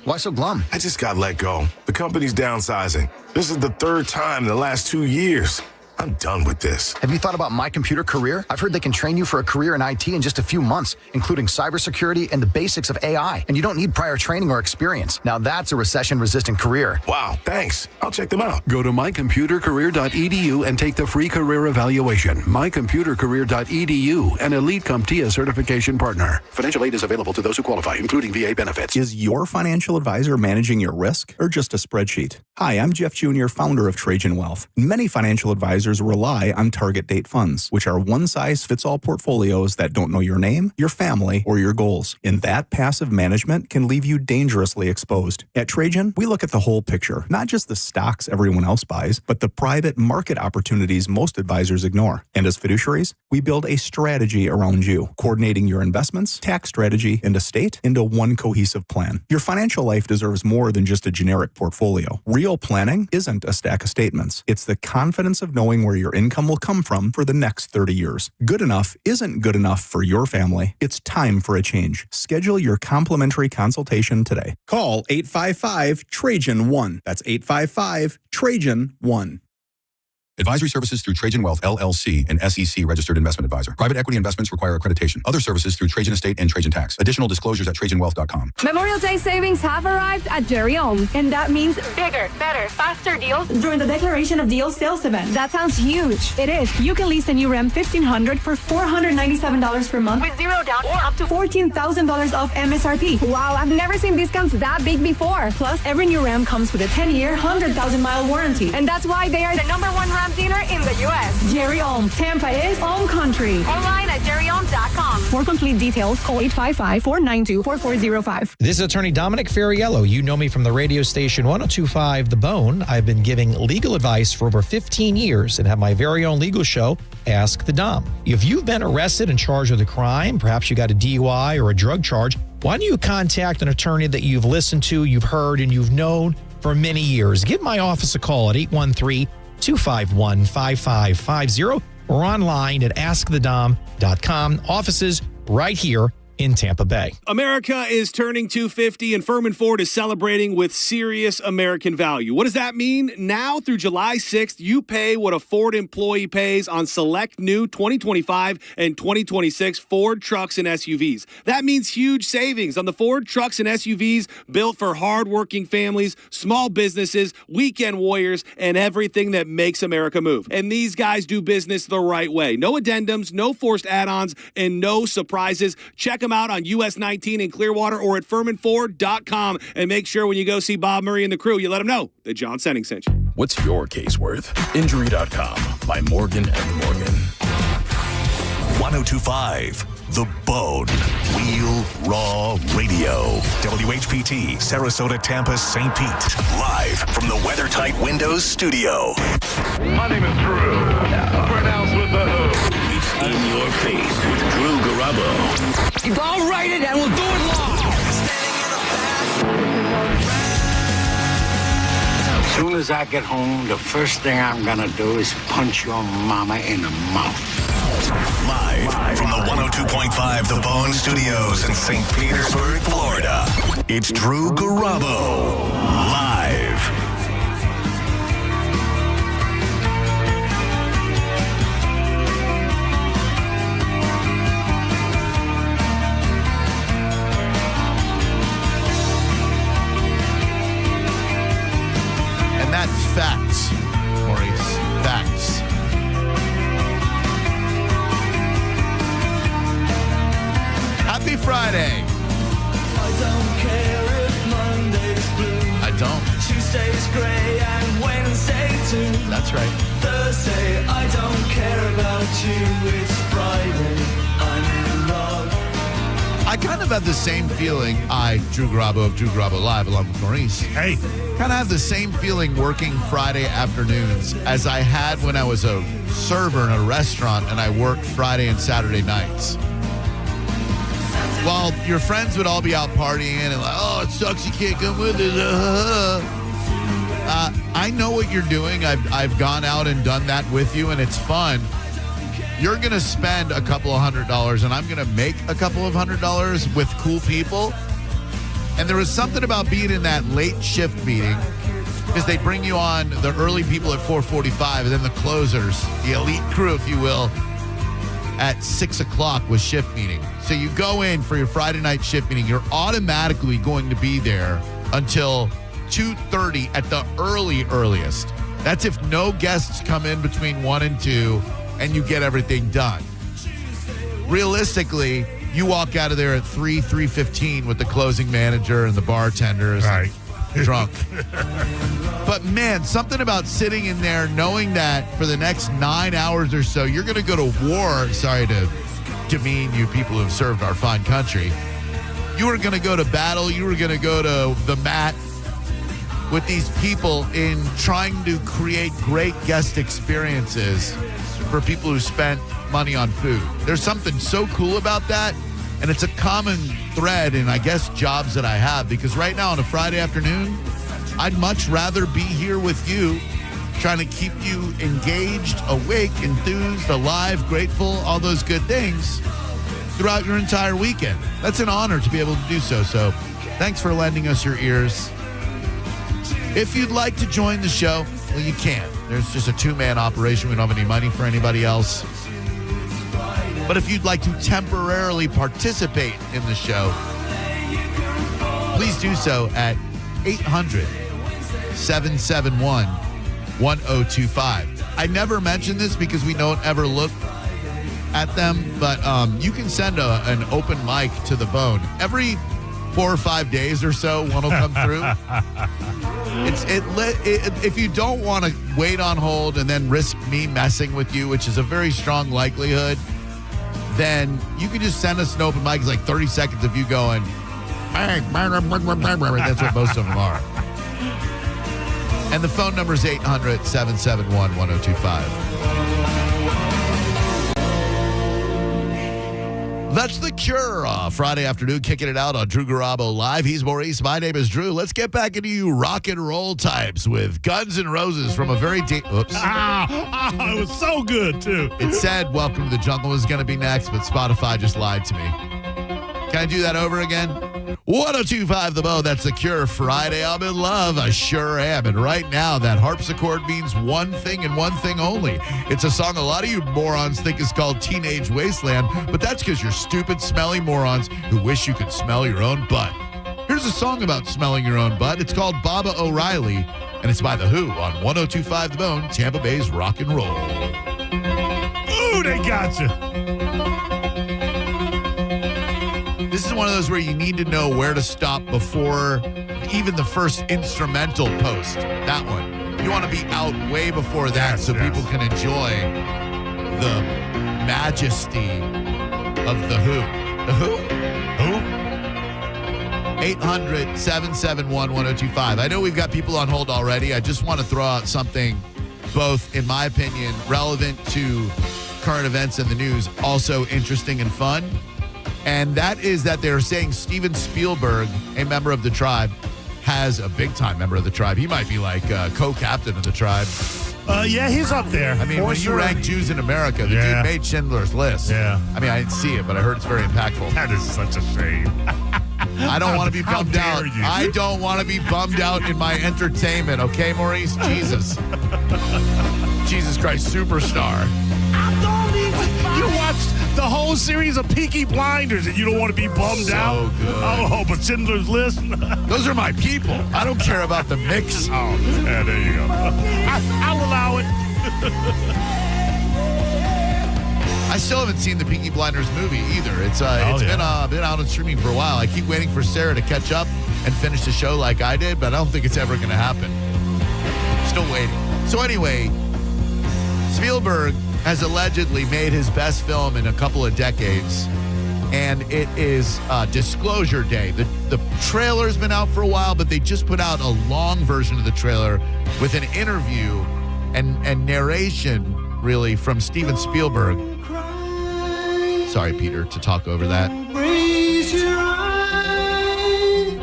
Why so glum? I just got let go. The company's downsizing. This is the third time in the last 2 years. I'm done with this. Have you thought about My Computer Career? I've heard they can train you for a career in IT in just a few months, including cybersecurity and the basics of AI. And you don't need prior training or experience. Now that's a recession-resistant career. Wow, thanks. I'll check them out. Go to mycomputercareer.edu and take the free career evaluation. mycomputercareer.edu, an Elite CompTIA certification partner. Financial aid is available to those who qualify, including VA benefits. Is your financial advisor managing your risk or just a spreadsheet? Hi, I'm Jeff Jr., founder of Trajan Wealth. Many financial advisors rely on target date funds, which are one-size-fits-all portfolios that don't know your name, your family, or your goals. And that passive management can leave you dangerously exposed. At Trajan, we look at the whole picture, not just the stocks everyone else buys, but the private market opportunities most advisors ignore. And as fiduciaries, we build a strategy around you, coordinating your investments, tax strategy, and estate into one cohesive plan. Your financial life deserves more than just a generic portfolio. Real planning isn't a stack of statements. It's the confidence of knowing where your income will come from for the next 30 years. Good enough isn't good enough for your family. It's time for a change. Schedule your complimentary consultation today. Call 855-TRAJAN-1. That's 855-TRAJAN-1. Advisory services through Trajan Wealth, LLC, an SEC registered investment advisor. Private equity investments require accreditation. Other services through Trajan Estate and Trajan Tax. Additional disclosures at TrajanWealth.com. Memorial Day savings have arrived at Jerry Ohm, and that means bigger, better, faster deals during the Declaration of Deals sales event. That sounds huge. It is. You can lease a new Ram 1500 for $497 per month with zero down or up to $14,000 off MSRP. Wow, I've never seen discounts that big before. Plus, every new Ram comes with a 10-year, 100,000-mile warranty, and that's why they are the #1 Ram dealer in the U.S. Jerry Ohm. Tampa is home country. Online at jerryohm.com. For complete details, call 855-492-4405. This is Attorney Dominic Ferriello. You know me from the radio station 102.5 The Bone. I've been giving legal advice for over 15 years and have my very own legal show, Ask the Dom. If you've been arrested and charged with a crime, perhaps you got a DUI or a drug charge, why don't you contact an attorney that you've listened to, you've heard, and you've known for many years? Give my office a call at 813-251-5550 or online at askthedom.com. Offices right here in Tampa Bay. America is turning 250 and Furman Ford is celebrating with serious American value. What does that mean? Now through July 6th, you pay what a Ford employee pays on select new 2025 and 2026 Ford trucks and SUVs. That means huge savings on the Ford trucks and SUVs built for hardworking families, small businesses, weekend warriors, and everything that makes America move. And these guys do business the right way. No addendums, no forced add-ons, and no surprises. Check them out on US 19 in Clearwater or at FurmanFord.com. And make sure when you go see Bob Murray and the crew, you let them know that John Senning sent you. What's your case worth? Injury.com by Morgan & Morgan. 102.5 The Bone. Real Raw Radio. WHPT, Sarasota, Tampa, St. Pete. Live from the WeatherTight Windows studio. My name is Drew. Pronounced with the O. It's in your face with Drew Garabo. I'll write it and we'll do it live. As soon as I get home, the first thing I'm gonna do is punch your mama in the mouth. Live from the 102.5 The Bone Studios in St. Petersburg, Florida. It's Drew Garabo. Live. And that's facts, Maurice. Facts. Happy Friday. I don't care if Monday's blue. I don't. Tuesday's gray and Wednesday too. That's right. Thursday, I don't care about you. It's Friday. I'm in love. I kind of have the same feeling. Drew Garabo of Drew Garabo Live, along with Maurice. Hey. Kind of have the same feeling working Friday afternoons as I had when I was a server in a restaurant and I worked Friday and Saturday nights. While your friends would all be out partying and like, oh, it sucks you can't come with us. I know what you're doing. I've gone out and done that with you, and it's fun. You're going to spend a couple of $100, and I'm going to make a couple of $100 with cool people. And there was something about being in that late shift meeting because they bring you on the early people at 4:45 and then the closers, the elite crew, if you will, at 6 o'clock was shift meeting. So you go in for your Friday night shift meeting. You're automatically going to be there until 2:30 at the earliest. That's if no guests come in between 1 and 2 and you get everything done. Realistically, you walk out of there at 3:15 with the closing manager and the bartenders. Right. Drunk. But man, something about sitting in there knowing that for the next 9 hours or so, you're going to go to war. Sorry to demean you people who have served our fine country. You were going to go to battle. You were going to go to the mat with these people in trying to create great guest experiences for people who spent money on food. There's something so cool about that. And it's a common thread in, I guess, jobs that I have. Because right now on a Friday afternoon, I'd much rather be here with you, trying to keep you engaged, awake, enthused, alive, grateful, all those good things throughout your entire weekend. That's an honor to be able to do so. So thanks for lending us your ears. If you'd like to join the show, well, you can. There's just a two-man operation. We don't have any money for anybody else. But if you'd like to temporarily participate in the show, please do so at 800-771-1025. I never mention this because we don't ever look at them, but you can send an open mic to the bone. Every 4 or 5 days or so, one will come through. If you don't want to wait on hold and then risk me messing with you, which is a very strong likelihood, then you can just send us an open mic. It's like 30 seconds of you going, bang, bang, bang, bang, bang, bang. That's what most of them are. And the phone number is 800-771-1025. That's The Cure. Friday afternoon, kicking it out on Drew Garabo Live. He's Maurice. My name is Drew. Let's get back into you rock and roll types with Guns N' Roses from a very deep... Oops. It was so good, too. It said Welcome to the Jungle was going to be next, but Spotify just lied to me. Can I do that over again? 1025 The Bone. That's The Cure. Friday, I'm in love. I sure am. And right now, that harpsichord means one thing and one thing only. It's a song a lot of you morons think is called Teenage Wasteland, but that's because you're stupid, smelly morons who wish you could smell your own butt. Here's a song about smelling your own butt. It's called Baba O'Reilly, and it's by The Who on 1025 The Bone, Tampa Bay's rock and roll. Ooh, they got you. This is one of those where you need to know where to stop before even the first instrumental post. That one. You want to be out way before that so people can enjoy the majesty of The Who. The Who? Who? 800-771-1025. I know we've got people on hold already. I just want to throw out something both, in my opinion, relevant to current events and the news, also interesting and fun. And that is that they're saying Steven Spielberg, a member of the tribe, has a big-time member of the tribe. He might be like co-captain of the tribe. Yeah, he's up there. I mean, when you rank Jews in America, the dude made Schindler's List. Yeah. I mean, I didn't see it, but I heard it's very impactful. That is such a shame. I don't want to be bummed out. You? I don't want to be bummed out in my entertainment, okay, Maurice? Jesus. Jesus Christ, superstar. You watched the whole series of Peaky Blinders and you don't want to be bummed out? Good. Oh, but Schindler's List? Those are my people. I don't care about the mix. Oh, yeah, there you go. I'll allow it. I still haven't seen the Peaky Blinders movie either. It's been out on streaming for a while. I keep waiting for Sarah to catch up and finish the show like I did, but I don't think it's ever going to happen. Still waiting. So anyway, Spielberg has allegedly made his best film in a couple of decades, and it is Disclosure Day. The trailer's been out for a while, but they just put out a long version of the trailer with an interview and narration, really, from Steven Spielberg. Sorry, Peter, to talk over that.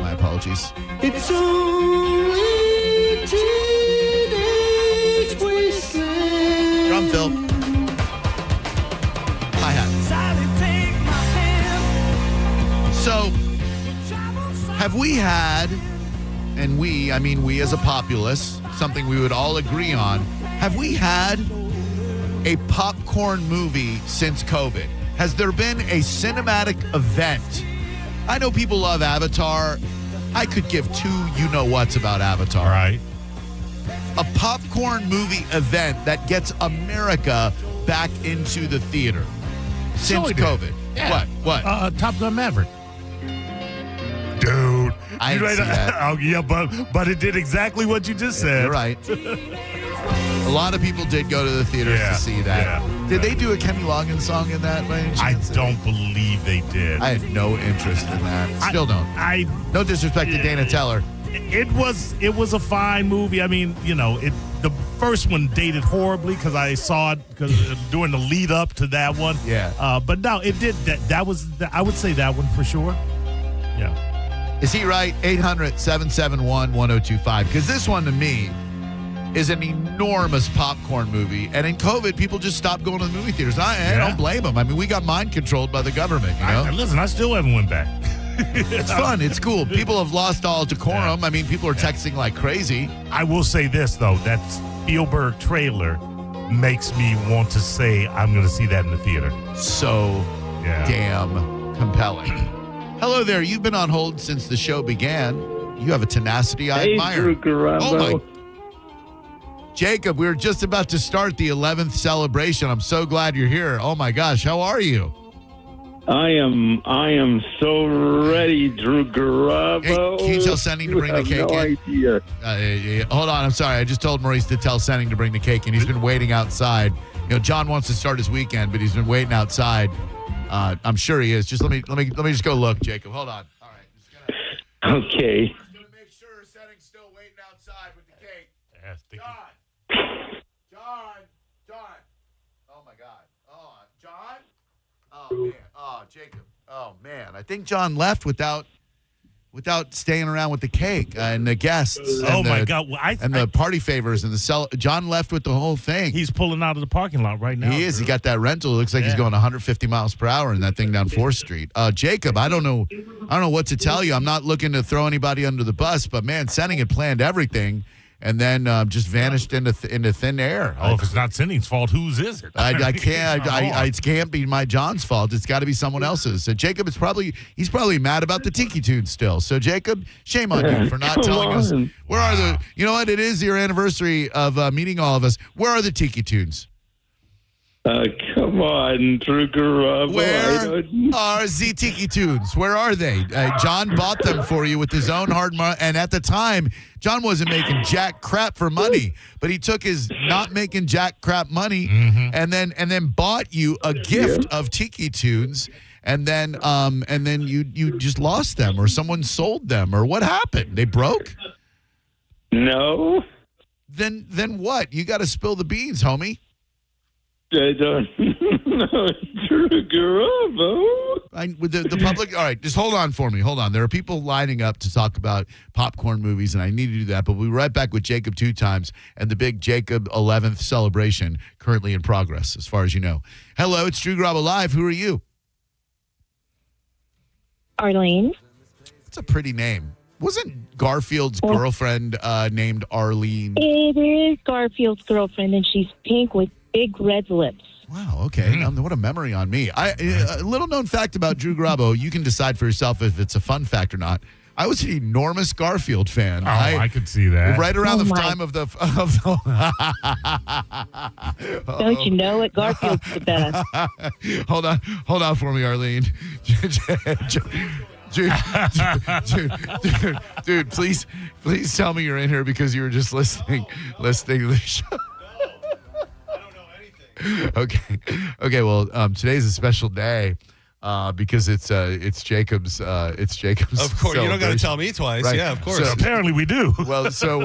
My apologies. It's only teenage wasteland. Drum fill. Hi-hat. So, have we had, and I mean we as a populace, something we would all agree on, have we had a popcorn movie since COVID? Has there been a cinematic event? I know people love Avatar. I could give two you-know-whats about Avatar. Right. A popcorn movie event that gets America back into the theater since COVID. Yeah. What? Top Gun Maverick. Dude. I didn't see that. Oh, yeah, but it did exactly what you just said. You're right. A lot of people did go to the theaters to see that. Yeah, did they do a Kenny Loggins song in that? I don't believe they did. I had no interest in that. Still don't. No disrespect to Dana Teller. It was a fine movie. I mean, the first one dated horribly because I saw it during the lead up to that one. Yeah. But no, it did. That was. I would say that one for sure. Yeah. Is he right? 800-771-1025. Because this one to me is an enormous popcorn movie. And in COVID, people just stopped going to the movie theaters. I don't blame them. I mean, we got mind controlled by the government, Listen, I still haven't went back. It's fun. It's cool. People have lost all decorum. I mean, people are texting like crazy. I will say this, though. That Spielberg trailer makes me want to say I'm going to see that in the theater. So damn compelling. Hello there. You've been on hold since the show began. You have a tenacity I admire. Oh, my. Jacob, we were just about to start the 11th celebration. I'm so glad you're here. Oh, my gosh. How are you? I am so ready, Drew Garabo. Hey, can you tell Sending to bring the cake in? Hold on. I'm sorry. I just told Maurice to tell Sending to bring the cake in. He's been waiting outside. John wants to start his weekend, but he's been waiting outside. I'm sure he is. Just let me just go look, Jacob. Hold on. All right. Okay. Just gonna make sure Sending's still waiting outside with the cake. John. Oh my God. Oh, John. Oh man. Oh, Jacob. Oh man. I think John left without staying around with the cake and the guests. Oh my God! Well, the party favors and John left with the whole thing. He's pulling out of the parking lot right now. He is. He got that rental. It looks like he's going 150 miles per hour in that thing down 4th Street. Jacob, I don't know what to tell you. I'm not looking to throw anybody under the bus, but man, Sending had planned everything. And then just vanished into thin air. Oh, if it's not Sending's fault, whose is it? I can't. It can't be my John's fault. It's got to be someone else's. So Jacob, he's probably mad about the Tiki Tunes still. So Jacob, shame on you for not telling us. Where are the? You know what? It is your anniversary of meeting all of us. Where are the Tiki Tunes? Come on, Drew Garabo. Where are the Tiki Tunes? Where are they? John bought them for you with his own hard money. And at the time, John wasn't making jack crap for money, but he took his not making jack crap money and then bought you a gift of Tiki Tunes. And then you just lost them, or someone sold them, or what happened? They broke? No. Then what? You got to spill the beans, homie. I don't know, Drew Garabo. With the public, all right, just hold on for me. Hold on. There are people lining up to talk about popcorn movies, and I need to do that. But we'll be right back with Jacob 2 times and the big Jacob 11th celebration currently in progress, as far as you know. Hello, it's Drew Garabo Live. Who are you? Arlene. It's a pretty name. Wasn't Garfield's girlfriend named Arlene? It is Garfield's girlfriend, and she's pink with big red lips. Wow, okay. What a memory on me. A little known fact about Drew Garabo, you can decide for yourself if it's a fun fact or not. I was an enormous Garfield fan. Oh, I could see that. Right around the time of the Don't you know it? Garfield's the best. Hold on for me, Arlene. Dude, please tell me you're in here because you were just listening to the show. Okay. Well, today's a special day because it's Jacob's. Of course, you don't got to tell me twice. Right. Yeah, of course. So apparently we do. Well, so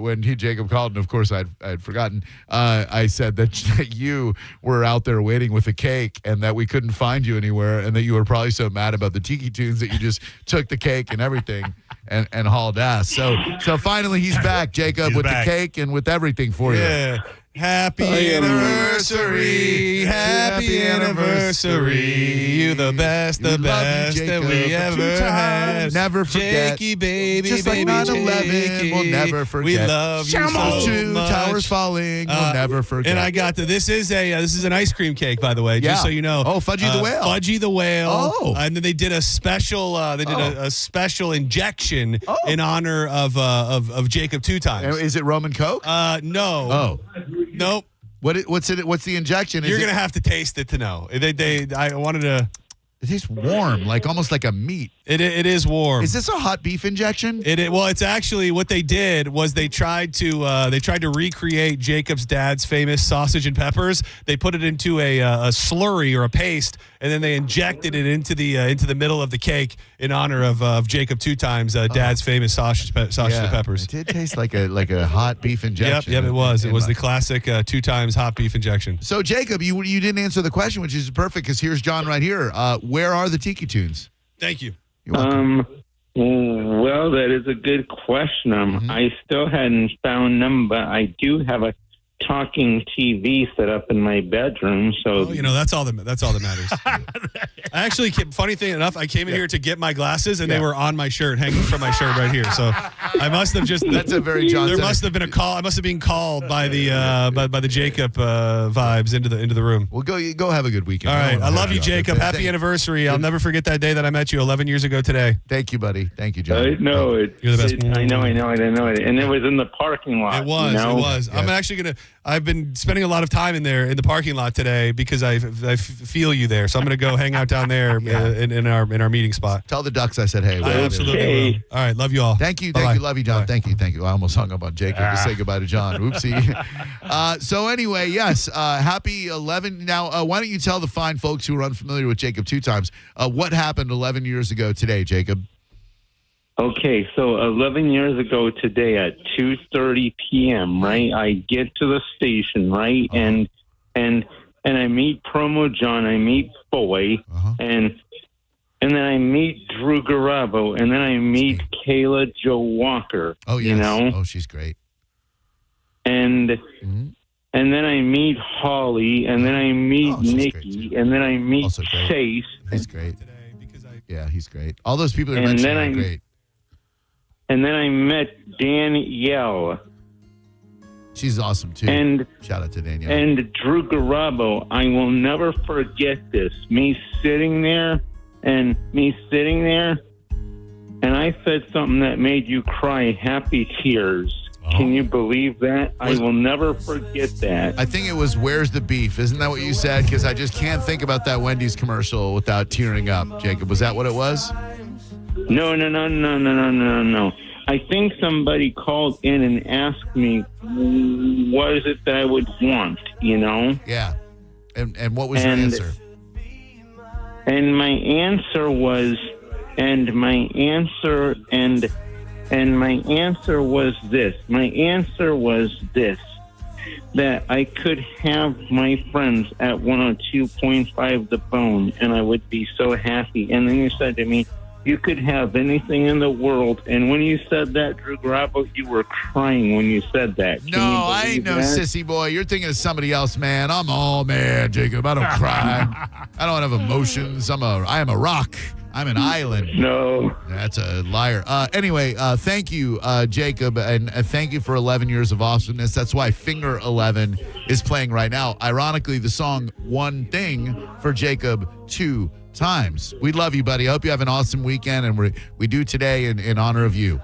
when Jacob called, and of course I had forgotten, I said that you were out there waiting with a cake, and that we couldn't find you anywhere, and that you were probably so mad about the Tiki Tunes that you just took the cake and everything and hauled ass. So finally he's back, Jacob, with the cake and with everything for you. Happy anniversary. Happy anniversary. You the best, the best that we ever had. Never forget. Jakey, baby, Just baby, like 9/11, Jakey. we'll never forget. We love you so Two much. towers falling, we'll never forget. And I got this is an ice cream cake, by the way, just Yeah. so you know. Oh, Fudgy the Whale. Fudgy the Whale. Oh. And then they did a special a special injection in honor of Jacob 2 times. Is it Roman Coke? No. Oh. Nope. What's the injection? You're going to have to taste it to know. I wanted to. It tastes warm, almost like a meat. It is warm. Is this a hot beef injection? Well, it's actually what they did was they tried to recreate Jacob's dad's famous sausage and peppers. They put it into a slurry or a paste, and then they injected it into the middle of the cake in honor of Jacob 2 times dad's famous sausage and peppers. It did taste like a hot beef injection. Yep, it was. It was the classic 2 times hot beef injection. So Jacob, you didn't answer the question, which is perfect because here's John right here. Where are the Tiki Tunes? Thank you. Well, that is a good question. I still hadn't found them, but I do have a talking TV set up in my bedroom. So that's all that matters. Actually, funny thing enough, I came in here to get my glasses, and they were on my shirt, hanging from my shirt right here. So I must have just. That's a very John. There must have been a call. I must have been called by the by the Jacob vibes into the room. Well, go have a good weekend. All right, I love you, Jacob. Happy anniversary. I'll never forget that day that I met you 11 years ago today. Thank you, buddy. Thank you, John. I know it. You're the best. I know it. And it was in the parking lot. It was. You know? It was. Yeah. I'm actually gonna. I've been spending a lot of time in the parking lot today because I feel you there. So I'm gonna go hang out down there in our meeting spot. Tell the Ducks I said hey. I absolutely will. All right, love you all. Thank you, love you, John. Bye. Thank you. I almost hung up on Jacob to say goodbye to John. Oopsie. So anyway, yes, happy 11. Now, why don't you tell the fine folks who are unfamiliar with Jacob 2 times what happened 11 years ago today, Jacob? Okay, so 11 years ago today at 2:30 p.m., right? I get to the station, right? And I meet Promo John, I meet Boy, and then I meet Drew Garabo, and then I meet Kayla Jo Walker. Oh, yes. You know? Oh, she's great. And then I meet Holly, and then I meet Nikki, and then I meet Chase. He's great. Yeah, he's great. All those people you mentioned are great. And then I met Danielle. She's awesome, too. And shout out to Danielle. And Drew Garabo. I will never forget this. Me sitting there, and I said something that made you cry happy tears. Can you believe that? I will never forget that. I think it was Where's the Beef? Isn't that what you said? Because I just can't think about that Wendy's commercial without tearing up. Jacob, was that what it was? No. I think somebody called in and asked me, what is it that I would want, you know? Yeah. And what was your answer? And my answer was, my answer was this, that I could have my friends at 102.5 The Bone, and I would be so happy. And then you said to me, you could have anything in the world. And when you said that, Drew Garabo, you were crying when you said that. No, I ain't no sissy boy. You're thinking of somebody else, man. I'm all man, Jacob. I don't cry. I don't have emotions. I am a rock. I'm an island. No. That's a liar. Anyway, thank you, Jacob, and thank you for 11 years of awesomeness. That's why Finger 11 is playing right now. Ironically, the song One Thing for Jacob 2 times. We love you, buddy. I hope you have an awesome weekend, and we do today in honor of you.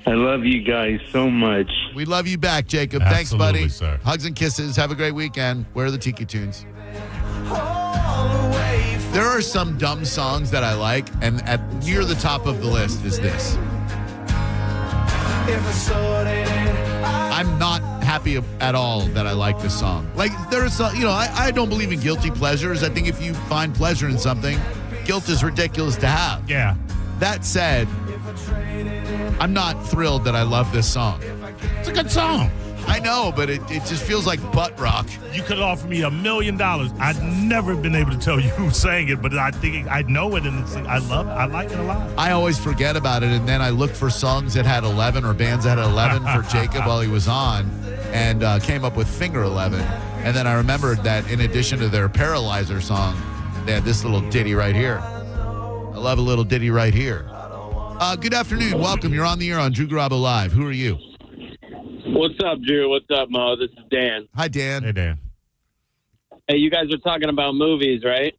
I love you guys so much. We love you back, Jacob. Absolutely, thanks, buddy. Sir. Hugs and kisses. Have a great weekend. Where are the Tiki Tunes? There are some dumb songs that I like, and near the top of the list is this. I'm not happy at all that I like this song. Like, there's, I don't believe in guilty pleasures. I think if you find pleasure in something, guilt is ridiculous to have. Yeah. That said, I'm not thrilled that I love this song. It's a good song. I know, but it just feels like butt rock. You could offer me $1 million. I'd never been able to tell you who sang it, but I think I know it, and I like it a lot. I always forget about it, and then I look for songs that had 11 or bands that had 11 for Jacob while he was on, and came up with Finger 11. And then I remembered that in addition to their Paralyzer song, they had this little ditty right here. I love a little ditty right here. Good afternoon. Welcome. You're on the air on Drew Garabo Live. Who are you? What's up, Drew? What's up, Mo? This is Dan. Hi, Dan. Hey, Dan. Hey, you guys are talking about movies, right?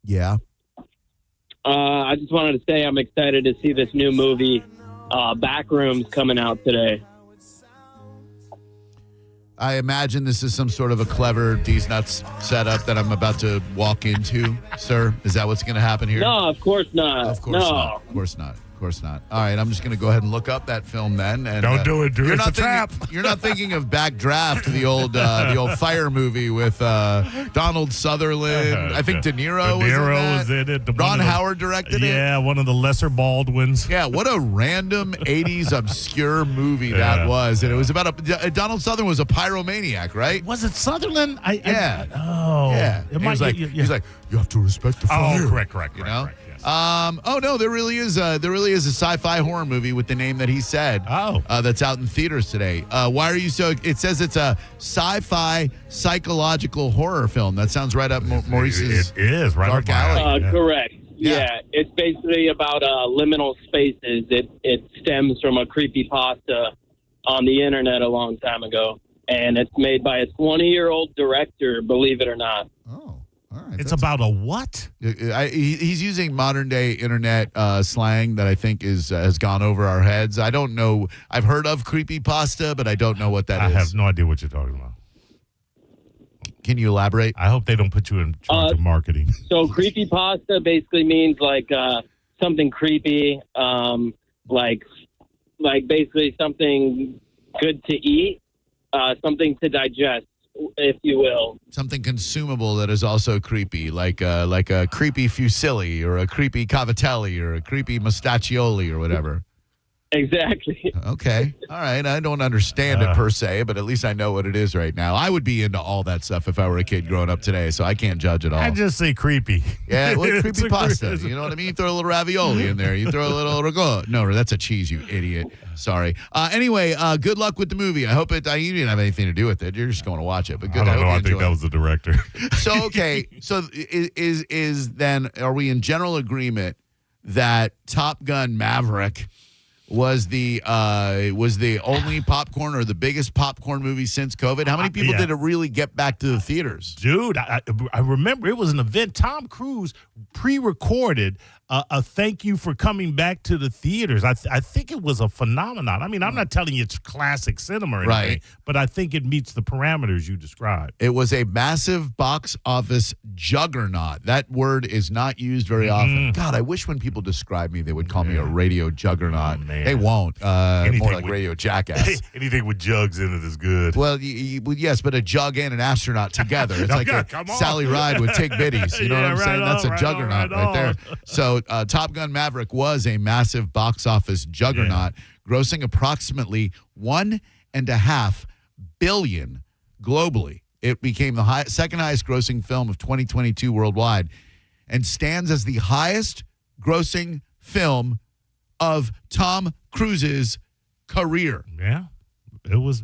Yeah. I just wanted to say I'm excited to see this new movie, Backrooms, coming out today. I imagine this is some sort of a clever D's Nuts setup that I'm about to walk into, sir. Is that what's going to happen here? No, of course not. Of course not. Of course not. Of course not. All right, I'm just going to go ahead and look up that film then. And, Don't do it, Drew. It's a trap. You're not thinking of Backdraft, the old fire movie with Donald Sutherland. I think De Niro was in it. Ron Howard directed it. Yeah, one of the lesser Baldwins. Yeah, what a random 80s obscure movie that was. And it was about Donald Sutherland was a pyromaniac, right? Was it Sutherland? Yeah. It He's like, you have to respect the fire. Oh, correct. You know? Oh no, there really is a sci-fi horror movie with the name that he said. That's out in theaters today. Why are you so? It says it's a sci-fi psychological horror film. That sounds right up Maurice's. It is right dark up my alley. Correct. Yeah, it's basically about liminal spaces. It stems from a creepypasta on the internet a long time ago, and it's made by a 20-year-old director. Believe it or not. All right, it's about a what? He's using modern day internet slang that I think has gone over our heads. I don't know. I've heard of creepypasta, but I don't know what that is. I have no idea what you're talking about. Can you elaborate? I hope they don't put you in charge of marketing. So creepypasta basically means like something creepy, like basically something good to eat, something to digest, if you will. Something consumable that is also creepy, like a creepy fusilli or a creepy cavatelli or a creepy mustaccioli or whatever. Exactly. Okay. All right. I don't understand it per se, but at least I know what it is right now. I would be into all that stuff if I were a kid growing up today, so I can't judge at all. I just say creepy. Yeah, well, creepy pasta. You know what I mean? You throw a little ravioli in there. You throw a little rigatoni. No, that's a cheese, you idiot. Sorry. Anyway, good luck with the movie. I hope you didn't have anything to do with it. You're just going to watch it. But good. I don't know. I think that was the director. So, okay. So is then, are we in general agreement that Top Gun Maverick was the only popcorn or the biggest popcorn movie since COVID? How many people did it really get back to the theaters? Dude, I remember it was an event. Tom Cruise pre-recorded a thank you for coming back to the theaters. I think it was a phenomenon. I mean, I'm not telling you it's classic cinema or anything, right, but I think it meets the parameters you described. It was a massive box office juggernaut. That word is not used very often. God, I wish when people describe me, they would call me a radio juggernaut. They won't. More like radio jackass. Anything with jugs in it is good. Well, yes, but a jug and an astronaut together. It's like a Sally Ride with Tig Bitties. You know what I'm saying? That's a juggernaut right there. So Top Gun Maverick was a massive box office juggernaut, grossing approximately $1.5 billion globally. It became the second highest grossing film of 2022 worldwide and stands as the highest grossing film of Tom Cruise's career. Yeah. It was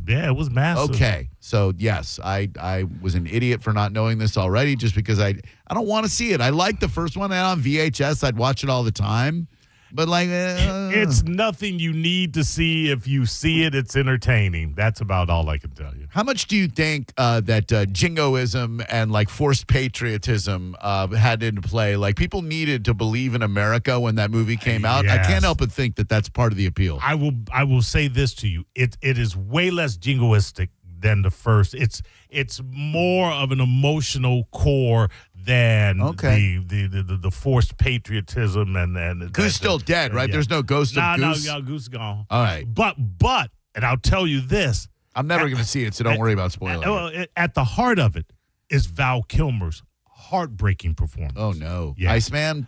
massive. Okay. So, yes, I was an idiot for not knowing this already just because I don't want to see it. I like the first one on VHS. I'd watch it all the time. But, it's nothing you need to see. If you see it, it's entertaining. That's about all I can tell you. How much do you think that jingoism and, forced patriotism had into play? Like, people needed to believe in America when that movie came out. Yes. I can't help but think that that's part of the appeal. I will say this to you. It is way less jingoistic than the first. It's more of an emotional core than the forced patriotism and Goose still dead, right? Yeah. There's no ghost of Goose. No, Goose gone. All right, but and I'll tell you this: I'm never going to see it, so don't worry about spoiling it. At the heart of it is Val Kilmer's heartbreaking performance. Oh no, yeah. Iceman,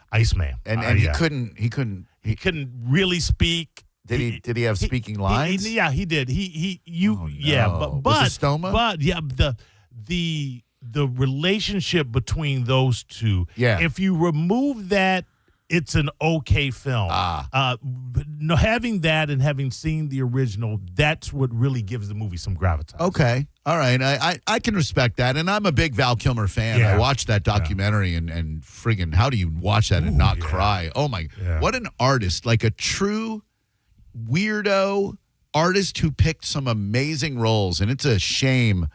and he couldn't really speak. Did he have speaking lines? Yeah, he did. He but With the stoma? But yeah, the relationship between those two. Yeah. If you remove that, it's an okay film. No, having that and having seen the original, that's what really gives the movie some gravitas. Okay. All right. I can respect that. And I'm a big Val Kilmer fan. Yeah. I watched that documentary and friggin', how do you watch that and not cry? Oh, my. Yeah. What an artist. Like a true weirdo artist who picked some amazing roles. And it's a shame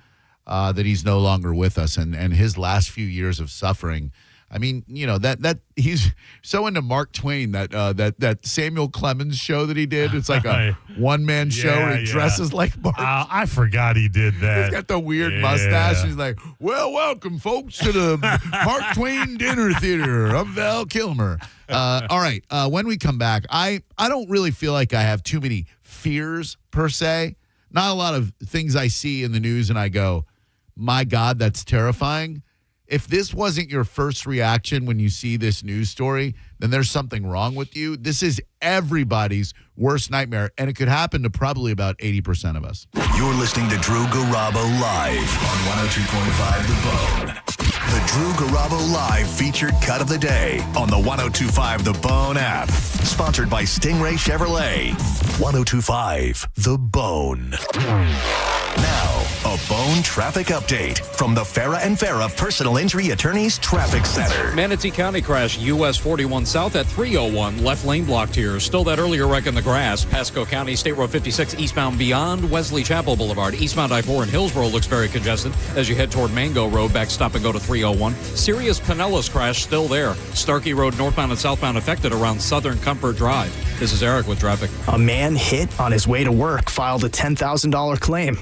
that he's no longer with us and his last few years of suffering. I mean, that he's so into Mark Twain that Samuel Clemens show that he did. It's like a one-man show where he dresses like Mark. I forgot he did that. He's got the weird mustache. He's like, well, welcome, folks, to the Mark Twain Dinner Theater. I'm Val Kilmer. All right. When we come back, I don't really feel like I have too many fears, per se. Not a lot of things I see in the news and I go, my God, that's terrifying. If this wasn't your first reaction when you see this news story, then there's something wrong with you. This is everybody's worst nightmare, and it could happen to probably about 80% of us. You're listening to Drew Garabo live on 102.5 The Bone. The Drew Garabo Live featured cut of the day on the 102.5 The Bone app. Sponsored by Stingray Chevrolet. 102.5 The Bone. Now, a Bone traffic update from the Farah and Farah Personal Injury Attorneys Traffic Center. Manatee County crash, US 41 south at 301. Left lane blocked here. Still that earlier wreck in the grass. Pasco County, State Road 56 eastbound beyond Wesley Chapel Boulevard. Eastbound I-4 in Hillsborough looks very congested as you head toward Mango Road. Back stop and go to 301. Serious Pinellas crash still there. Starkey Road northbound and southbound affected around Southern Comfort Drive. This is Eric with traffic. A man hit on his way to work filed a $10,000 claim.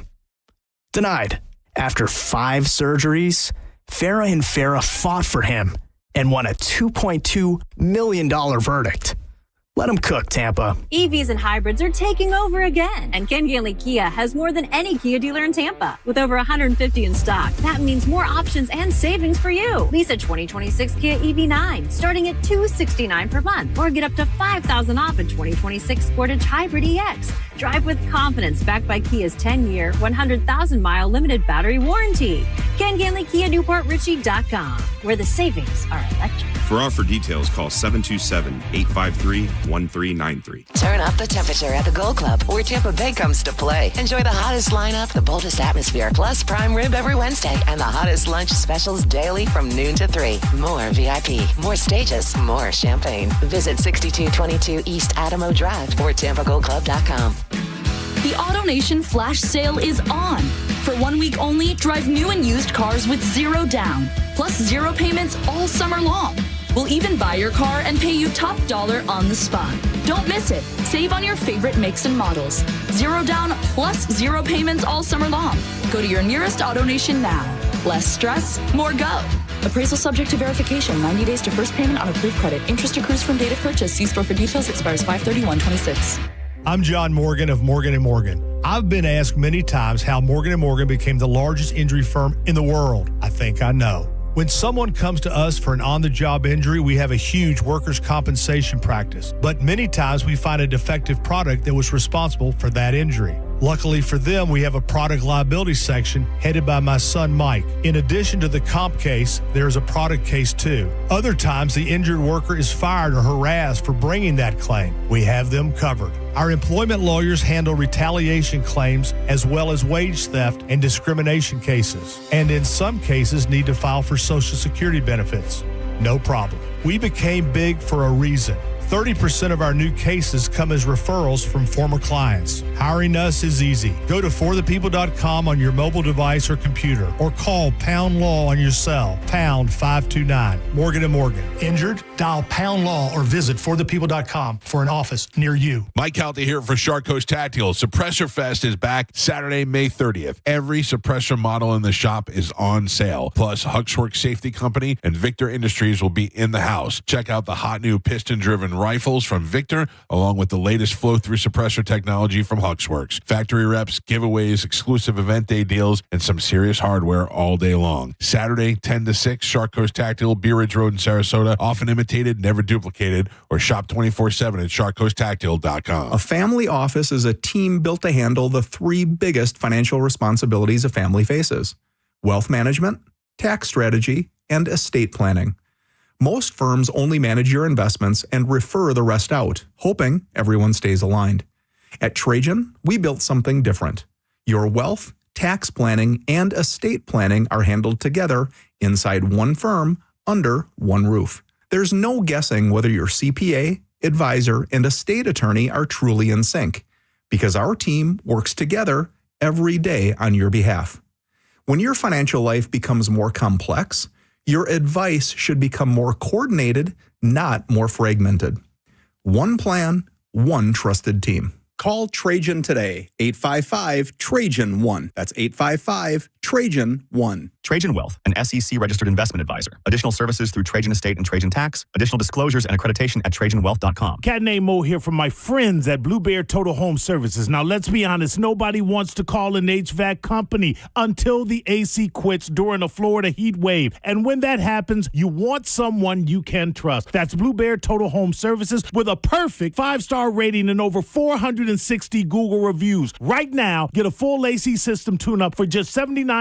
Denied. After 5 surgeries, Farah and Farah fought for him and won a $2.2 million verdict. Let them cook, Tampa. EVs and hybrids are taking over again. And Ken Ganley Kia has more than any Kia dealer in Tampa. With over 150 in stock, that means more options and savings for you. Lease a 2026 Kia EV9 starting at $269 per month. Or get up to $5,000 off a 2026 Sportage Hybrid EX. Drive with confidence backed by Kia's 10-year, 100,000-mile limited battery warranty. Ken Ganley Kia NewportRichie.com, where the savings are electric. For offer details, call 727-853-1393. Turn up the temperature at the Gold Club, where Tampa Bay comes to play. Enjoy the hottest lineup, the boldest atmosphere, plus prime rib every Wednesday, and the hottest lunch specials daily from noon to 3. More VIP, more stages, more champagne. Visit 6222 East Adamo Drive or TampaGoldClub.com. The AutoNation Flash Sale is on. For 1 week only, drive new and used cars with 0 down, plus 0 payments all summer long. We'll even buy your car and pay you top dollar on the spot. Don't miss it. Save on your favorite makes and models. 0 down plus 0 payments all summer long. Go to your nearest AutoNation now. Less stress, more go. Appraisal subject to verification. 90 days to first payment on approved credit. Interest accrues from date of purchase. See store for details. Expires 5/31/26. I'm John Morgan of Morgan & Morgan. I've been asked many times how Morgan & Morgan became the largest injury firm in the world. I think I know. When someone comes to us for an on-the-job injury, we have a huge workers' compensation practice. But many times we find a defective product that was responsible for that injury. Luckily for them, we have a product liability section headed by my son, Mike. In addition to the comp case, there's a product case too. Other times, the injured worker is fired or harassed for bringing that claim. We have them covered. Our employment lawyers handle retaliation claims as well as wage theft and discrimination cases. And in some cases, need to file for Social Security benefits. No problem. We became big for a reason. 30% of our new cases come as referrals from former clients. Hiring us is easy. Go to forthepeople.com on your mobile device or computer, or call Pound Law on your cell, pound 529. Morgan & Morgan. Injured? Dial Pound Law or visit forthepeople.com for an office near you. Mike Calta here for Shark Coast Tactical. Suppressor Fest is back Saturday, May 30th. Every suppressor model in the shop is on sale. Plus, Huxworks Safety Company and Victor Industries will be in the house. Check out the hot new piston-driven rifles from Victor, along with the latest flow-through suppressor technology from Huxworks. Factory reps, giveaways, exclusive event day deals, and some serious hardware all day long. Saturday, 10 to 6, Shark Coast Tactical, Bee Ridge Road in Sarasota. Often imitated, never duplicated, or shop 24/7 at sharkcoasttactical.com. A family office is a team built to handle the three biggest financial responsibilities a family faces: wealth management, tax strategy, and estate planning. Most firms only manage your investments and refer the rest out, hoping everyone stays aligned. At Trajan, we built something different. Your wealth, tax planning, and estate planning are handled together inside one firm under one roof. There's no guessing whether your CPA, advisor, and estate attorney are truly in sync, because our team works together every day on your behalf. When your financial life becomes more complex, your advice should become more coordinated, not more fragmented. One plan, one trusted team. Call Trajan today, 855-TRAJAN-1. That's 855-TRAJAN-1. Trajan Wealth, an SEC-registered investment advisor. Additional services through Trajan Estate and Trajan Tax. Additional disclosures and accreditation at TrajanWealth.com. Cat named Mo here from my friends at Blue Bear Total Home Services. Now, let's be honest. Nobody wants to call an HVAC company until the AC quits during a Florida heat wave. And when that happens, you want someone you can trust. That's Blue Bear Total Home Services with a perfect 5-star rating and over 460 Google reviews. Right now, get a full AC system tune-up for just $79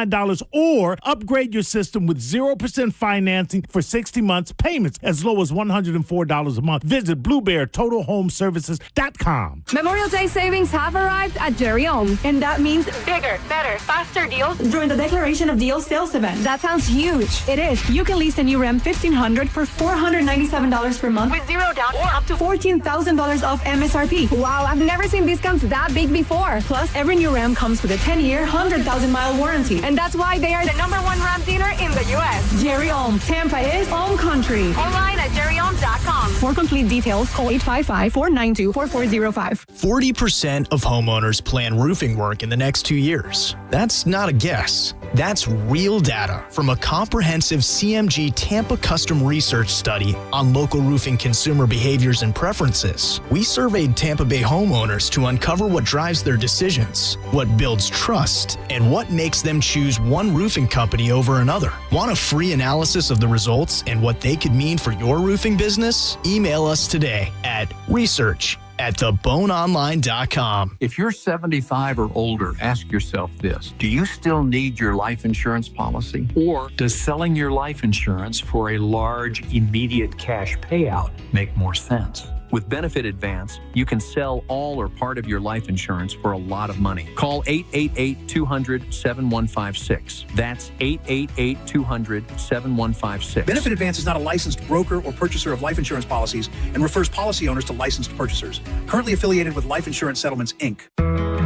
or upgrade your system with 0% financing for 60 months, payments as low as $104 a month. Visit BlueBearTotalHomeServices.com. Memorial Day savings have arrived at Jerry Ohm, and that means bigger, better, faster deals during the Declaration of Deals sales event. That sounds huge. It is. You can lease a new Ram 1500 for $497 per month with zero down or up to $14,000 off MSRP. Wow, I've never seen discounts that big before. Plus, every new Ram comes with a 10-year, 100,000-mile warranty, and that's why they are the #1 Ram dealer in the U.S. Jerry Ohm. Tampa is Ohm Country. Online at jerryohm.com. For complete details, call 855-492-4405. 40% of homeowners plan roofing work in the next 2 years. That's not a guess. That's real data from a comprehensive CMG Tampa custom research study on local roofing consumer behaviors and preferences. We surveyed Tampa Bay homeowners to uncover what drives their decisions, what builds trust, and what makes them choose one roofing company over another. Want a free analysis of the results and what they could mean for your roofing business? Email us today at research@theboneonline.com. If you're 75 or older, ask yourself this: do you still need your life insurance policy? Or does selling your life insurance for a large, immediate cash payout make more sense? With Benefit Advance, you can sell all or part of your life insurance for a lot of money. Call 888-200-7156. That's 888-200-7156. Benefit Advance is not a licensed broker or purchaser of life insurance policies and refers policy owners to licensed purchasers. Currently affiliated with Life Insurance Settlements, Inc.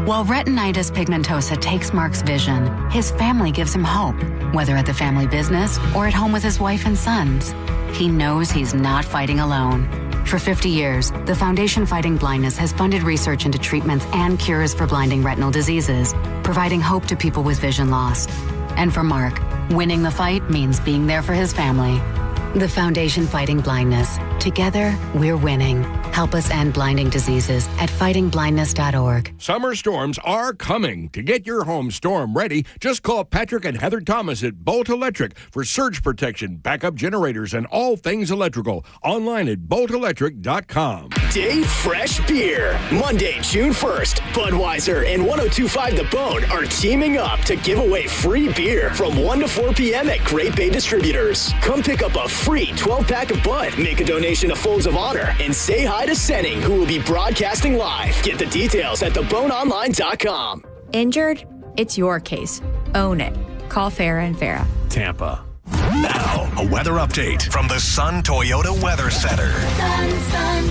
While retinitis pigmentosa takes Mark's vision, his family gives him hope, whether at the family business or at home with his wife and sons. He knows he's not fighting alone. For 50 years, the Foundation Fighting Blindness has funded research into treatments and cures for blinding retinal diseases, providing hope to people with vision loss. And for Mark, winning the fight means being there for his family. The Foundation Fighting Blindness. Together, we're winning. Help us end blinding diseases at fightingblindness.org. Summer storms are coming. To get your home storm ready, just call Patrick and Heather Thomas at Bolt Electric for surge protection, backup generators, and all things electrical. Online at boltelectric.com. Day Fresh Beer. Monday, June 1st, Budweiser and 102.5 The Bone are teaming up to give away free beer from 1 to 4 p.m. at Great Bay Distributors. Come pick up a free 12-pack of Bud, make a donation to Folds of Honor, and say hi to Senning, who will be broadcasting live. Get the details at theboneonline.com. Injured? It's your case. Own it. Call Farah & Farah. Tampa. Now, a weather update from the Sun Toyota Weather Center. Sun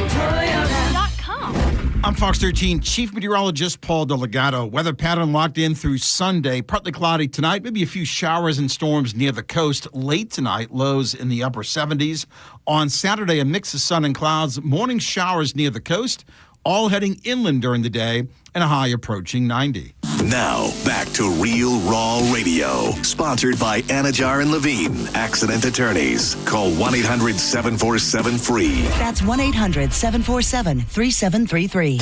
Toyota.com. I'm Fox 13 Chief Meteorologist Paul DeLegato. Weather pattern locked in through Sunday. Partly cloudy tonight, maybe a few showers and storms near the coast. Late tonight, lows in the upper 70s. On Saturday, a mix of sun and clouds. Morning showers near the coast, all heading inland during the day, and a high approaching 90. Now, back to Real Raw Radio. Sponsored by Anajar and Levine, Accident Attorneys. Call 1-800-747-FREE. That's 1-800-747-3733.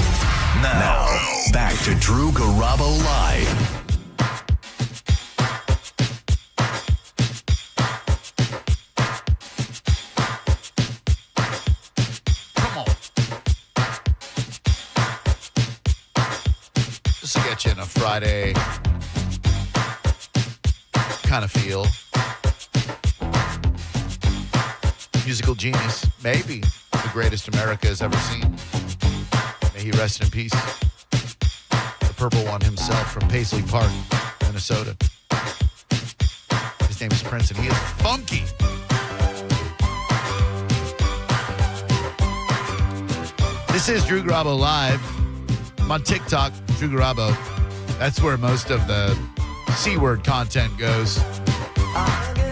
Now, back to Drew Garabo Live. This will get you in a Friday kind of feel. Musical genius, maybe the greatest America has ever seen. May he rest in peace. The purple one himself from Paisley Park, Minnesota. His name is Prince, and he is funky. This is Drew Garabo Live. I'm on TikTok, Drew Garabo. That's where most of the C-word content goes.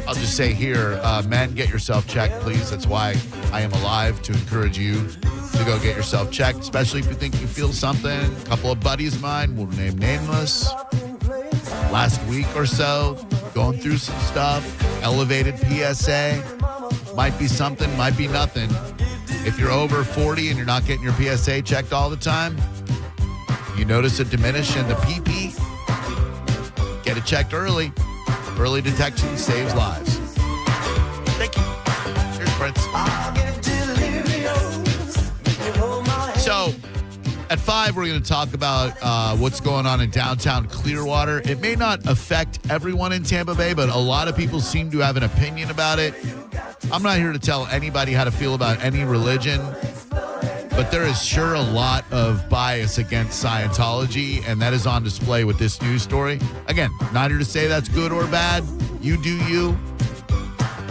I'll just say here, men, get yourself checked, please. That's why I am alive, to encourage you to go get yourself checked, especially if you think you feel something. A couple of buddies of mine, we'll name nameless, last week or so, going through some stuff, elevated PSA. Might be something, might be nothing. If you're over 40 and you're not getting your PSA checked all the time, you notice a diminish in the PP, get it checked early. Early detection saves lives. Thank you. Here's Prince. So, at 5, we're going to talk about what's going on in downtown Clearwater. It may not affect everyone in Tampa Bay, but a lot of people seem to have an opinion about it. I'm not here to tell anybody how to feel about any religion, but there is sure a lot of bias against Scientology, and that is on display with this news story. Again, not here to say that's good or bad. You do you.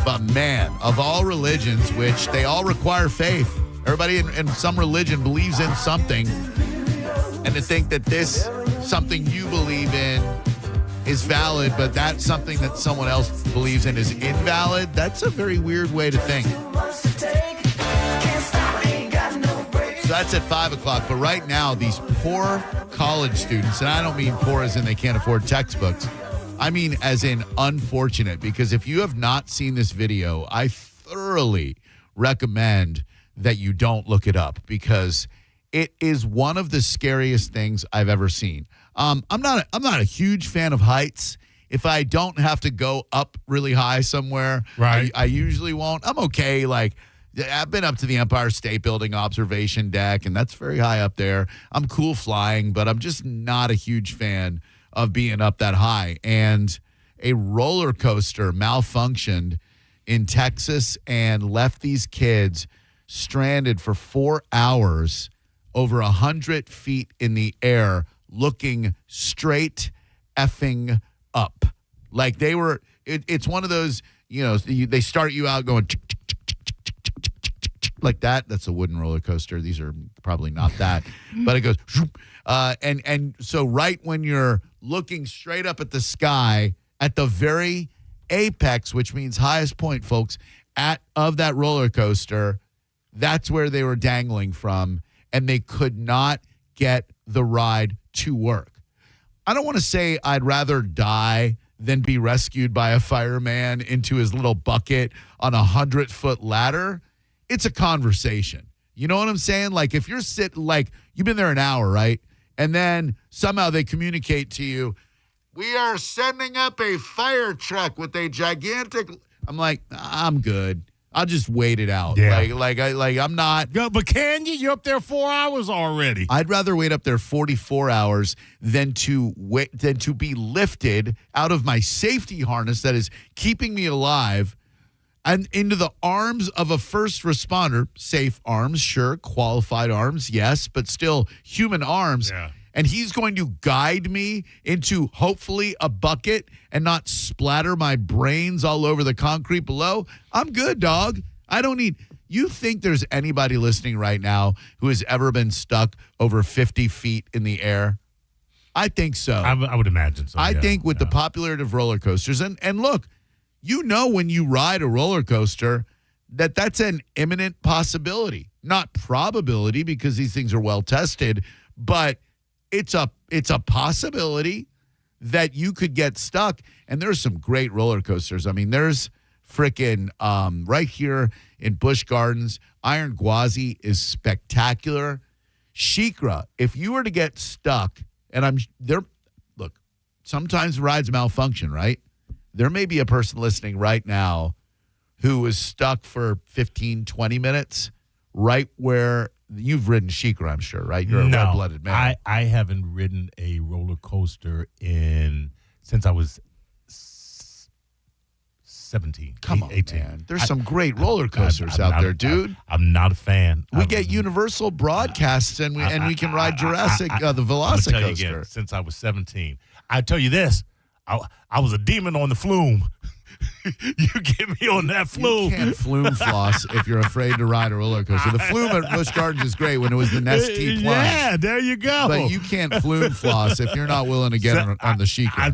But man, of all religions, which they all require faith, everybody in some religion believes in something, and to think that this something you believe in is valid, but that's something that someone else believes in is invalid, that's a very weird way to think. So that's at 5 o'clock. But right now, these poor college students, and I don't mean poor as in they can't afford textbooks. I mean as in unfortunate, because if you have not seen this video, I thoroughly recommend that you don't look it up, because it is one of the scariest things I've ever seen. I'm not a huge fan of heights. If I don't have to go up really high somewhere, right, I usually won't. I'm okay. Like, I've been up to the Empire State Building observation deck, and that's very high up there. I'm cool flying, but I'm just not a huge fan of being up that high. And a roller coaster malfunctioned in Texas and left these kids stranded for 4 hours over 100 feet in the air, looking straight effing up. Like they were, it's one of those, they start you out going like that. That's a wooden roller coaster. These are probably not that, but it goes, and so right when you're looking straight up at the sky at the very apex, which means highest point, folks, of that roller coaster, that's where they were dangling from, and they could not get the ride to work. I don't want to say I'd rather die than be rescued by a fireman into his little bucket on a 100-foot ladder. It's a conversation. You know what I'm saying? Like if you're you've been there an hour, right? And then somehow they communicate to you, we are sending up a fire truck with a gigantic. I'm like, I'm good. I'll just wait it out. Yeah. I'm not. Yeah, but can you? You're up there 4 hours already. I'd rather wait up there 44 hours than to be lifted out of my safety harness that is keeping me alive and into the arms of a first responder. Safe arms, sure. Qualified arms, yes, but still human arms. Yeah. And he's going to guide me into hopefully a bucket and not splatter my brains all over the concrete below. I'm good, dog. I don't need. You think there's anybody listening right now who has ever been stuck over 50 feet in the air? I think so. I would imagine so. I think with the popularity of roller coasters, and look, when you ride a roller coaster, that's an imminent possibility, not probability, because these things are well tested, but it's a possibility that you could get stuck. And there's some great roller coasters. I mean, there's freaking right here in Busch Gardens, Iron Gwazi is spectacular. Shikra, if you were to get stuck, and I'm there, look, sometimes rides malfunction, right? There may be a person listening right now who is stuck for 15, 20 minutes right where you've ridden Shikra, I'm sure, right? You're a red-blooded man. I haven't ridden a roller coaster since I was 17. Come on, 18. man. There's some great roller coasters out there, dude. I'm not a fan. We get Universal broadcasts, and we can ride Jurassic, the Velocicoaster. Tell you again, since I was 17. I tell you this, I was a demon on the flume. You get me on that flume. You can't flume floss if you're afraid to ride a roller coaster. The flume at Busch Gardens is great when it was the Nestea plunge. Yeah, there you go. But you can't flume floss if you're not willing to get on the Shikra.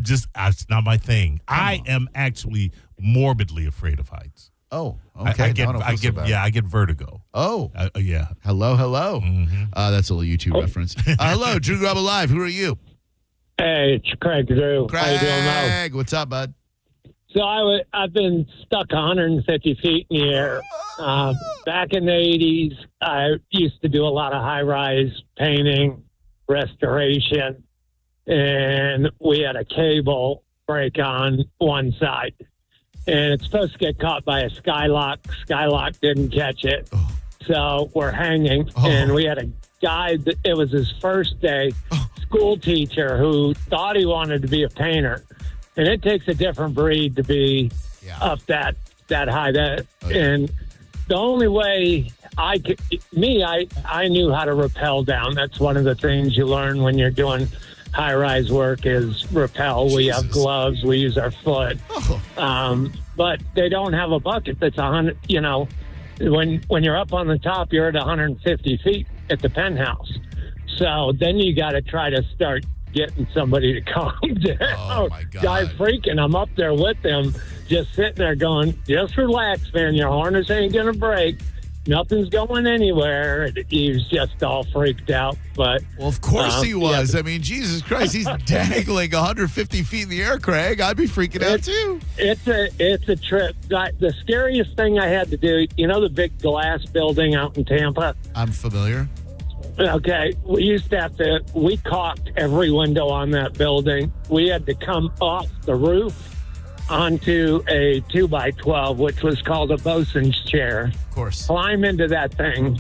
It's not my thing. I am actually morbidly afraid of heights. Oh, okay. I get vertigo. Oh. Yeah. Hello. Mm-hmm. That's a little YouTube reference. Hello, Drew Garabo Live. Who are you? Hey, it's Craig Drew. Craig, how you doing, Mo? what's up, bud? So I've been stuck 150 feet in the air. Back in the 80s, I used to do a lot of high-rise painting, restoration, and we had a cable break on one side. And it's supposed to get caught by a Skylock. Skylock didn't catch it. So we're hanging, and we had a guy, it was his first day, school teacher who thought he wanted to be a painter. And it takes a different breed to be up that high. And the only way I knew how to rappel down. That's one of the things you learn when you're doing high-rise work is rappel. We have gloves. We use our foot. But they don't have a bucket that's 100, when you're up on the top, you're at 150 feet at the penthouse. So then you got to try to start getting somebody to calm down. Oh, my God. Guy's freaking. I'm up there with them, just sitting there going, just relax, man. Your harness ain't going to break. Nothing's going anywhere. He was just all freaked out. But well, of course he was. I mean, Jesus Christ, he's dangling 150 feet in the air, Craig. I'd be freaking out too. It's a trip. The scariest thing I had to do, the big glass building out in Tampa? I'm familiar. Okay, we caulked every window on that building. We had to come off the roof onto a 2x12, which was called a bosun's chair. Of course. Climb into that thing,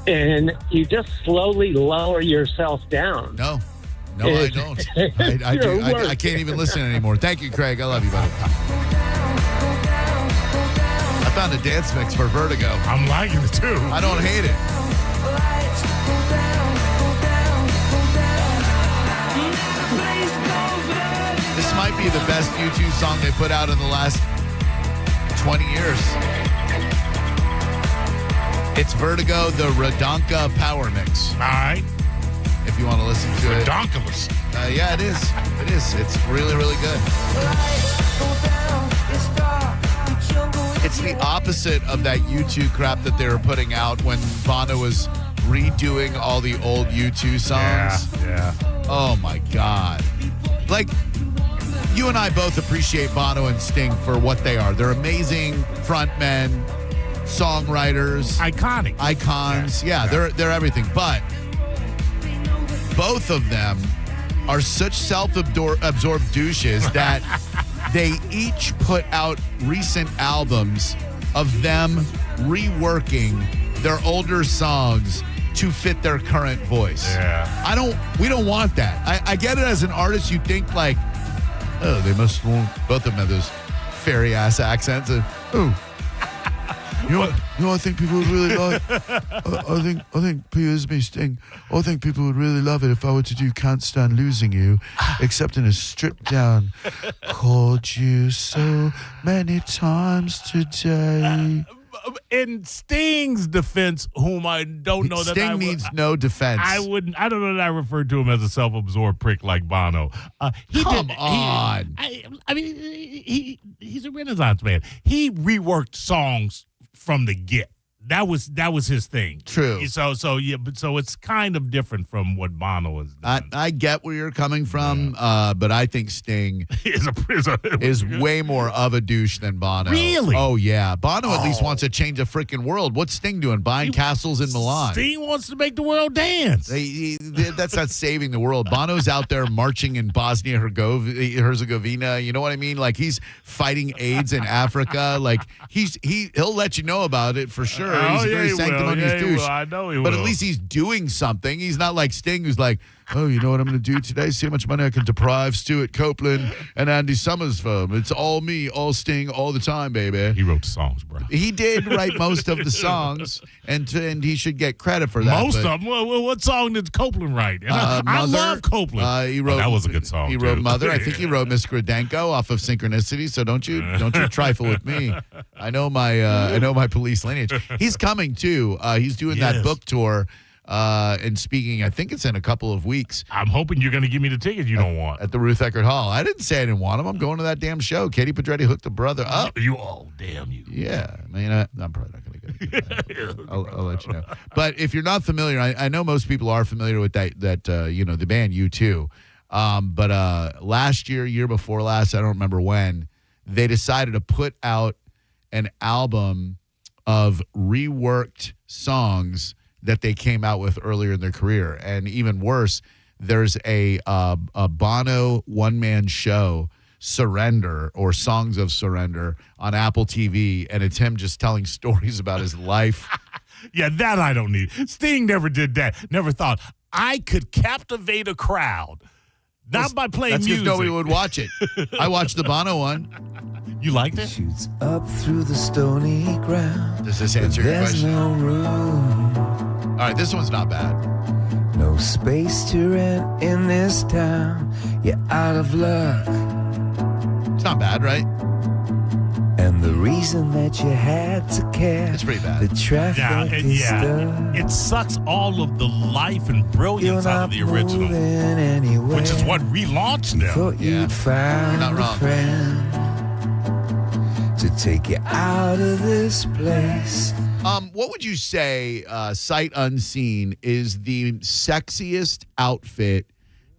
and you just slowly lower yourself down. No, I don't. I can't even listen anymore. Thank you, Craig. I love you, buddy. I found a dance mix for Vertigo. I'm liking it, too. I don't hate it. This might be the best U2 song they put out in the last 20 years. It's Vertigo, the Radonka Power Mix. All right. If you want to listen to it. Radonkulous. Yeah, it is. It is. It's really, really good. It's the opposite of that U2 crap that they were putting out when Bono was redoing all the old U2 songs. Yeah. Oh, my God. Like, you and I both appreciate Bono and Sting for what they are. They're amazing frontmen, songwriters. Iconic. Icons. Yeah, they're everything. But both of them are such self-absorbed douches that they each put out recent albums of them reworking their older songs to fit their current voice. Yeah. We don't want that. I get it as an artist, you think like, oh, they must want, both of them have those fairy ass accents. You know what I think people would really like? I think here's me, Sting. I think people would really love it if I were to do Can't Stand Losing You, except in a stripped down, called you so many times today. In Sting's defense, whom I don't know that Sting needs no defense. I don't know that I referred to him as a self-absorbed prick like Bono. Come on. He's a Renaissance man. He reworked songs from the get. That was his thing. True. So it's kind of different from what Bono is doing. I get where you're coming from, but I think Sting is way more of a douche than Bono. Really? Oh, yeah. Bono at least wants to change the freaking world. What's Sting doing? Buying castles in Milan. Sting wants to make the world dance. That's not saving the world. Bono's out there marching in Bosnia-Herzegovina. You know what I mean? Like, he's fighting AIDS in Africa. Like, he'll let you know about it for sure. He's a very sanctimonious douche. I know he will. But at least he's doing something. He's not like Sting, who's like, oh, you know what I'm going to do today? See how much money I can deprive Stuart Copeland and Andy Summers from. It's all me, all Sting, all the time, baby. He wrote the songs, bro. He did write most of the songs, and he should get credit for that. Most of them? Well, what song did Copeland write? I love Copeland. He wrote, that was a good song, He too. wrote Mother. I think he wrote Miss Gradenko off of Synchronicity, so don't you trifle with me. I know my police lineage. He's coming, too. He's doing that book tour. And speaking, I think it's in a couple of weeks. I'm hoping you're going to give me the ticket you don't want. At the Ruth Eckerd Hall. I didn't say I didn't want him. I'm going to that damn show. Katie Pedretti hooked a brother up. Damn you. Yeah. I mean, I'm probably not going to go. I'll let you know. But if you're not familiar, I know most people are familiar with that the band U2. But last year before last, I don't remember when, they decided to put out an album of reworked songs that they came out with earlier in their career. And even worse, there's a Bono one-man show, Surrender, or Songs of Surrender, on Apple TV, and it's him just telling stories about his life. Yeah, that I don't need. Sting never did that. Never thought, I could captivate a crowd. Not by playing That's music. because nobody would watch it. I watched the Bono one. You liked it? Shoots up through the stony ground. Does this answer your There's question? no room. All right, this one's not bad. No space to rent in this town. You're out of luck. It's not bad, right? And the reason that you had to care. It's pretty bad. The traffic is stuck. It sucks all of the life and brilliance out of the original, which is what relaunched them. Thought you'd found You're not wrong. a friend to take you out of this place. What would you say, sight unseen, is the sexiest outfit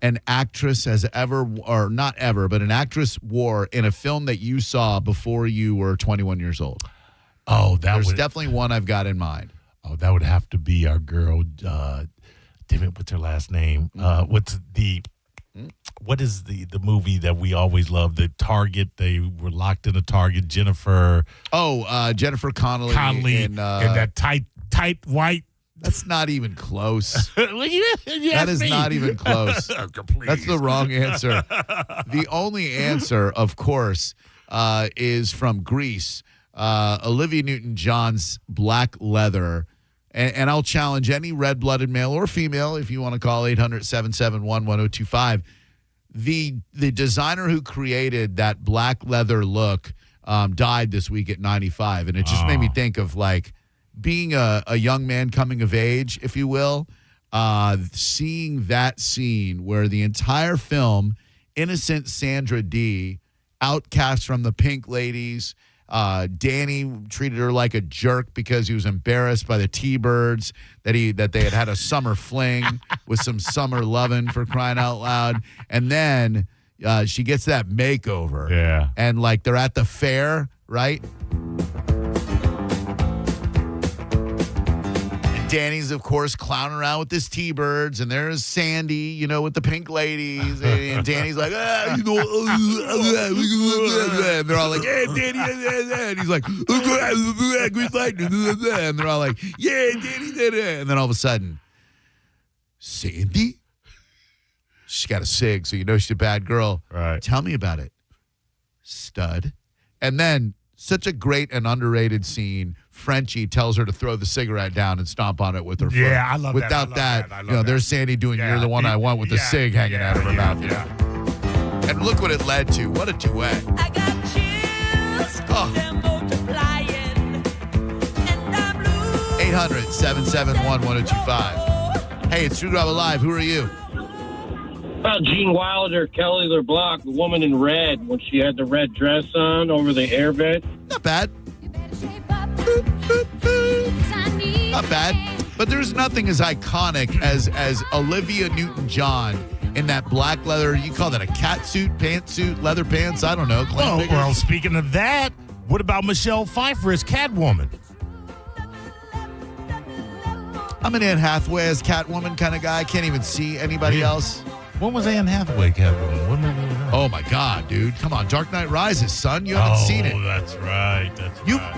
an actress has ever, or not ever, but an actress wore in a film that you saw before you were 21 years old? Oh, There's definitely one I've got in mind. Oh, that would have to be our girl. Damn it, what's her last name? What is the movie that we always love? The Target. They were locked in a Target. Jennifer. Jennifer Connelly in that tight white. That's not even close. That That is not even close. That's the wrong answer. The only answer, of course, is from Grease. Olivia Newton-John's black leather. And I'll challenge any red-blooded male or female, if you want to call 800-771-1025. The designer who created that black leather look died this week at 95. And it just made me think of, like, being a young man coming of age, if you will, seeing that scene where the entire film, innocent Sandra Dee, outcast from the Pink Ladies, Danny treated her like a jerk because he was embarrassed by the T-Birds that they had a summer fling with some summer lovin', for crying out loud. And then she gets that makeover. Yeah. And like they're at the fair, right? Danny's, of course, clowning around with his T-Birds, and there's Sandy, with the Pink Ladies, and Danny's like, and they're all like, yeah, Danny, and he's like, and they're all like, yeah, Danny, and then all of a sudden, Sandy? She's got a cig, so you know she's a bad girl. Right. Tell me about it, stud. And then, such a great and underrated scene. Frenchie tells her to throw the cigarette down and stomp on it with her foot. Yeah, I love that. Without that, there's Sandy doing "You're the one I want" with the cig hanging out of her mouth. Yeah. And look what it led to. What a duet. I got chills. They're multiplying. And I'm blue. 800-771-1025. Hey, it's Drew Garabo Live. Who are you? Gene Wilder, Kelly LeBlanc, the woman in red, when she had the red dress on over the air vent. Not bad. Not bad. But there's nothing as iconic as Olivia Newton-John in that black leather, you call that a cat suit, pantsuit, leather pants? I don't know. Well, speaking of that, what about Michelle Pfeiffer as Catwoman? I'm an Anne Hathaway as Catwoman kind of guy. I can't even see anybody else. When was Anne Hathaway Catwoman? Oh, my God, dude. Come on. Dark Knight Rises, son. You haven't seen it. Oh, that's right.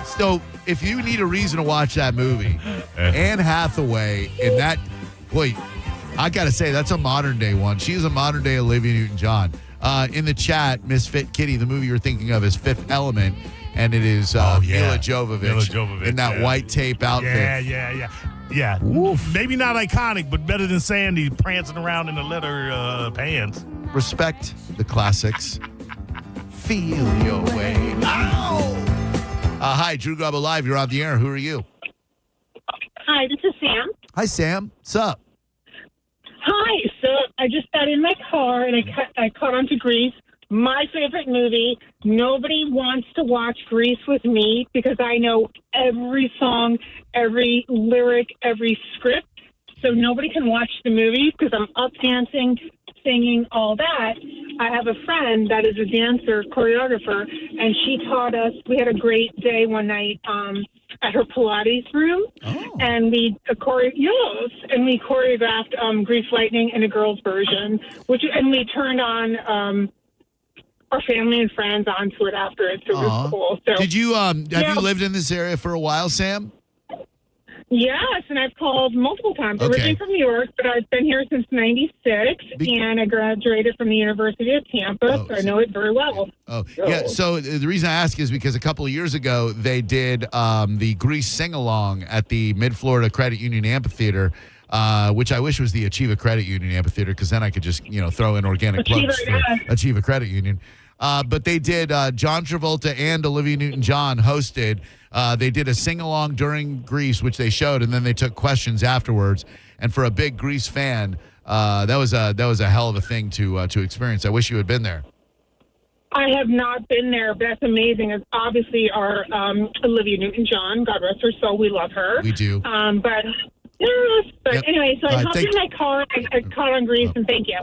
So if you need a reason to watch that movie, Anne Hathaway in that, boy, I got to say, that's a modern day one. She's a modern day Olivia Newton-John. In the chat, Misfit Kitty, the movie you're thinking of is Fifth Element, and it is Mila Jovovich in that white tape outfit. Yeah. Maybe not iconic, but better than Sandy prancing around in the leather pants. Respect the classics. Feel your way. Hi, Drew Garabo Live. You're on the air. Who are you? Hi, this is Sam. Hi, Sam. What's up? Hi. So I just got in my car and I caught on to Grease. My favorite movie. Nobody wants to watch Grease with me because I know every song, every lyric, every script. So nobody can watch the movie because I'm up dancing, singing, all that. I have a friend that is a dancer, choreographer, and she taught us. We had a great day one night at her Pilates room, and we choreographed Grease Lightning in a girls' version, and we turned on our family and friends onto it after it. So it was cool. So, did you have you lived in this area for a while, Sam? Yes, and I've called multiple times. Originally from New York, but I've been here since '96, and I graduated from the University of Tampa, so I know it very well. Yeah. So the reason I ask is because a couple of years ago they did the Grease sing-along at the Mid-Florida Credit Union Amphitheater, which I wish was the Achieva Credit Union Amphitheater, because then I could just throw in organic plugs for Achieva Credit Union. But they did John Travolta and Olivia Newton-John hosted. They did a sing-along during Grease, which they showed, and then they took questions afterwards. And for a big Grease fan, that was a hell of a thing to experience. I wish you had been there. I have not been there, but that's amazing. It's obviously our Olivia Newton-John, God rest her soul, we love her. We do. But anyway, so I hopped in my car, I caught on Grease, and thank you.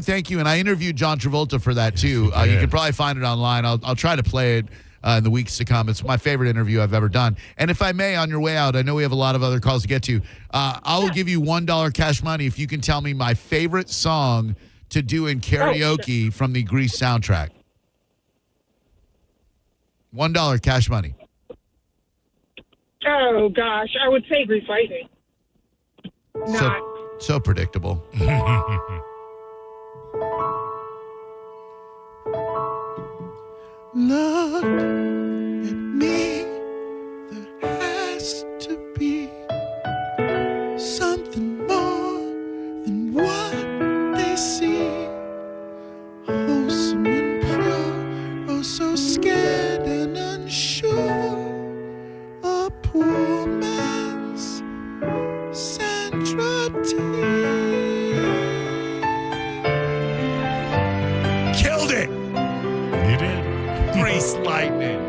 Thank you. And I interviewed John Travolta for that, too. You can probably find it online. I'll try to play it in the weeks to come. It's my favorite interview I've ever done. And if I may, on your way out, I know we have a lot of other calls to get to. I will give you $1 cash money if you can tell me my favorite song to do in karaoke from the Grease soundtrack. $1 cash money. Oh, gosh. I would say Grease Lightning. So predictable. Look at me. There has to be something more than what they see. Wholesome and pure, oh so scared and unsure. A poor man's Sandra T. Killed it. You did. Grease Lightning.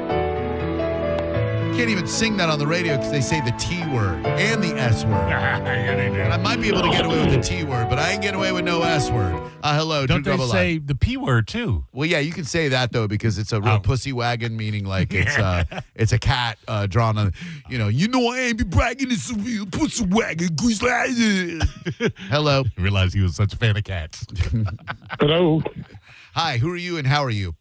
Can't even sing that on the radio because they say the T word and the S word. I might be able to get away with the T word, but I ain't getting away with no S word. Hello, Don't Drew they Garabo say Live. the P word too? Well, yeah, you can say that though because it's a real pussy wagon, meaning like it's a cat drawn on. I ain't be bragging. It's a real pussy wagon. Grease Lightning. Hello. I realized he was such a fan of cats. Hello. Hi. Who are you and how are you?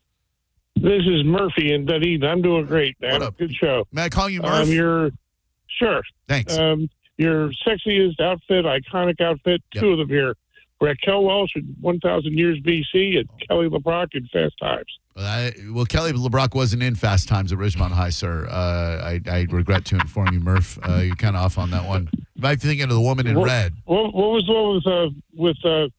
This is Murphy in Dunedin. I'm doing great, man. What up? Good show. May I call you Murph? Sure. Thanks. Your sexiest outfit, iconic outfit, two of them here. Raquel Welch in 1000 Years BC and Kelly LeBrock in Fast Times. Well, Kelly LeBrock wasn't in Fast Times at Ridgemont High, sir. I regret to inform you, Murph. You're kind of off on that one. You might be thinking of the woman in red. What was the one with the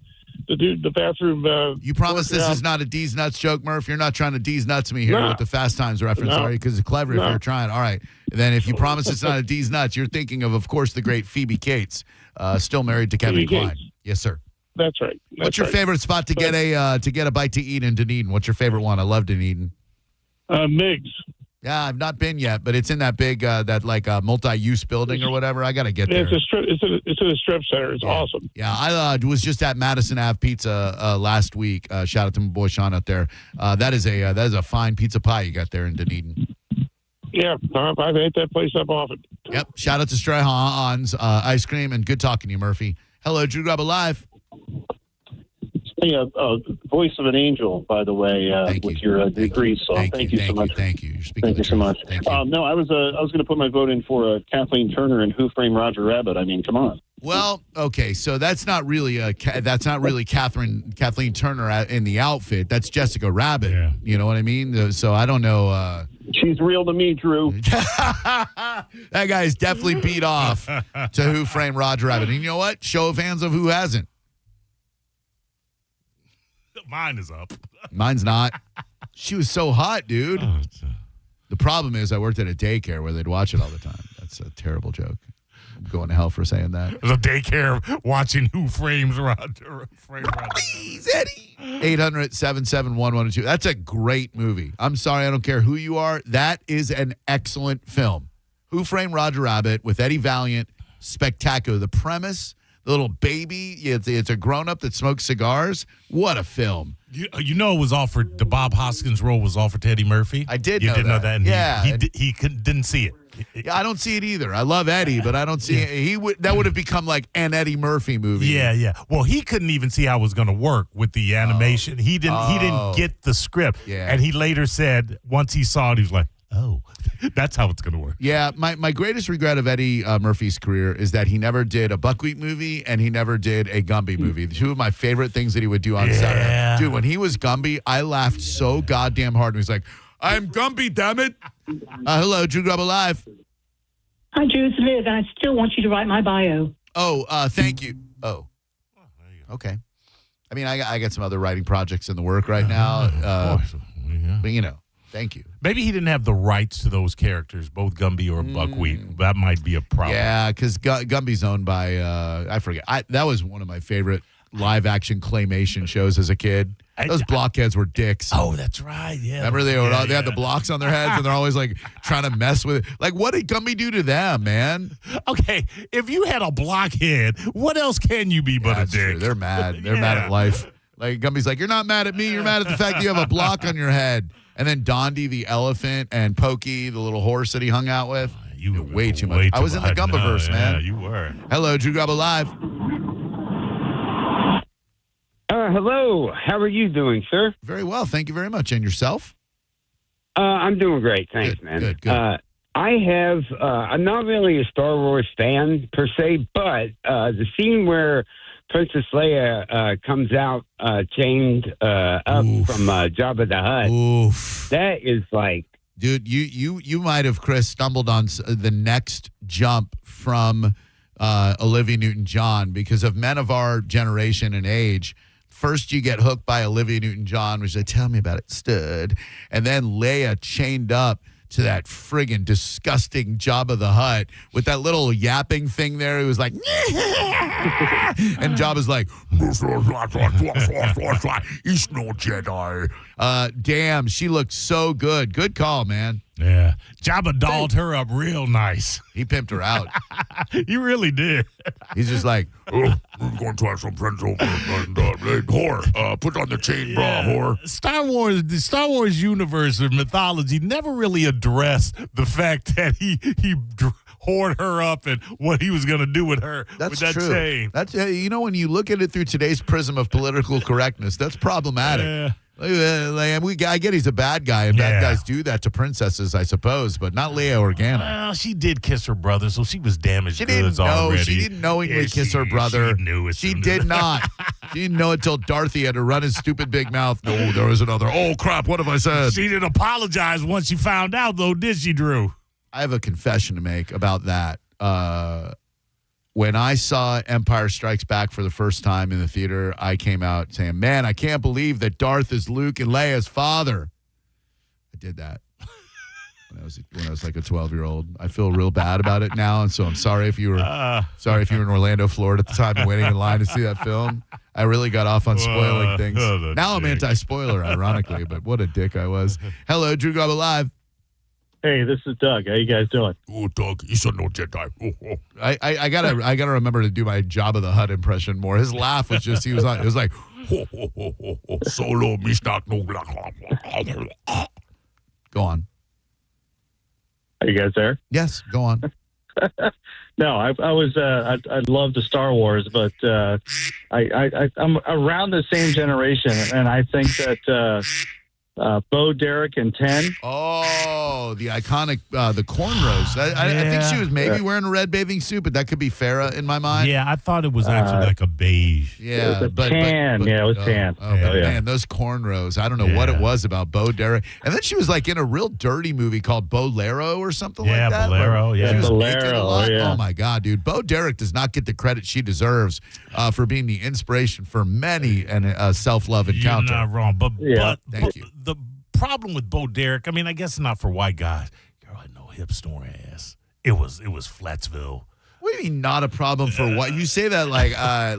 dude in the bathroom? You promise this is not a D's Nuts joke, Murph? You're not trying to D's Nuts me here with the Fast Times reference, are you? Because it's clever if you're trying. All right. And then if you promise it's not a D's Nuts, you're thinking of course, the great Phoebe Cates, still married to Kevin Kline. Cates. Yes, sir. That's right. What's your favorite spot to get a bite to eat in Dunedin? What's your favorite one? I love Dunedin. Miggs. Yeah, I've not been yet, but it's in that big, multi-use building or whatever. I got to get there. It's in a strip center. It's awesome. Yeah, I was just at Madison Ave Pizza last week. Shout out to my boy Sean out there. That is a fine pizza pie you got there in Dunedin. Yeah, I've ate that place up often. Yep. Shout out to Strahan's Ice Cream, and good talking to you, Murphy. Hello, Drew Garabo Live. Voice of an angel, by the way, with your degree. So thank you so much. Thank you. Thank you so much. No, I was going to put my vote in for Kathleen Turner and Who Framed Roger Rabbit. I mean, come on. Well, okay, so that's not really Kathleen Turner in the outfit. That's Jessica Rabbit. Yeah. You know what I mean? So I don't know. She's real to me, Drew. That guy's definitely beat off to Who Framed Roger Rabbit. And you know what? Show of hands of who hasn't. Mine is up. Mine's not. She was so hot, dude. The problem is I worked at a daycare where they'd watch it all the time. That's a terrible joke. I'm going to hell for saying that. There's a daycare watching Who Frames Roger. Please, Eddie. 800-771-102. That's a great movie. I'm sorry, I don't care who you are. That is an excellent film. Who Framed Roger Rabbit with Eddie Valiant. Spectacular. The premise, the little baby, it's a grown-up that smokes cigars. What a film. You know it was offered, the Bob Hoskins role was offered to Eddie Murphy? I did you know didn't that. know that? And Yeah. He didn't see it. Yeah, I don't see it either. I love Eddie, but I don't see it. That would have become like an Eddie Murphy movie. Yeah. Well, he couldn't even see how it was going to work with the animation. He didn't get the script. Yeah. And he later said, once he saw it, he was like, oh, that's how it's going to work. Yeah, my greatest regret of Eddie Murphy's career is that he never did a Buckwheat movie and he never did a Gumby movie. Two of my favorite things that he would do on Saturday. Dude, when he was Gumby, I laughed so goddamn hard. And he's like, I'm Gumby, damn it. Hello, Drew Garabo Live. Hi, Drew. It's Liz, and I still want you to write my bio. Oh, thank you. Oh, okay. I mean, I got some other writing projects in the work right now. But, thank you. Maybe he didn't have the rights to those characters, both Gumby or Buckwheat. That might be a problem. Yeah, because Gumby's owned by, I forget. That was one of my favorite live-action claymation shows as a kid. Those blockheads were dicks. Oh, that's right. Yeah. Remember they had the blocks on their heads and they're always like trying to mess with it. Like, what did Gumby do to them, man? Okay, if you had a blockhead, what else can you be but a dick? True. They're mad. They're mad at life. Like Gumby's like, you're not mad at me. You're mad at the fact that you have a block on your head. And then Dondi the elephant and Pokey the little horse that he hung out with. You were way too much. I was in the Gumbaverse, man. Yeah, you were. Hello, Drew Garabo Live. Hello. How are you doing, sir? Very well. Thank you very much. And yourself? I'm doing great. Thanks, man. Good. I'm not really a Star Wars fan per se, but the scene where Princess Leia comes out chained up from Jabba the Hutt, that is like... Dude, you might have, Chris, stumbled on the next jump from Olivia Newton-John, because of men of our generation and age. First, you get hooked by Olivia Newton-John, which they tell me about it, stud. And then Leia chained up to that friggin' disgusting Jabba the Hutt with that little yapping thing there. It was like, and Jabba's like, he's no Jedi. Damn, she looked so good. Good call, man. Yeah. Jabba dolled her up real nice. He pimped her out. He really did. He's just like, we're going to have some friends over and whore, put on the chain bra, whore. The Star Wars universe or mythology never really addressed the fact that he whored her up and what he was going to do with her with that true. chain. That's when you look at it through today's prism of political correctness, that's problematic. Yeah. I get he's a bad guy, and bad guys do that to princesses, I suppose, but not Leia Organa. Well, she did kiss her brother, so she was damaged She goods didn't know. already. She didn't knowingly kiss her brother. She knew it. She did not. She didn't know it till Dorothy had to run his stupid big mouth. No, there was another. Oh, crap, what have I said? She didn't apologize once she found out, though, did she, Drew? I have a confession to make about that. When I saw Empire Strikes Back for the first time in the theater, I came out saying, man, I can't believe that Darth is Luke and Leia's father. I did that when I was like a 12-year-old. I feel real bad about it now, and so I'm sorry if you were in Orlando, Florida at the time and waiting in line to see that film. I really got off on spoiling things. Now I'm anti-spoiler, ironically, but what a dick I was. Hello, Drew Garabo Live. Hey, this is Doug. How you guys doing? Oh, Doug, he's a no Jedi. I gotta remember to do my Jabba the Hutt impression more. His laugh was just it was like ho, ho, ho, ho, ho, solo mishnak no. Go on. Are you guys there? Yes, go on. No, I love the Star Wars, but I'm around the same generation, and I think that Bo Derek and 10. Oh, the iconic the cornrows. I think she was maybe wearing a red bathing suit, but that could be Farrah in my mind. Yeah, I thought it was actually like a beige. Yeah, it was tan. It was tan. Oh, man, those cornrows. I don't know what it was about Bo Derek. And then she was like in a real dirty movie called Bolero or something like that. Bolero, She was Bolero, naked a lot. yeah. Oh, my God, dude. Bo Derek does not get the credit she deserves for being the inspiration for many a self-love encounter. You're not wrong. But Thank you. The problem with Bo Derek, I mean, I guess not for white guys. Girl had no hip snoring ass. It was Flatsville. What do you mean not a problem for what? You say that like I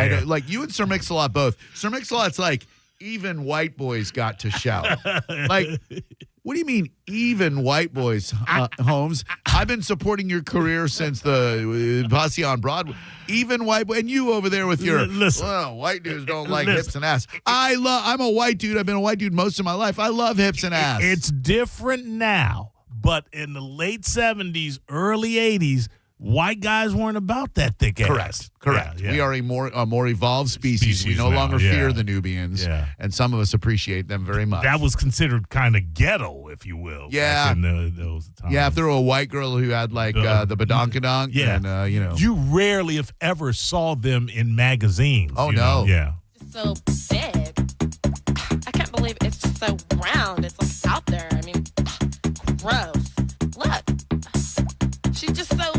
don't, like you and Sir Mix-a-Lot both. Sir Mix-a-Lot's like even white boys got to shout. Like, what do you mean even white boys, Holmes? I've been supporting your career since the Posse on Broadway. Even white boy, and you over there with your white dudes don't like hips and ass. I'm a white dude. I've been a white dude most of my life. I love hips and ass. It's different now, but in the late 70s, early 80s, white guys weren't about that thick ass. Correct. Yeah. We are a more evolved species. We no longer fear the Nubians, and some of us appreciate them very much. That was considered kind of ghetto, if you will. Yeah. Back in those times. Yeah, if there were a white girl who had like the badonkadonk, then you know. You rarely, if ever, saw them in magazines. Oh, you no. know? Yeah. So big. I can't believe it's just so round. It's like out there. I mean, gross. Look. She's just so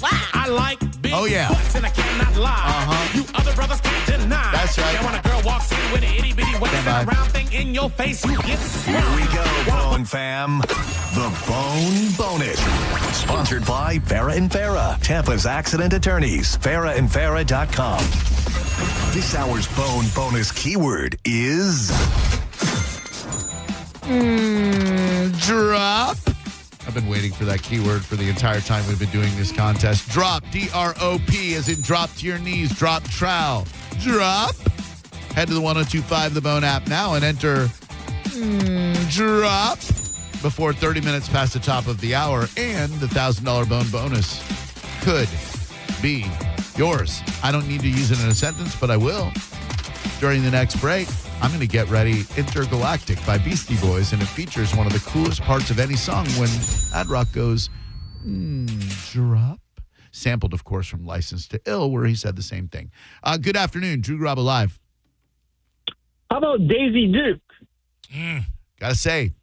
wow. I like big yeah. butts and I cannot lie. You other brothers can't deny. That's right. And when a girl walks in with an itty bitty waist and a round thing in your face, you get Here we go, Bone Fam. The Bone Bonus. Sponsored by Farrah and Farrah, Tampa's accident attorneys. FarrahandFarrah.com. This hour's Bone Bonus keyword is drop. I've been waiting for that keyword for the entire time we've been doing this contest. Drop, D-R-O-P, as in drop to your knees, drop trowel. Drop. Head to the 1025 The Bone app now and enter drop before 30 minutes past the top of the hour, and the $1,000 Bone bonus could be yours. I don't need to use it in a sentence, but I will. During the next break, I'm going to get ready Intergalactic by Beastie Boys, and it features one of the coolest parts of any song when Ad Rock goes, drop. Sampled, of course, from License to Ill, where he said the same thing. Good afternoon, Drew Garabo Live. How about Daisy Duke? Gotta say,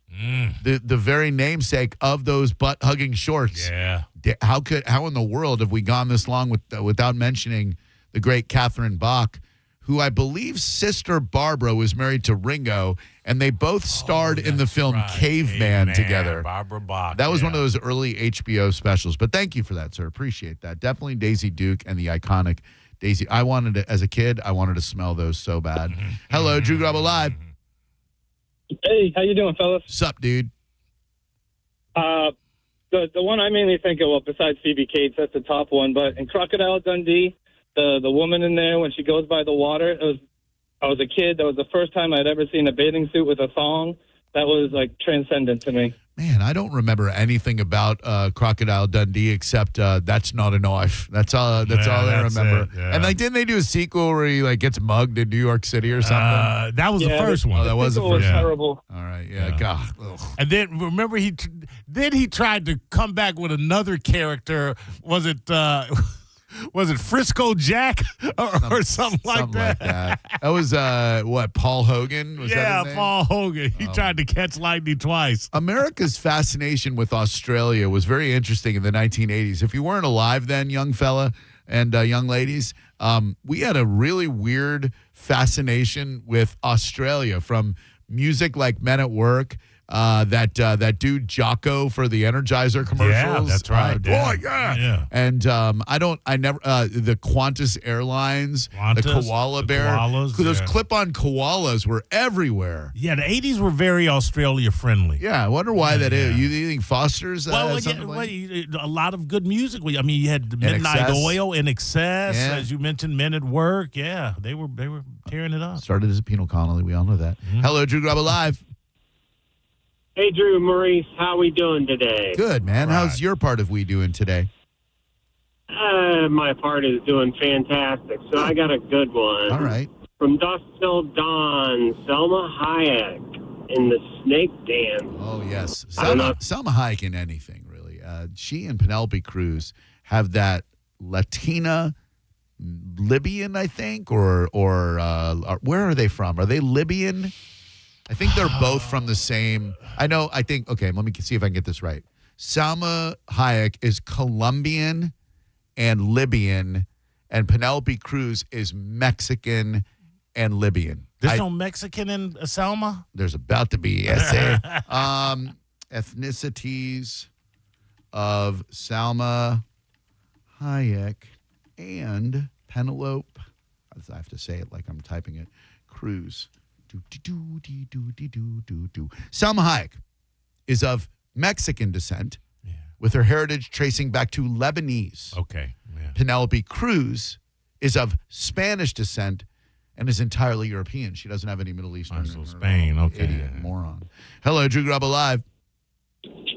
the very namesake of those butt-hugging shorts. Yeah. How in the world have we gone this long without mentioning the great Catherine Bach, who I believe sister Barbara was married to Ringo, and they both starred in the film Caveman together. Barbara Bach. That was one of those early HBO specials. But thank you for that, sir. Appreciate that. Definitely Daisy Duke and the iconic Daisy. I wanted to, as a kid, I wanted to smell those so bad. Hello, Drew Garabo Live. Hey, how you doing, fellas? Sup, dude? The one I mainly think of, well, besides Phoebe Cates, that's the top one. But in Crocodile Dundee, the woman in there when she goes by the water, I was a kid. That was the first time I'd ever seen a bathing suit with a thong. That was like transcendent to me. Man, I don't remember anything about Crocodile Dundee except that's not a knife. That's all I remember. And like, didn't they do a sequel where he like gets mugged in New York City or something? That was the first one. Oh, that was the sequel first was one. terrible. All right, yeah. God. Ugh. And then remember he tried to come back with another character. Was it Frisco Jack or something like that? That was what, Paul Hogan? Was that his name? Paul Hogan. He tried to catch lightning twice. America's fascination with Australia was very interesting in the 1980s. If you weren't alive then, young fella and young ladies, we had a really weird fascination with Australia, from music like Men at Work That dude Jocko for the Energizer commercials. Yeah, that's right. Yeah. And the Qantas Airlines, the koala bear. Koalas, those clip-on koalas were everywhere. Yeah, the 80s were very Australia friendly. Yeah, I wonder why that is. You think Foster's? A lot of good music. I mean, you had Midnight Oil, In Excess, as you mentioned, Men at Work. Yeah, they were tearing it up. Started as a penal colony. We all know that. Hello, Drew Garabo Live. Hey, Drew, Maurice, how we doing today? Good, man. Right. How's your part of we doing today? My part is doing fantastic, so I got a good one. All right. From Dusk Till Dawn, Selma Hayek in The Snake Dance. Oh, yes. Selma Hayek in anything, really. She and Penelope Cruz have that Latina Libyan, I think, or where are they from? Are they Libyan? I think they're both from the same. Okay, let me see if I can get this right. Salma Hayek is Colombian and Libyan, and Penelope Cruz is Mexican and Libyan. There's no Mexican in Salma? There's about to be, yes. Ethnicities of Salma Hayek and Penelope. I have to say it like I'm typing it. Cruz. Salma Hayek is of Mexican descent, with her heritage tracing back to Lebanese. Okay. Yeah. Penelope Cruz is of Spanish descent and is entirely European. She doesn't have any Middle Eastern. So Spain, okay. Idiot, moron. Hello, Drew Garabo Live.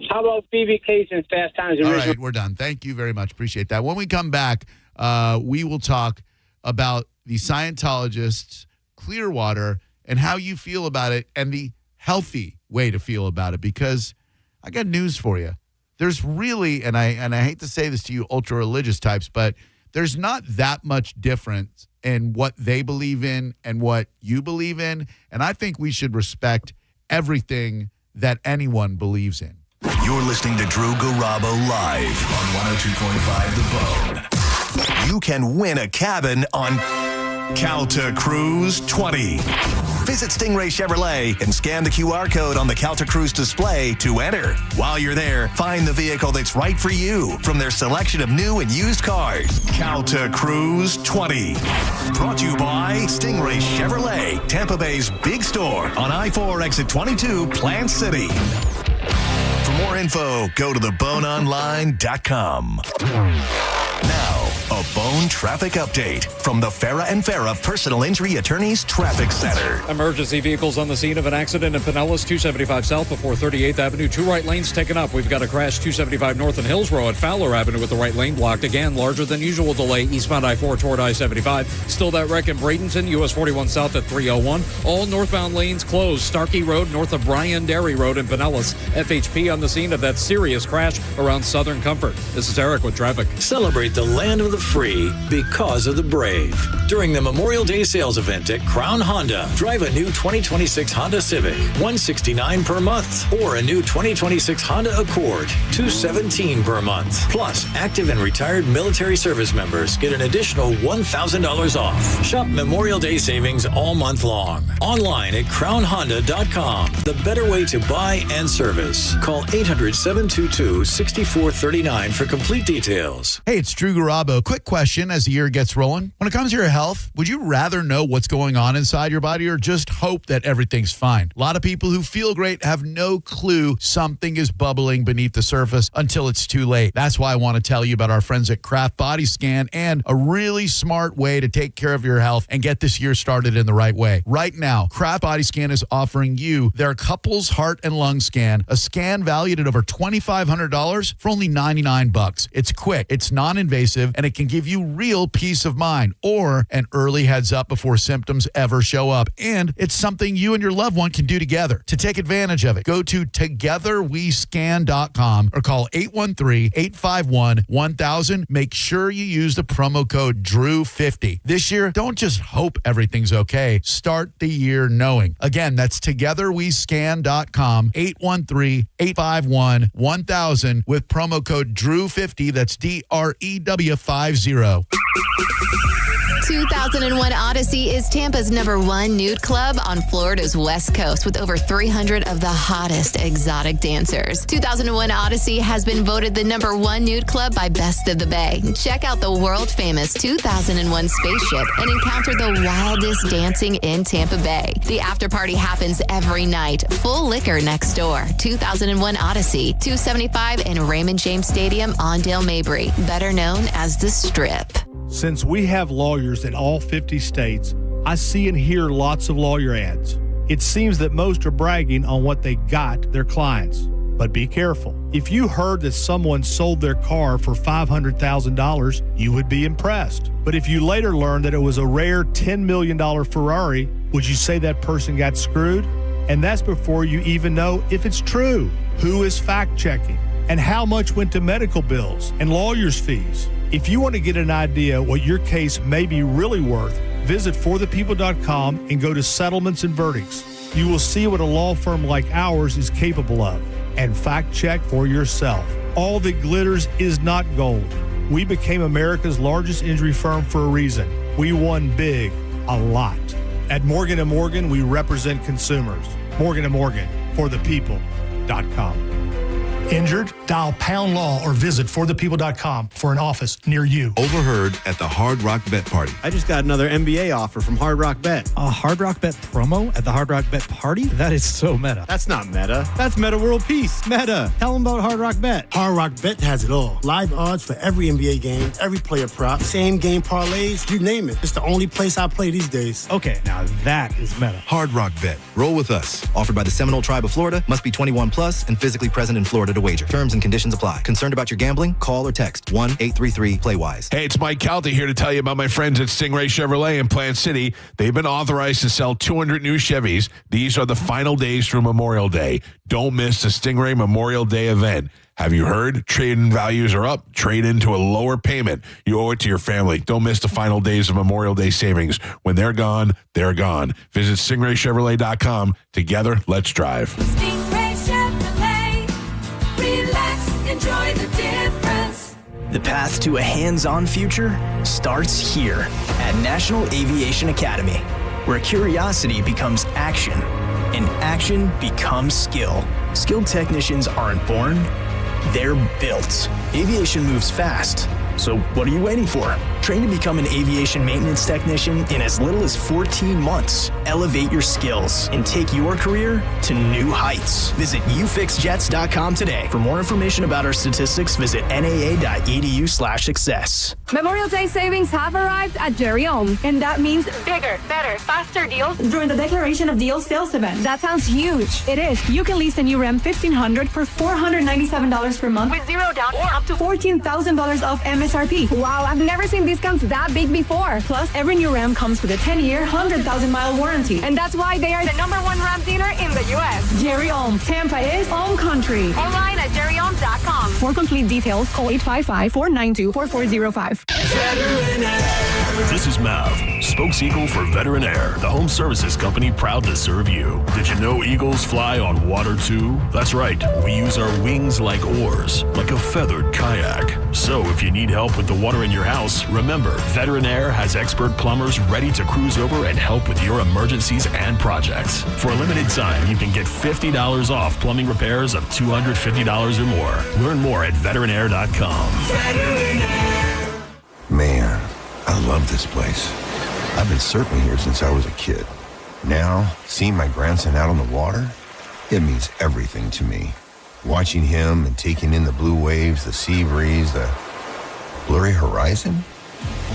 How about Phoebe Cates and Fast Times? All right, we're done. Thank you very much. Appreciate that. When we come back, we will talk about the Scientologists, Clearwater, and how you feel about it and the healthy way to feel about it, because I got news for you. There's really, and I hate to say this to you ultra-religious types, but there's not that much difference in what they believe in and what you believe in, and I think we should respect everything that anyone believes in. You're listening to Drew Garabo live on 102.5 The Bone. You can win a cabin on Calta Cruise 20. Visit Stingray Chevrolet and scan the QR code on the Calta Cruise display to enter. While you're there, find the vehicle that's right for you from their selection of new and used cars. Calta Cruise 20. Brought to you by Stingray Chevrolet, Tampa Bay's big store on I-4 exit 22, Plant City. For more info, go to theboneonline.com. Now, a Bone traffic update from the Farah and Farah Personal Injury Attorneys Traffic Center. Emergency vehicles on the scene of an accident in Pinellas, 275 south before 38th Avenue. 2 right lanes taken up. We've got a crash 275 north in Hillsborough at Fowler Avenue with the right lane blocked. Again, larger than usual delay eastbound I-4 toward I-75. Still that wreck in Bradenton, US 41 south at 301. All northbound lanes closed. Starkey Road north of Bryan Dairy Road in Pinellas. FHP on the scene of that serious crash around Southern Comfort. This is Eric with traffic. Celebrate the land of the free because of the brave. During the Memorial Day sales event at Crown Honda, drive a new 2026 Honda Civic, $169 per month, or a new 2026 Honda Accord, $217 per month. Plus, active and retired military service members get an additional $1,000 off. Shop Memorial Day savings all month long. Online at crownhonda.com. The better way to buy and service. Call 800-722-6439 for complete details. Hey, it's Drew Garabo. Quick question as the year gets rolling. When it comes to your health, would you rather know what's going on inside your body or just hope that everything's fine? A lot of people who feel great have no clue something is bubbling beneath the surface until it's too late. That's why I want to tell you about our friends at Kraft Body Scan and a really smart way to take care of your health and get this year started in the right way. Right now, Kraft Body Scan is offering you their couples heart and lung scan, a scan valued at over $2,500 for only $99. It's quick, it's non-invasive, and it can give you real peace of mind or an early heads up before symptoms ever show up. And it's something you and your loved one can do together. To take advantage of it, go to togetherwescan.com or call 813-851-1000. Make sure you use the promo code DREW50. This year, don't just hope everything's okay. Start the year knowing. Again, that's togetherwescan.com, 813-851-1000 with promo code DREW50. That's DREW50. 2001 Odyssey is Tampa's #1 nude club on Florida's West Coast with over 300 of the hottest exotic dancers. 2001 Odyssey has been voted the #1 nude club by Best of the Bay. Check out the world-famous 2001 spaceship and encounter the wildest dancing in Tampa Bay. The after party happens every night. Full liquor next door. 2001 Odyssey, 275 in Raymond James Stadium on Dale Mabry, better known as The Strip. Since we have lawyers in all 50 states, I see and hear lots of lawyer ads. It seems that most are bragging on what they got their clients. But be careful. If you heard that someone sold their car for $500,000, you would be impressed. But if you later learned that it was a rare $10 million Ferrari, would you say that person got screwed? And that's before you even know if it's true. Who is fact-checking? And how much went to medical bills and lawyers' fees? If you want to get an idea what your case may be really worth, visit forthepeople.com and go to settlements and verdicts. You will see what a law firm like ours is capable of. And fact check for yourself. All that glitters is not gold. We became America's largest injury firm for a reason. We won big, a lot. At Morgan & Morgan, we represent consumers. Morgan & Morgan, forthepeople.com. Injured? Dial pound law or visit forthepeople.com for an office near you. Overheard at the Hard Rock Bet Party. I just got another NBA offer from Hard Rock Bet. A Hard Rock Bet promo at the Hard Rock Bet Party? That is so meta. That's not meta. That's Meta World Peace. Meta. Tell them about Hard Rock Bet. Hard Rock Bet has it all. Live odds for every NBA game, every player prop, same game parlays, you name it. It's the only place I play these days. Okay, now that is meta. Hard Rock Bet. Roll with us. Offered by the Seminole Tribe of Florida. Must be 21 plus and physically present in Florida to wager. Terms and conditions apply. Concerned about your gambling? Call or text 1-833-PLAY-WISE. Hey, it's Mike Calta here to tell you about my friends at Stingray Chevrolet in Plant City. They've been authorized to sell 200 new Chevys. These are the final days through Memorial Day. Don't miss the Stingray Memorial Day event. Have you heard? Trade-in values are up. Trade into a lower payment. You owe it to your family. Don't miss the final days of Memorial Day savings. When they're gone, they're gone. Visit StingrayChevrolet.com. Together, let's drive. Stingray Chevrolet. Relax, enjoy the difference. The path to a hands-on future starts here at National Aviation Academy, where curiosity becomes action and action becomes skill. Skilled technicians aren't born, they're built. Aviation moves fast, so what are you waiting for? Train to become an aviation maintenance technician in as little as 14 months. Elevate your skills and take your career to new heights. Visit ufixjets.com today. For more information about our statistics, visit naa.edu/success. Memorial Day savings have arrived at Jerry Ohm, and that means bigger, better, faster deals during the Declaration of Deals sales event. That sounds huge. It is. You can lease a new Ram 1500 for $497 per month with $0 down or up to $14,000 off MSRP. Wow, I've never seen discounts that big before. Plus, every new Ram comes with a 10-year, 100,000-mile warranty. And that's why they are the #1 Ram dealer in the U.S. Jerry Ohm. Tampa is home country. Online at jerryohm.com. For complete details, call 855-492-4405. This is Mav, spokes-eagle for Veteran Air, the home services company proud to serve you. Did you know eagles fly on water too? That's right, we use our wings like oars, like a feathered kayak. So if you need help with the water in your house, remember, Veteran Air has expert plumbers ready to cruise over and help with your emergencies and projects. For a limited time, you can get $50 off plumbing repairs of $250 or more. Learn more at veteranair.com. Veteran Air. Man, I love this place. I've been surfing here since I was a kid. Now, seeing my grandson out on the water, it means everything to me. Watching him and taking in the blue waves, the sea breeze, the blurry horizon.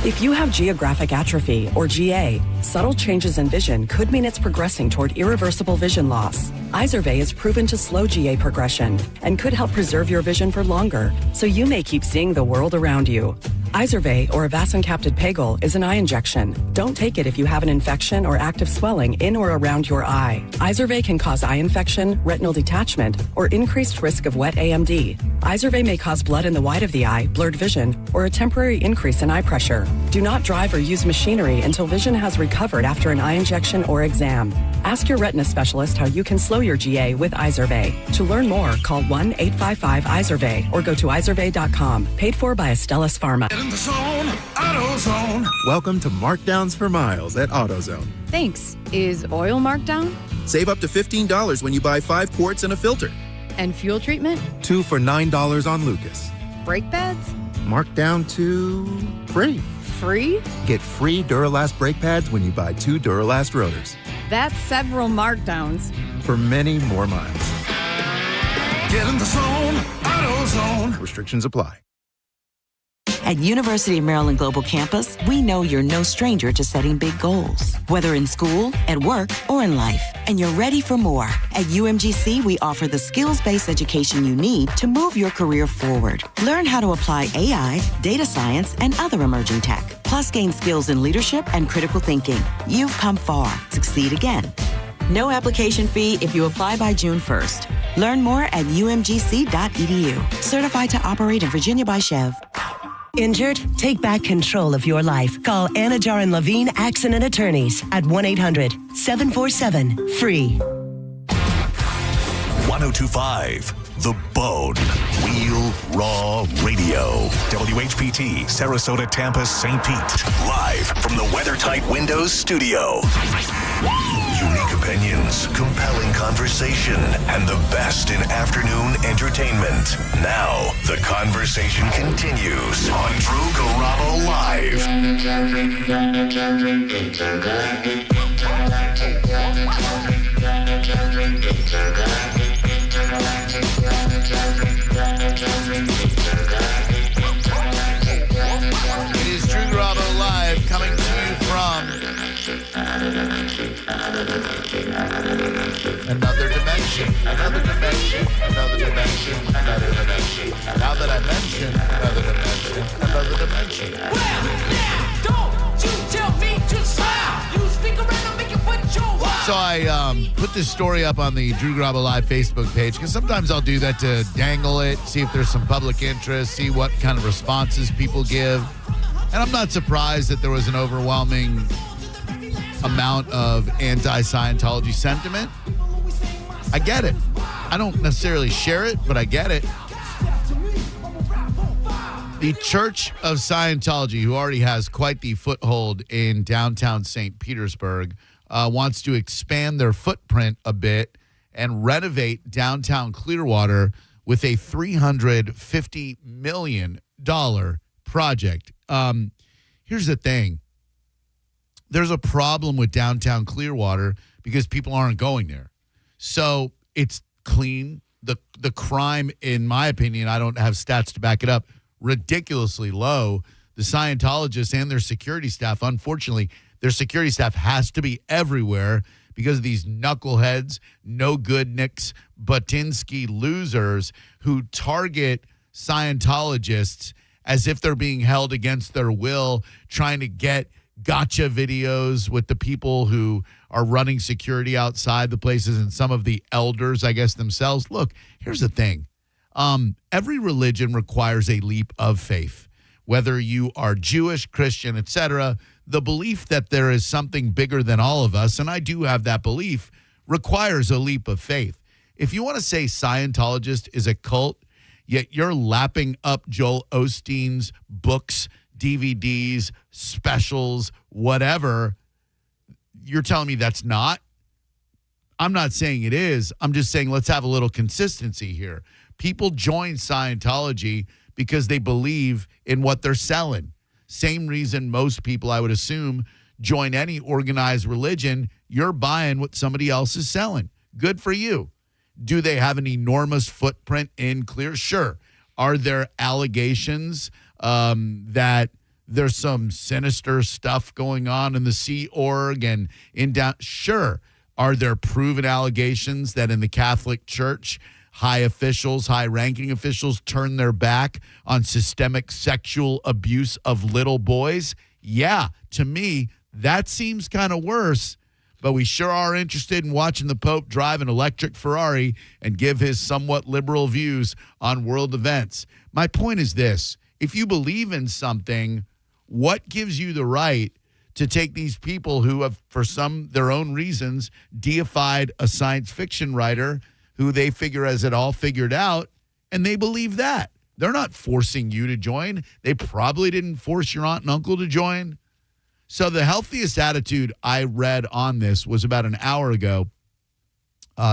If you have geographic atrophy, or GA, subtle changes in vision could mean it's progressing toward irreversible vision loss. Izervay is proven to slow GA progression and could help preserve your vision for longer, so you may keep seeing the world around you. Izervay, or avacincaptad pegol, is an eye injection. Don't take it if you have an infection or active swelling in or around your eye. Izervay can cause eye infection, retinal detachment, or increased risk of wet AMD. Izervay may cause blood in the white of the eye, blurred vision, or a temporary increase in eye pressure. Do not drive or use machinery until vision has recovered after an eye injection or exam. Ask your retina specialist how you can slow your GA with Izervay. To learn more, call 1-855-IZERVAY or go to izervay.com. Paid for by Astellas Pharma. In the zone, out AutoZone. Welcome to Markdowns for Miles at AutoZone. Thanks. Is oil marked down? Save up to $15 when you buy 5 quarts and a filter. And fuel treatment? 2 for $9 on Lucas. Brake pads? Marked down to free. Free? Get free Duralast brake pads when you buy 2 Duralast rotors. That's several markdowns. For many more miles. Get in the zone, AutoZone. Restrictions apply. At University of Maryland Global Campus, we know you're no stranger to setting big goals, whether in school, at work, or in life. And you're ready for more. At UMGC, we offer the skills-based education you need to move your career forward. Learn how to apply AI, data science, and other emerging tech. Plus, gain skills in leadership and critical thinking. You've come far. Succeed again. No application fee if you apply by June 1st. Learn more at umgc.edu. Certified to operate in Virginia by Chev. Injured? Take back control of your life. Call Anajar and Levine Accident Attorneys at 1-800-747-FREE. 1025 The Bone. Real Raw Radio. WHPT, Sarasota, Tampa, St. Pete. Live from the WeatherTight Windows studio. Unique opinions, compelling conversation, and the best in afternoon entertainment. Now, the conversation continues on Drew Garabo Live. It is Drew Garabo Live, coming to you from another dimension. Now that I mention another dimension. Well, now, don't you tell me to smile. You speak around and make it put your So I put this story up on the Drew Garabo Live Facebook page because sometimes I'll do that to dangle it, see if there's some public interest, see what kind of responses people give. And I'm not surprised that there was an overwhelming amount of anti-Scientology sentiment. I get it. I don't necessarily share it, but I get it. The Church of Scientology, who already has quite the foothold in downtown St. Petersburg, wants to expand their footprint a bit and renovate downtown Clearwater with a $350 million project. Here's the thing. There's a problem with downtown Clearwater because people aren't going there. So it's clean. The crime, in my opinion, I don't have stats to back it up, ridiculously low. The Scientologists and their security staff, unfortunately, their security staff has to be everywhere because of these knuckleheads, no-good-nicks, Batinsky losers who target Scientologists as if they're being held against their will, trying to get gotcha videos with the people who are running security outside the places and some of the elders, I guess, themselves. Look, here's the thing. Every religion requires a leap of faith. Whether you are Jewish, Christian, etc., the belief that there is something bigger than all of us, and I do have that belief, requires a leap of faith. If you want to say Scientologist is a cult, yet you're lapping up Joel Osteen's books, DVDs, specials, whatever, you're telling me that's not? I'm not saying it is. I'm just saying let's have a little consistency here. People join Scientology because they believe in what they're selling. Same reason most people, I would assume, join any organized religion. You're buying what somebody else is selling. Good for you. Do they have an enormous footprint in Clear? Sure. Are there allegations that there's some sinister stuff going on in the Sea Org and in down? Sure. Are there proven allegations that in the Catholic Church, high officials, high-ranking officials turn their back on systemic sexual abuse of little boys? Yeah, to me, that seems kind of worse. But we sure are interested in watching the Pope drive an electric Ferrari and give his somewhat liberal views on world events. My point is this. If you believe in something, what gives you the right to take these people who have, for their own reasons, deified a science fiction writer who they figure has it all figured out, and they believe that? They're not forcing you to join. They probably didn't force your aunt and uncle to join. So the healthiest attitude I read on this was about an hour ago.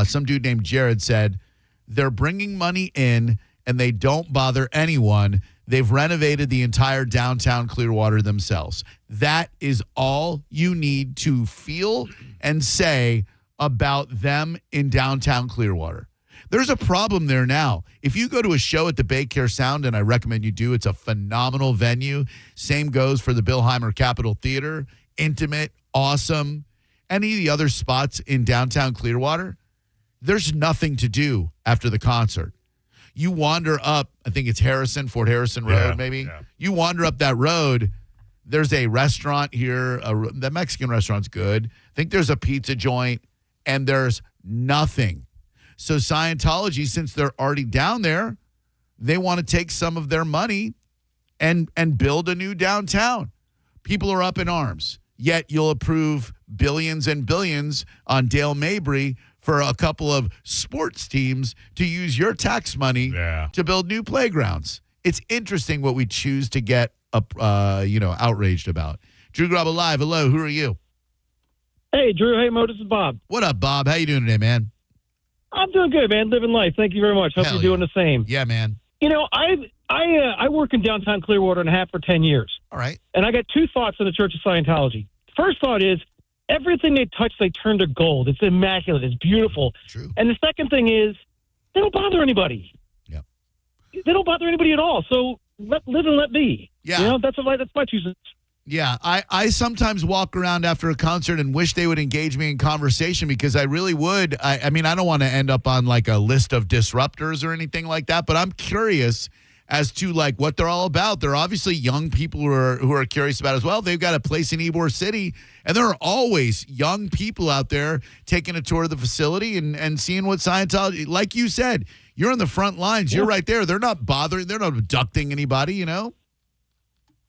Some dude named Jared said, they're bringing money in and they don't bother anyone. They've renovated the entire downtown Clearwater themselves. That is all you need to feel and say about them in downtown Clearwater. There's a problem there now. If you go to a show at the Baycare Sound, and I recommend you do, it's a phenomenal venue. Same goes for the Billheimer Capitol Theater. Intimate, awesome. Any of the other spots in downtown Clearwater, there's nothing to do after the concert. You wander up, I think it's Fort Harrison Road, maybe. Yeah. You wander up that road, there's a restaurant here. The Mexican restaurant's good. I think there's a pizza joint, and there's nothing. So Scientology, since they're already down there, they want to take some of their money and build a new downtown. People are up in arms. Yet you'll approve billions and billions on Dale Mabry for a couple of sports teams to use your tax money to build new playgrounds. It's interesting what we choose to get outraged about. Drew Garabo Live. Hello, who are you? Hey, Drew. Hey, Mo. This is Bob. What up, Bob? How you doing today, man? I'm doing good, man. Living life. Thank you very much. Hope you're doing the same. Yeah, man. You know, I work in downtown Clearwater and a half for 10 years. All right. And I got two thoughts on the Church of Scientology. First thought is, everything they touch, they turn to gold. It's immaculate. It's beautiful. True. And the second thing is, they don't bother anybody. Yeah. They don't bother anybody at all. So live and let be. Yeah. You know, that's my 2 cents. Yeah, I sometimes walk around after a concert and wish they would engage me in conversation because I really would. I mean, I don't want to end up on like a list of disruptors or anything like that, but I'm curious as to like what they're all about. They're obviously young people who are curious about it as well. They've got a place in Ybor City, and there are always young people out there taking a tour of the facility and seeing what Scientology, like you said, you're on the front lines. You're right there. They're not bothering. They're not abducting anybody, you know?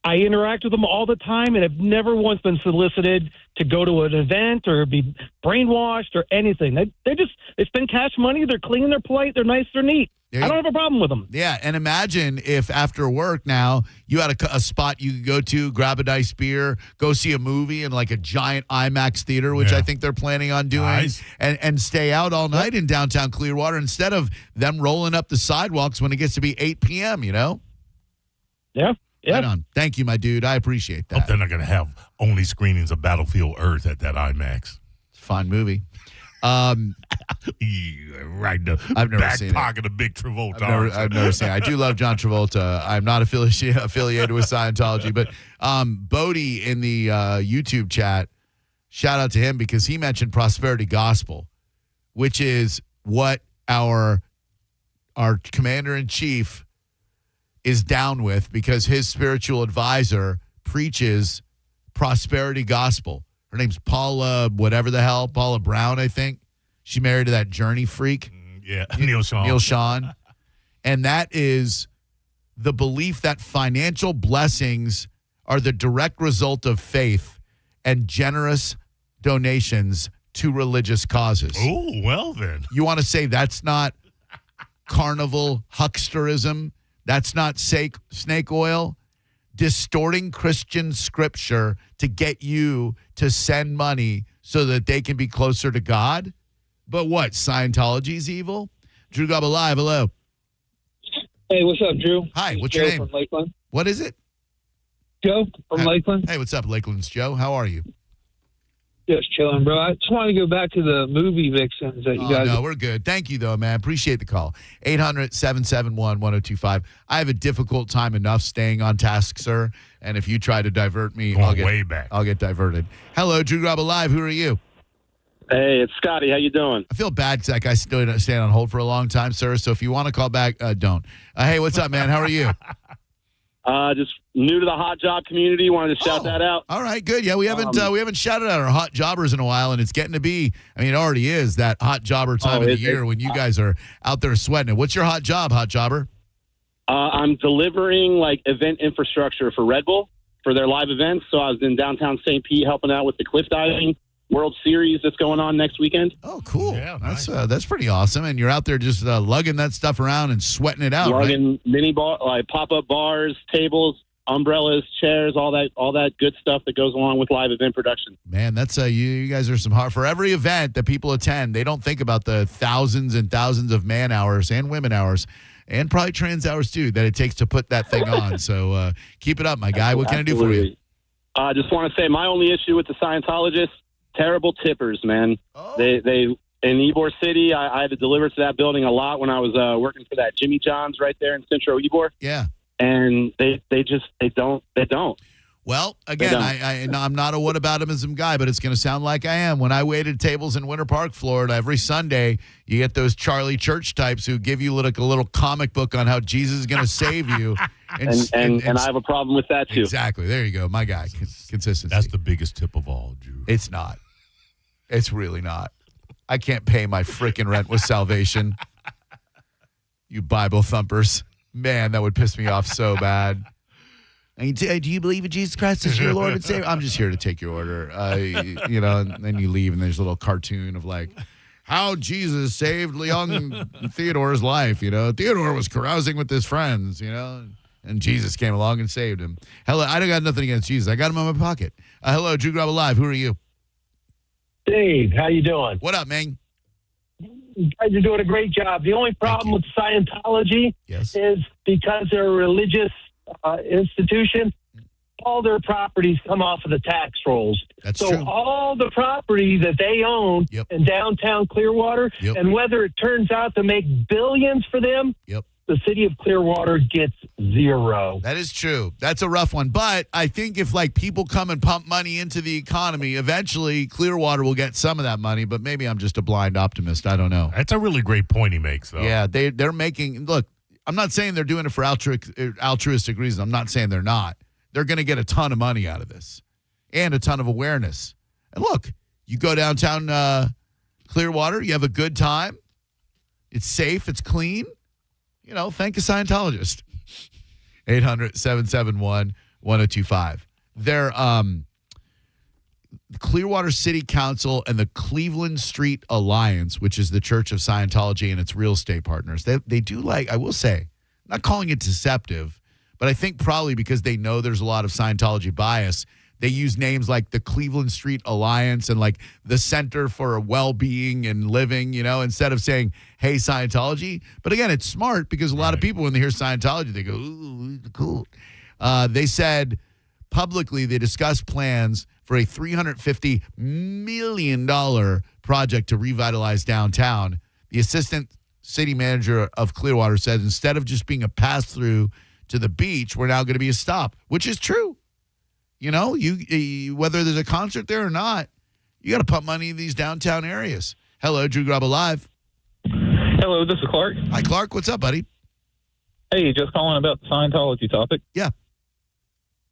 I interact with them all the time, and have never once been solicited to go to an event or be brainwashed or anything. They spend cash money. They're clean. They're polite. They're nice. They're neat. I don't have a problem with them. Yeah, and imagine if after work now you had a spot you could go to, grab a nice beer, go see a movie in like a giant IMAX theater, which I think they're planning on doing, and stay out all night in downtown Clearwater instead of them rolling up the sidewalks when it gets to be 8 p.m., you know? Yeah. Yeah. Right on. Thank you, my dude. I appreciate that. Hope they're not going to have only screenings of Battlefield Earth at that IMAX. It's a fine movie. Right the I've never back seen pocket of Big Travolta. I've never seen it. I do love John Travolta. I'm not affiliated with Scientology, but Bodie in the YouTube chat, shout out to him because he mentioned prosperity gospel, which is what our commander-in-chief is down with because his spiritual advisor preaches prosperity gospel. Her name's Paula, whatever the hell, Paula Brown, I think. She married to that Journey freak. Yeah, Neil Sean. And that is the belief that financial blessings are the direct result of faith and generous donations to religious causes. Oh, well then. You want to say that's not carnival hucksterism? That's not snake oil? Distorting Christian scripture to get you to send money so that they can be closer to God? But what, Scientology's evil? Drew Garabo Live, hello. Hey, what's up, Drew? Hi, what's Joe your name? From Lakeland. What is it? Joe from Lakeland. Hey, what's up, Lakeland's Joe? How are you? Just chilling, bro. I just wanted to go back to the movie vixens that you guys... No, we're good. Thank you, though, man. Appreciate the call. 800-771-1025. I have a difficult time enough staying on task, sir. And if you try to divert me, I'll get diverted. Hello, Drew Garabo Live. Who are you? Hey, it's Scotty. How you doing? I feel bad because that guy stayed on hold for a long time, sir. So if you want to call back, don't. Hey, what's up, man? How are you? Just new to the hot job community. Wanted to shout that out. All right, good. Yeah, we haven't shouted out our hot jobbers in a while, and it's getting to be. I mean, it already is that hot jobber time of the year when you guys are out there sweating it. What's your hot job, hot jobber? I'm delivering like event infrastructure for Red Bull for their live events. So I was in downtown St. Pete helping out with the cliff diving World Series that's going on next weekend. Oh, cool. Yeah, that's pretty awesome. And you're out there just lugging that stuff around and sweating it out, Lugging mini bar, like pop-up bars, tables, umbrellas, chairs, all that good stuff that goes along with live event production. Man, that's you guys are some hard. For every event that people attend, they don't think about the thousands and thousands of man hours and women hours and probably trans hours too that it takes to put that thing on. So keep it up, my guy. What can I do for you? I just want to say my only issue with the Scientologists, terrible tippers, man. Oh. They in Ybor City, I had to deliver to that building a lot when I was working for that Jimmy John's right there in Central Ybor. Yeah. And they don't. Well, again, I'm not a whataboutism guy, but it's going to sound like I am. When I waited tables in Winter Park, Florida, every Sunday, you get those Charlie Church types who give you like a little comic book on how Jesus is going to save you. And I have a problem with that, too. Exactly. There you go. My guy. Consistency. That's the biggest tip of all, Drew. It's not. It's really not. I can't pay my freaking rent with salvation. You Bible thumpers. Man, that would piss me off so bad. Do you believe in Jesus Christ as your Lord and Savior? I'm just here to take your order. And then you leave, and there's a little cartoon of like how Jesus saved young Theodore's life. Theodore was carousing with his friends, and Jesus came along and saved him. Hello, I don't got nothing against Jesus. I got him in my pocket. Hello, Drew Garabo Live. Who are you? Dave, how you doing? What up, man? You guys are doing a great job. The only problem with Scientology is because they're a religious institution, all their properties come off of the tax rolls. That's so true. all the property that they own in downtown Clearwater, and whether it turns out to make billions for them, the city of Clearwater gets zero. That is true. That's a rough one. But I think if people come and pump money into the economy, eventually Clearwater will get some of that money. But maybe I'm just a blind optimist. I don't know. That's a really great point he makes, though. Yeah, they're making. Look, I'm not saying they're doing it for altruistic reasons. I'm not saying they're not. They're going to get a ton of money out of this and a ton of awareness. And look, you go downtown Clearwater, you have a good time. It's safe. It's clean. Thank a Scientologist. 800-771-1025. They're Clearwater City Council and the Cleveland Street Alliance, which is the Church of Scientology and its real estate partners. They do I will say, I'm not calling it deceptive, but I think probably because they know there's a lot of Scientology bias, they use names like the Cleveland Street Alliance and like the Center for Well-Being and Living, instead of saying, hey, Scientology. But again, it's smart because a lot of people, when they hear Scientology, they go, ooh, cool. They said publicly they discussed plans for a $350 million project to revitalize downtown. The assistant city manager of Clearwater said instead of just being a pass-through to the beach, we're now going to be a stop, which is true. You whether there's a concert there or not, you got to pump money in these downtown areas. Hello, Drew Garabo Live. Hello, this is Clark. Hi, Clark. What's up, buddy? Hey, just calling about the Scientology topic. Yeah.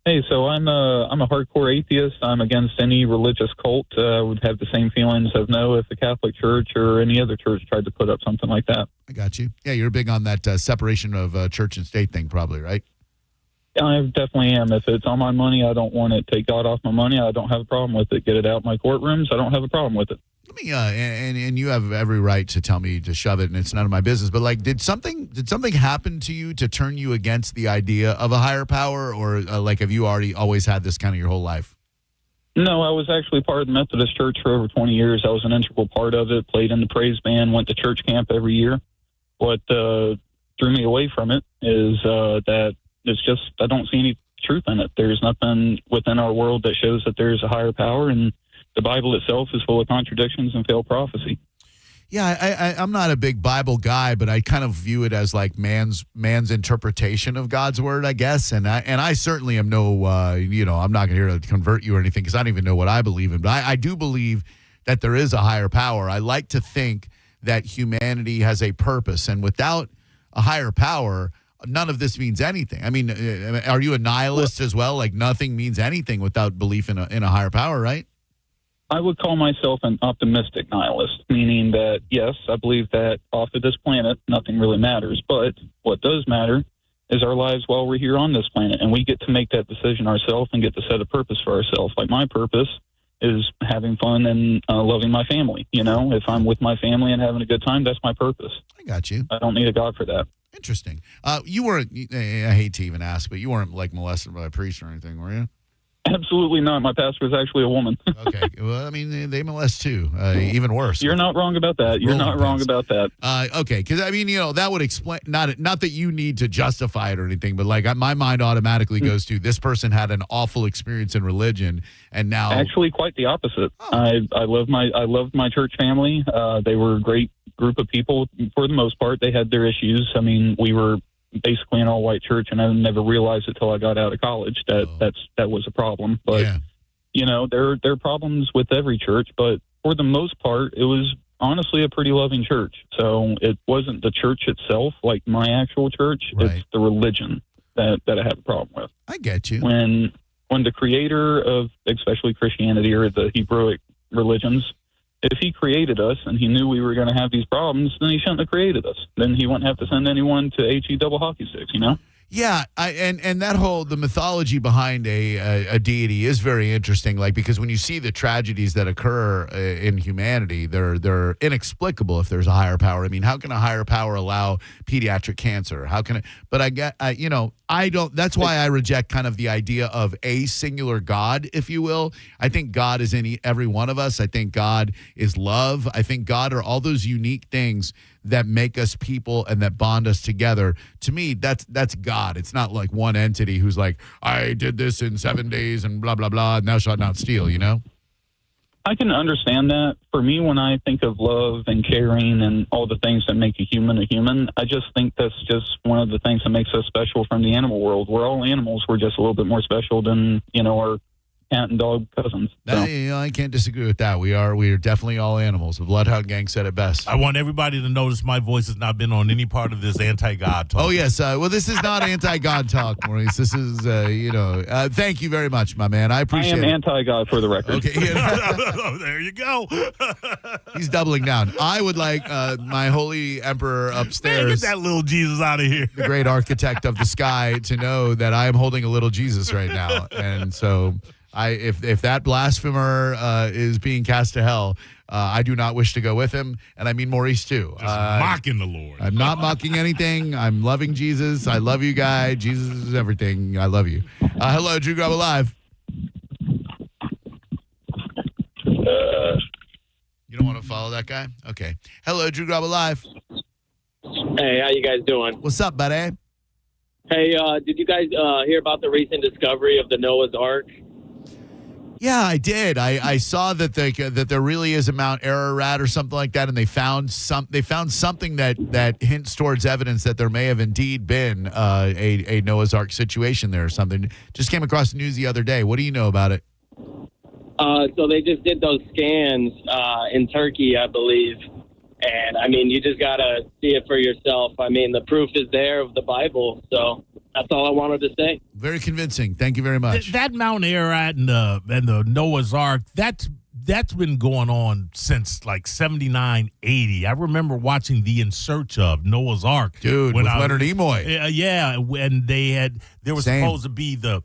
Hey, so I'm a hardcore atheist. I'm against any religious cult. Would have the same feelings of no if the Catholic Church or any other church tried to put up something like that. I got you. Yeah, you're big on that separation of church and state thing, probably, right? I definitely am. If it's on my money, I don't want it. Take God off my money. I don't have a problem with it. Get it out my courtrooms. I don't have a problem with it. Let me and you have every right to tell me to shove it, and it's none of my business. But did something happen to you to turn you against the idea of a higher power, or have you always had this kind of your whole life? No, I was actually part of the Methodist Church for over 20 years. I was an integral part of it. Played in the praise band. Went to church camp every year. What threw me away from it is that. It's just, I don't see any truth in it. There's nothing within our world that shows that there's a higher power, and the Bible itself is full of contradictions and failed prophecy. Yeah, I'm not a big Bible guy, but I kind of view it as like man's interpretation of God's word, I guess. And I certainly am I'm not here to convert you or anything because I don't even know what I believe in. But I do believe that there is a higher power. I like to think that humanity has a purpose, and without a higher power, none of this means anything. I mean, are you a nihilist as well? Like nothing means anything without belief in a higher power, right? I would call myself an optimistic nihilist, meaning that, yes, I believe that off of this planet, nothing really matters. But what does matter is our lives while we're here on this planet, and we get to make that decision ourselves and get to set a purpose for ourselves. Like my purpose is having fun and loving my family. You know, if I'm with my family and having a good time, that's my purpose. I got you. I don't need a God for that. Interesting. You weren't, I hate to even ask, but you weren't like molested by a priest or anything, were you? Absolutely not. My pastor is actually a woman. Okay. Well, I mean, they molest too. Even worse. You're not wrong about that. You're not wrong about that. Okay. Because, I mean, that would explain, not that you need to justify it or anything, but like my mind automatically goes to this person had an awful experience in religion and now. Actually, quite the opposite. I loved my church family. They were a great group of people for the most part. They had their issues. I mean, we were basically an all-white church, and I never realized it till I got out of college that was a problem. But you know, there are problems with every church, but for the most part, it was honestly a pretty loving church. So it wasn't the church itself, like my actual church. Right. It's the religion that I have a problem with. I get you. When the creator of especially Christianity or the Hebrewic religions, if he created us and he knew we were going to have these problems, then he shouldn't have created us. Then he wouldn't have to send anyone to HE double hockey sticks, you know? Yeah, and that whole the mythology behind a deity is very interesting. Like, because when you see the tragedies that occur in humanity, they're inexplicable if there's a higher power. I mean, how can a higher power allow pediatric cancer? How can it? But I don't. That's why I reject kind of the idea of a singular God, if you will. I think God is in every one of us. I think God is love. I think God are all those unique things that make us people and that bond us together. To me, that's God. It's not like one entity who's like, I did this in 7 days and blah, blah, blah, and thou shalt not steal, you know? I can understand that. For me, when I think of love and caring and all the things that make a human, I just think that's just one of the things that makes us special from the animal world. We're all animals. We're just a little bit more special than, our cat and dog cousins. So. I can't disagree with that. We are definitely all animals. The Bloodhound Gang said it best. I want everybody to notice my voice has not been on any part of this anti-God talk. Oh, yes. Well, this is not anti-God talk, Maurice. This is, thank you very much, my man. I appreciate it. I am anti-God for the record. Okay. There you go. He's doubling down. I would like my holy emperor upstairs. Man, get that little Jesus out of here. The great architect of the sky to know that I am holding a little Jesus right now. And so... If that blasphemer is being cast to hell, I do not wish to go with him, and I mean Maurice too. Just mocking the Lord. I'm not mocking anything. I'm loving Jesus. I love you, guy. Jesus is everything. I love you. Hello, Drew Garabo Live. You don't want to follow that guy? Okay. Hello, Drew Garabo Live. Hey, how you guys doing? What's up, buddy? Hey, did you guys hear about the recent discovery of the Noah's Ark? Yeah, I did. I saw that that there really is a Mount Ararat or something like that, and they found something that hints towards evidence that there may have indeed been a Noah's Ark situation there or something. Just came across the news the other day. What do you know about it? So they just did those scans in Turkey, I believe. And, I mean, you just got to see it for yourself. I mean, the proof is there of the Bible. So that's all I wanted to say. Very convincing. Thank you very much. That Mount Ararat and the Noah's Ark, that's been going on since like 79, 80. I remember watching the In Search of Noah's Ark. Dude, with Leonard Nimoy. Yeah, when there was supposed to be the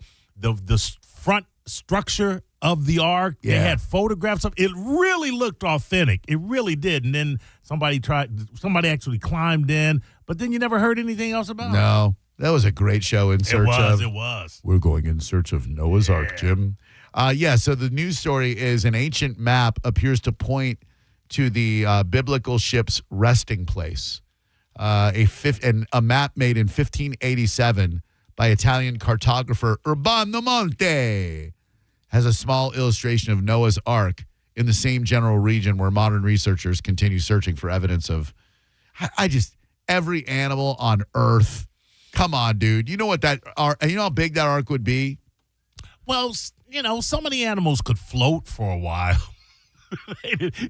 front structure of the ark. Yeah. They had photographs of it. Really looked authentic. It really did. And then somebody actually climbed in, but then you never heard anything else about it. No. That was a great show, In Search of. It was. We're going in search of Noah's Ark, Jim. So the news story is an ancient map appears to point to the biblical ship's resting place. A map made in 1587 by Italian cartographer Urbano Monte has a small illustration of Noah's Ark in the same general region where modern researchers continue searching for evidence of every animal on Earth. Come on, dude. You know what you know how big that ark would be? Well, so many animals could float for a while.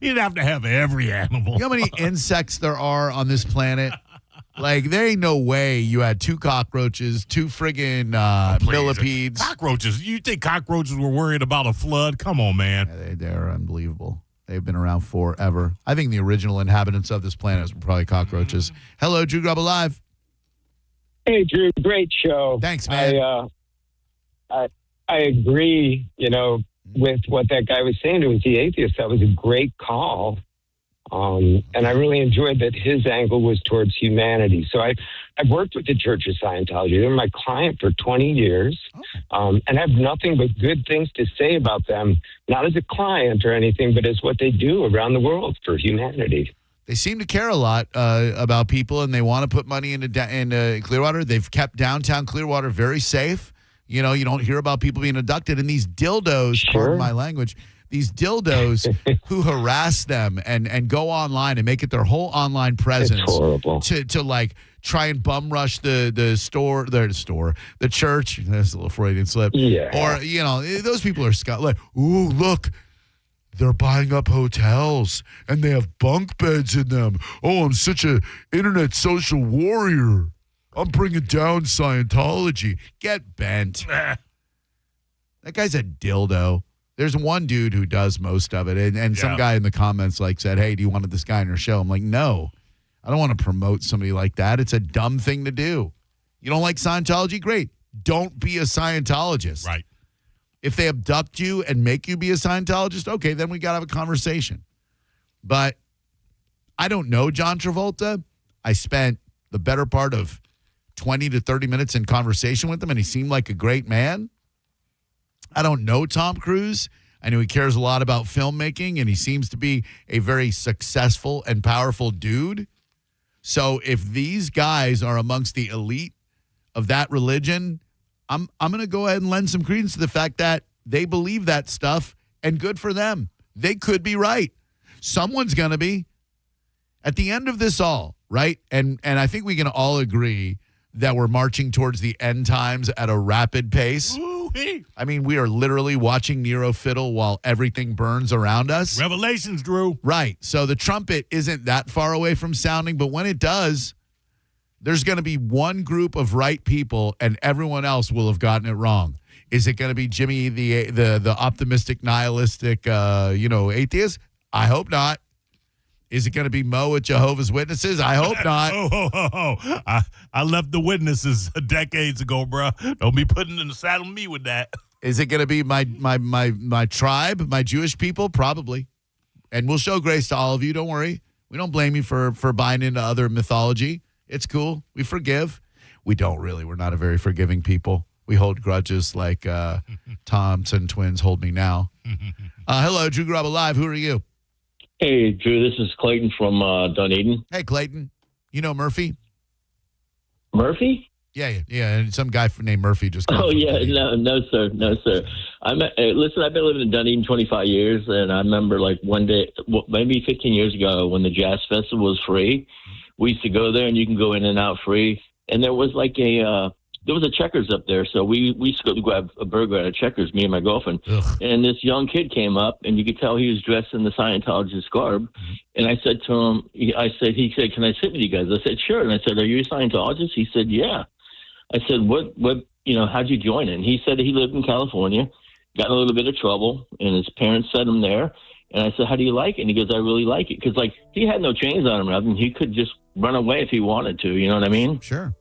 You'd have to have every animal. You know how many insects there are on this planet? Like, there ain't no way you had 2 cockroaches, 2 friggin' millipedes. Cockroaches? You think cockroaches were worried about a flood? Come on, man. Yeah, they're unbelievable. They've been around forever. I think the original inhabitants of this planet were probably cockroaches. Hello, Drew Garabo Live. Hey, Drew, great show. Thanks, man. I agree. with what that guy was saying to the atheist. That was a great call. And I really enjoyed that his angle was towards humanity. So I've worked with the Church of Scientology. They're my client for 20 years, and I have nothing but good things to say about them, not as a client or anything, but as what they do around the world for humanity. They seem to care a lot about people, and they want to put money into Clearwater. They've kept downtown Clearwater very safe. You know, you don't hear about people being abducted. And these dildos, pardon my language, these dildos who harass them and go online and make it their whole online presence. It's horrible. To like try and bum rush the church. That's a little Freudian slip. Yeah. Or, you know, those people are like, ooh, look. They're buying up hotels, and they have bunk beds in them. Oh, I'm such a internet social warrior. I'm bringing down Scientology. Get bent. That guy's a dildo. There's one dude who does most of it, and some guy in the comments like said, hey, do you want this guy on your show? I'm like, no. I don't want to promote somebody like that. It's a dumb thing to do. You don't like Scientology? Great. Don't be a Scientologist. Right. If they abduct you and make you be a Scientologist, okay, then we got to have a conversation. But I don't know John Travolta. I spent the better part of 20 to 30 minutes in conversation with him, and he seemed like a great man. I don't know Tom Cruise. I know he cares a lot about filmmaking, and he seems to be a very successful and powerful dude. So if these guys are amongst the elite of that religion, I'm going to go ahead and lend some credence to the fact that they believe that stuff, and good for them. They could be right. Someone's going to be. At the end of this all, right? And I think we can all agree that we're marching towards the end times at a rapid pace. Ooh-wee. I mean, we are literally watching Nero fiddle while everything burns around us. Revelations, Drew. Right. So the trumpet isn't that far away from sounding, but when it does, there's going to be one group of right people, and everyone else will have gotten it wrong. Is it going to be Jimmy, the optimistic, nihilistic, atheist? I hope not. Is it going to be Mo at Jehovah's Witnesses? I hope not. I left the witnesses decades ago, bro. Don't be putting in the saddle me with that. Is it going to be my tribe, my Jewish people? Probably. And we'll show grace to all of you. Don't worry. We don't blame you for buying into other mythology. It's cool. We forgive. We don't really. We're not a very forgiving people. We hold grudges like Thompson twins hold me now. Hello, Drew Garabo Live. Who are you? Hey, Drew. This is Clayton from Dunedin. Hey, Clayton. You know Murphy? Murphy? Yeah. And some guy named Murphy just. Oh yeah, no, sir. Listen, I've been living in Dunedin 25 years, and I remember like one day, maybe 15 years ago, when the Jazz Festival was free. We used to go there, and you can go in and out free. And there was like there was a Checkers up there, so we used to go to grab a burger at a Checkers, me and my girlfriend. Ugh. And this young kid came up, and you could tell he was dressed in the Scientologist garb. Mm-hmm. And I said to him, he said, "Can I sit with you guys?" I said, "Sure." And I said, "Are you a Scientologist?" He said, "Yeah." I said, "What? How'd you join it?" And he said he lived in California, got in a little bit of trouble, and his parents sent him there. And I said, "How do you like it?" And he goes, "I really like it." Because, like, he had no chains on him or nothing. He could just run away if he wanted to. You know what I mean? Sure.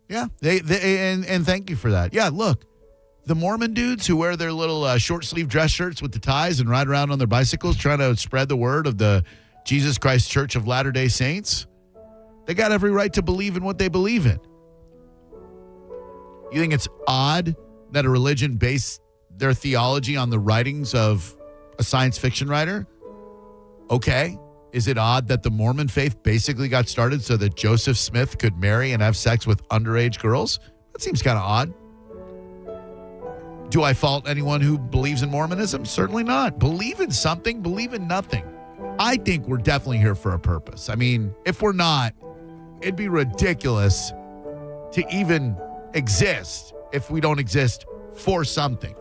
Yeah. And thank you for that. Yeah, look, the Mormon dudes who wear their little short-sleeve dress shirts with the ties and ride around on their bicycles trying to spread the word of the Jesus Christ Church of Latter-day Saints, they got every right to believe in what they believe in. You think it's odd that a religion based their theology on the writings of a science fiction writer? Okay. Is it odd that the Mormon faith basically got started so that Joseph Smith could marry and have sex with underage girls? That seems kind of odd. Do I fault anyone who believes in Mormonism? Certainly not. Believe in something, believe in nothing. I think we're definitely here for a purpose. I mean, if we're not, it'd be ridiculous to even exist if we don't exist for something.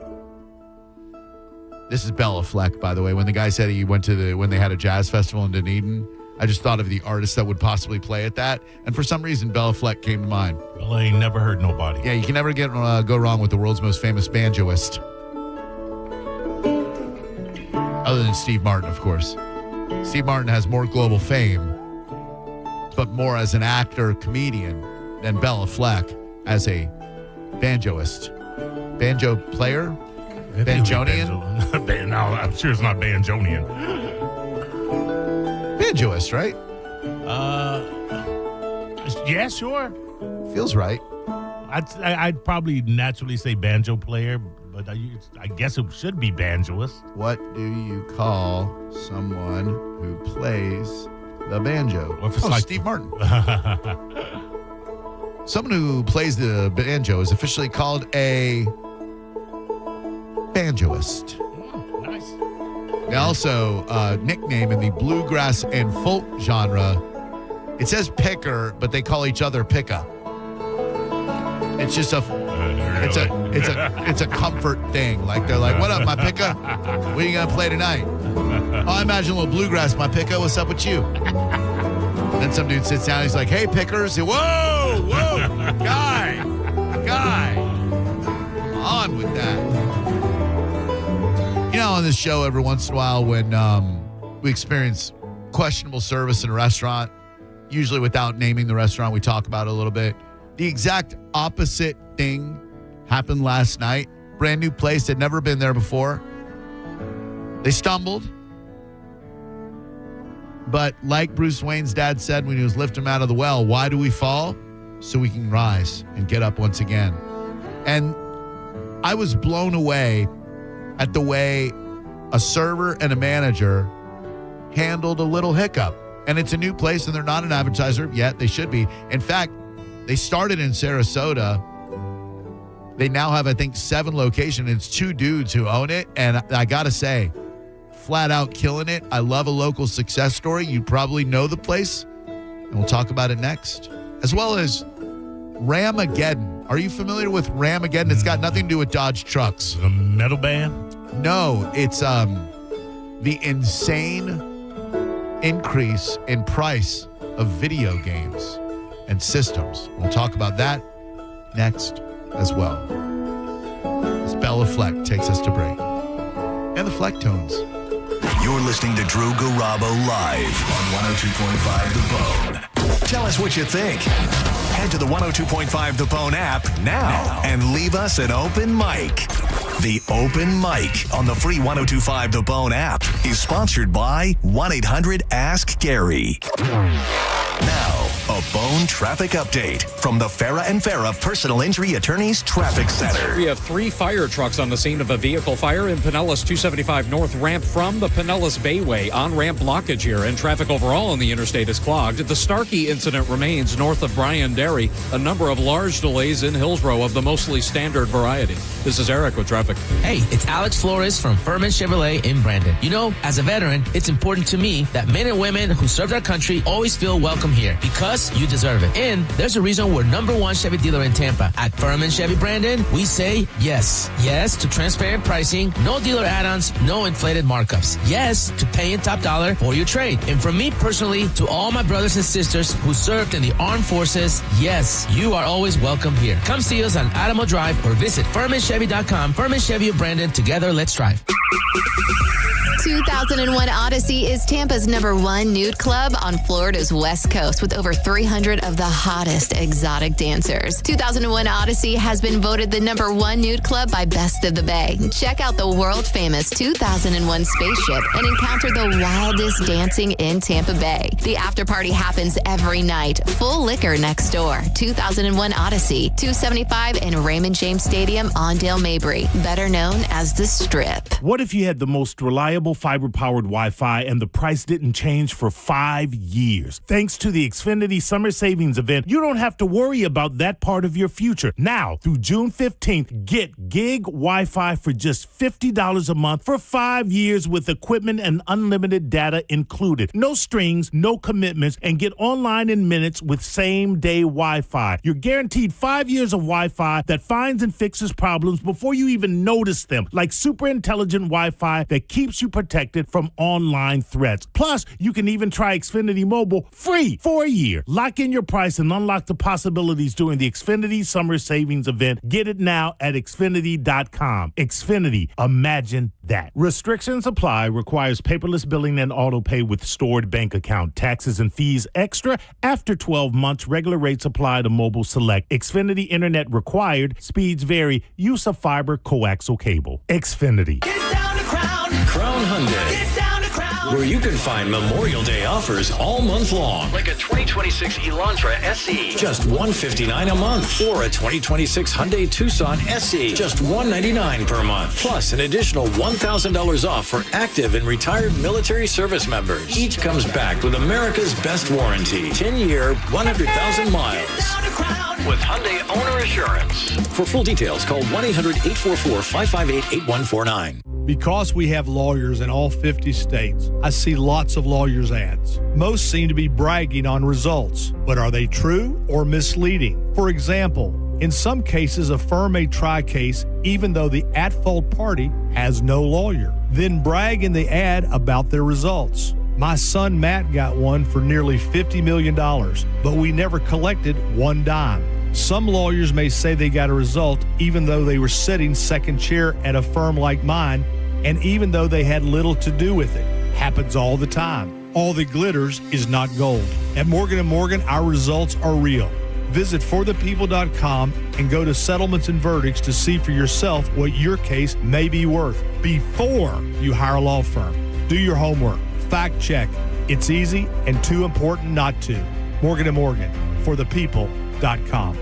This is Bella Fleck, by the way. When the guy said he went to when they had a jazz festival in Dunedin, I just thought of the artists that would possibly play at that. And for some reason, Bella Fleck came to mind. Well, I ain't never heard nobody. Yeah, you can never go wrong with the world's most famous banjoist. Other than Steve Martin, of course. Steve Martin has more global fame, but more as an actor, comedian, than Bella Fleck as a banjoist. Banjo player? Banjonian? No, I'm sure it's not Banjonian. Banjoist, right? Yeah, sure. Feels right. I'd probably naturally say banjo player, but I guess it should be banjoist. What do you call someone who plays the banjo? Or if it's like Steve Martin. Someone who plays the banjo is officially called a banjoist. Nice. They also nickname in the bluegrass and folk genre. It says picker, but they call each other picka. It's just it's a comfort thing. Like they're like, "What up, my picka? What are you gonna play tonight?" Oh, I imagine a little bluegrass, my picka. What's up with you? Then some dude sits down. He's like, "Hey, pickers! Whoa, guy, on with that." You know, on this show, every once in a while, when we experience questionable service in a restaurant, usually without naming the restaurant, we talk about it a little bit. The exact opposite thing happened last night. Brand new place, had never been there before. They stumbled. But like Bruce Wayne's dad said when he was lifting him out of the well, why do we fall? So we can rise and get up once again. And I was blown away at the way a server and a manager handled a little hiccup. And it's a new place and they're not an advertiser yet. They should be. In fact, they started in Sarasota. They now have, I think, 7 locations. It's 2 dudes who own it. And I got to say, flat out killing it. I love a local success story. You probably know the place. And we'll talk about it next. As well as Ramageddon. Are you familiar with Ramageddon? It's got nothing to do with Dodge trucks. The metal band? No, it's the insane increase in price of video games and systems. We'll talk about that next as well. As Bella Fleck takes us to break. And the Flecktones. You're listening to Drew Garabo live on 102.5 The Bone. Tell us what you think. Head to the 102.5 The Bone app now and leave us an open mic. The Open Mic on the free 102.5 The Bone app is sponsored by 1-800-ASK-GARY. Now, a Bone traffic update from the Farah and Farah Personal Injury Attorneys Traffic Center. We have 3 fire trucks on the scene of a vehicle fire in Pinellas 275 North ramp from the Pinellas Bayway. On-ramp blockage here, and traffic overall on the interstate is clogged. The Starkey incident remains north of Bryan Dairy. A number of large delays in Hillsborough of the mostly standard variety. This is Eric with traffic. Hey, it's Alex Flores from Furman Chevrolet in Brandon. You know, as a veteran, it's important to me that men and women who served our country always feel welcome here because you deserve it. And there's a reason we're #1 Chevy dealer in Tampa. At Furman Chevy Brandon, we say yes. Yes to transparent pricing, no dealer add-ons, no inflated markups. Yes to paying top dollar for your trade. And from me personally to all my brothers and sisters who served in the armed forces, yes, you are always welcome here. Come see us on Adamo Drive or visit FurmanChevy.com. Furman Chevy of Brandon. Together, let's drive. 2001 Odyssey is Tampa's #1 nude club on Florida's West Coast with over 300 of the hottest exotic dancers. 2001 Odyssey has been voted the #1 nude club by Best of the Bay. Check out the world-famous 2001 spaceship and encounter the wildest dancing in Tampa Bay. The after party happens every night. Full liquor next door. 2001 Odyssey, 275 in Raymond James Stadium on Dale Mabry, better known as the Strip. What if you had the most reliable fiber-powered Wi-Fi and the price didn't change for 5 years? Thanks to the Xfinity Summer Savings Event, you don't have to worry about that part of your future. Now, through June 15th, get gig Wi-Fi for just $50 a month for 5 years with equipment and unlimited data included. No strings, no commitments, and get online in minutes with same-day Wi-Fi. You're guaranteed 5 years of Wi-Fi that finds and fixes problems before you even notice them, like super intelligent Wi-Fi that keeps you protected from online threats. Plus, you can even try Xfinity Mobile free free for a year. Lock in your price and unlock the possibilities during the Xfinity Summer Savings Event. Get it now at Xfinity.com. Xfinity, imagine that. Restrictions apply. Requires paperless billing and auto pay with stored bank account. Taxes and fees extra after 12 months. Regular rates apply to mobile select. Xfinity Internet required. Speeds vary. Use of fiber coaxial cable. Xfinity. Crown Hyundai, where you can find Memorial Day offers all month long, like a 2026 Elantra SE, just $159 a month, or a 2026 Hyundai Tucson SE, just $199 per month, plus an additional $1,000 off for active and retired military service members. Each comes back with America's best warranty, 10-year, 100,000 miles, with Hyundai Owner Assurance. For full details, call 1-800-844-558-8149. Because we have lawyers in all 50 states, I see lots of lawyers' ads. Most seem to be bragging on results, but are they true or misleading? For example, in some cases, a firm may try a case even though the at-fault party has no lawyer, then brag in the ad about their results. My son Matt got one for nearly $50 million, but we never collected one dime. Some lawyers may say they got a result even though they were sitting second chair at a firm like mine, and even though they had little to do with it. Happens all the time. All that glitters is not gold. At Morgan & Morgan, our results are real. Visit forthepeople.com and go to settlements and verdicts to see for yourself what your case may be worth before you hire a law firm. Do your homework. Fact check. It's easy and too important not to. Morgan & Morgan, forthepeople.com.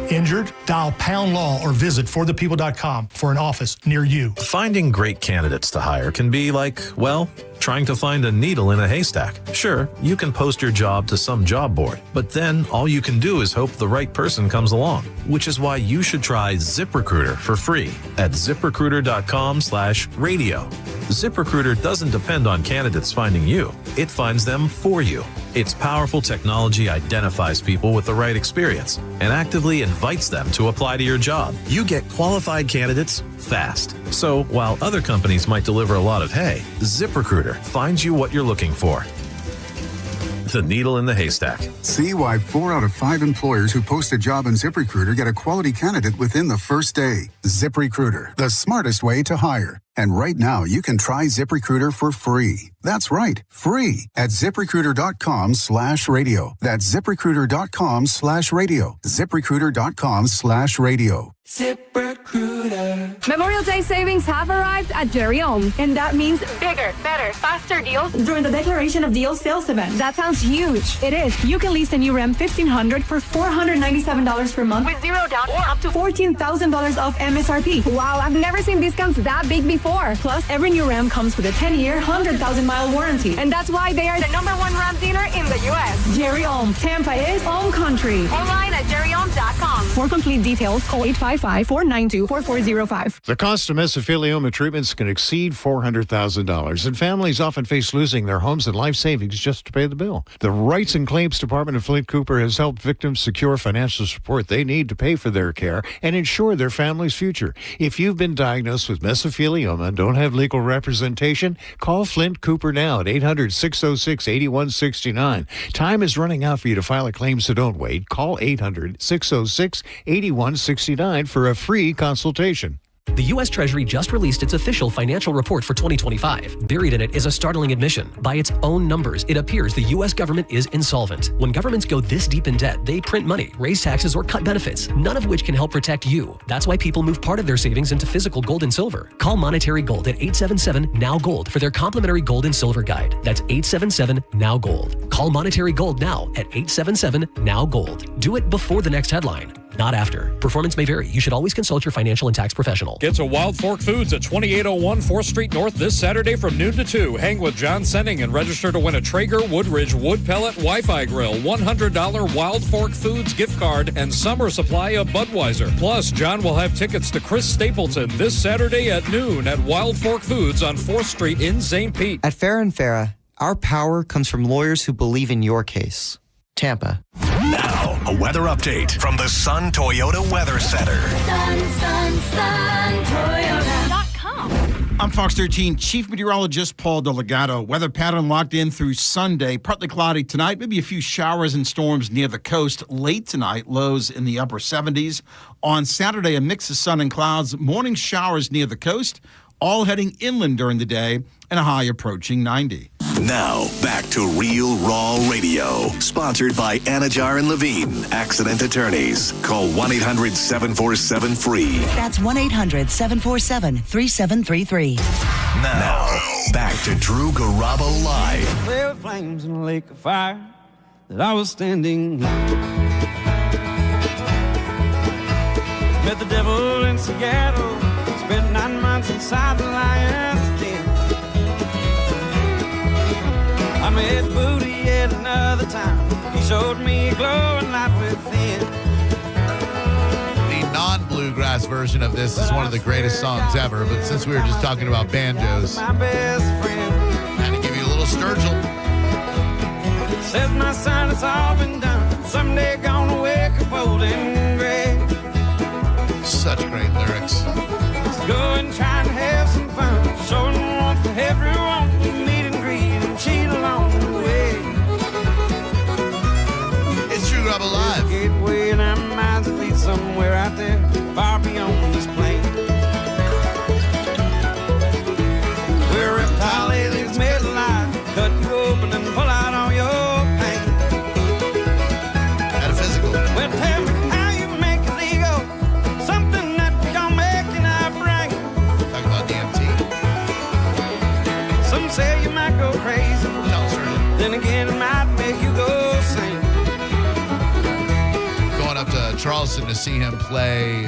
Injured? Dial Pound Law or visit forthepeople.com for an office near you. Finding great candidates to hire can be like, well, trying to find a needle in a haystack. Sure, you can post your job to some job board, but then all you can do is hope the right person comes along, which is why you should try ZipRecruiter for free at ZipRecruiter.com/radio. ZipRecruiter doesn't depend on candidates finding you. It finds them for you. Its powerful technology identifies people with the right experience and actively invites them to apply to your job. You get qualified candidates fast. So while other companies might deliver a lot of hay, ZipRecruiter finds you what you're looking for. The needle in the haystack. See why 4 out of 5 employers who post a job in ZipRecruiter get a quality candidate within the first day. ZipRecruiter, the smartest way to hire. And right now, you can try ZipRecruiter for free. That's right, free at ZipRecruiter.com/radio. That's ZipRecruiter.com/radio. ZipRecruiter.com/radio. ZipRecruiter. Memorial Day savings have arrived at Jerry Ohm, and that means bigger, better, faster deals during the Declaration of Deals sales event. That sounds huge. It is. You can lease a new Ram 1500 for $497 per month with zero down or up to $14,000 off MSRP. Wow, I've never seen discounts that big before. Plus, every new Ram comes with a 10-year, 100,000-mile warranty, and that's why they are the #1 Ram dealer in the U.S. Jerry Ohm. Tampa is Ohm Country. Online at jerryohm.com. For complete details, call 855-492-4405. The cost of mesothelioma treatments can exceed $400,000, and families often face losing their homes and life savings just to pay the bill. The Rights and Claims Department of Flint Cooper has helped victims secure financial support they need to pay for their care and ensure their family's future. If you've been diagnosed with mesothelioma and don't have legal representation, call Flint Cooper now at 800-606-8169. Time is running out for you to file a claim, so don't wait. Call 800-606-8169 for a free consultation. The U.S. Treasury just released its official financial report for 2025. Buried in it is a startling admission. By its own numbers, it appears the U.S. government is insolvent. When governments go this deep in debt, they print money, raise taxes, or cut benefits, none of which can help protect you. That's why people move part of their savings into physical gold and silver. Call Monetary Gold at 877-NOW-GOLD for their complimentary gold and silver guide. That's 877-NOW-GOLD. Call Monetary Gold now at 877-NOW-GOLD. Do it before the next headline, not after. Performance may vary. You should always consult your financial and tax professional. Get to Wild Fork Foods at 2801 4th Street North this Saturday from noon to 2. Hang with John Senning and register to win a Traeger Woodridge Wood Pellet Wi-Fi Grill, $100 Wild Fork Foods gift card, and summer supply of Budweiser. Plus, John will have tickets to Chris Stapleton this Saturday at noon at Wild Fork Foods on 4th Street in St. Pete. At Farah & Farah, our power comes from lawyers who believe in your case. Tampa. Now, a weather update from the Sun Toyota Weather Center. Sun, Toyota.com. I'm Fox 13 Chief Meteorologist Paul Delgado. Weather pattern locked in through Sunday. Partly cloudy tonight, maybe a few showers and storms near the coast. Late tonight, lows in the upper 70s. On Saturday, a mix of sun and clouds. Morning showers near the coast, all heading inland during the day, and a high approaching 90. Now, back to Real Raw Radio. Sponsored by Anajar and Levine, Accident Attorneys. Call 1-800-747-FREE. That's 1-800-747-3733. Now, back to Drew Garabo Live. There were flames in a lake of fire that I was standing in. Met the devil in Seattle. Spent 9 months inside the lion's den. I met Booty at another time. He showed me a glowing light within. The non-bluegrass version of this is one of the greatest songs ever, but since we were just talking about banjos, My best friend had to give you a little Sturgill. says, my son, it's all been done. Someday gonna wake up old and gray. Such great lyrics. Let's go and try and have some fun. Showing warmth to everyone. We meet and greet and cheat along the way. It's Drew Garabo Live. Gateway and our minds lead somewhere out there, far beyond this plane. Where reptile aliens made alive, cut you open and pull out all your pain. Metaphysical. Well, tell me how you make illegal something that don't make in our brain. Talk about DMT. Some say you might go crazy. Then again, it might make you go sane. Going up to Charleston to see him play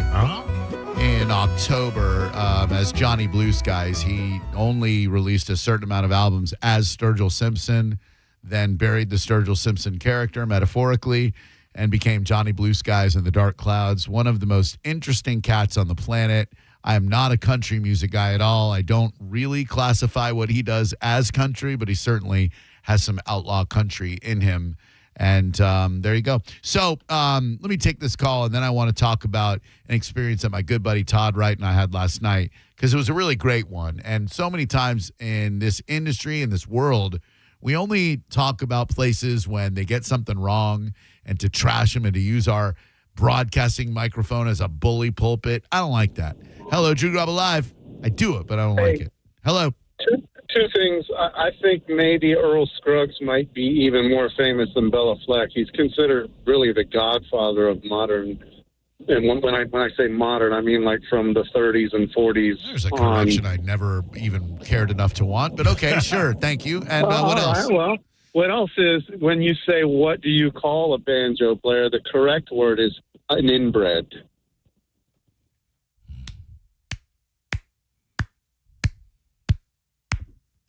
in October as Johnny Blue Skies. He only released a certain amount of albums as Sturgill Simpson, then buried the Sturgill Simpson character metaphorically and became Johnny Blue Skies in the Dark Clouds. One of the most interesting cats on the planet. I am not a country music guy at all. I don't really classify what he does as country, but he certainly has some outlaw country in him. And there you go. So let me take this call, and then I want to talk about an experience that my good buddy Todd Wright and I had last night, because it was a really great one. And so many times in this industry, in this world, we only talk about places when they get something wrong and to trash them and to use our broadcasting microphone as a bully pulpit. I don't like that. Hello, Drew Garabo Live. I do it, but I don't like it. Hello. Two things. I think maybe Earl Scruggs might be even more famous than Bela Fleck. He's considered really the godfather of modern. And when I say modern, I mean like from the 30s and 40s. There's a correction I never even cared enough to want, but okay, sure, thank you. And what else? Right, well, what else is when you say what do you call a banjo player? The correct word is an inbred.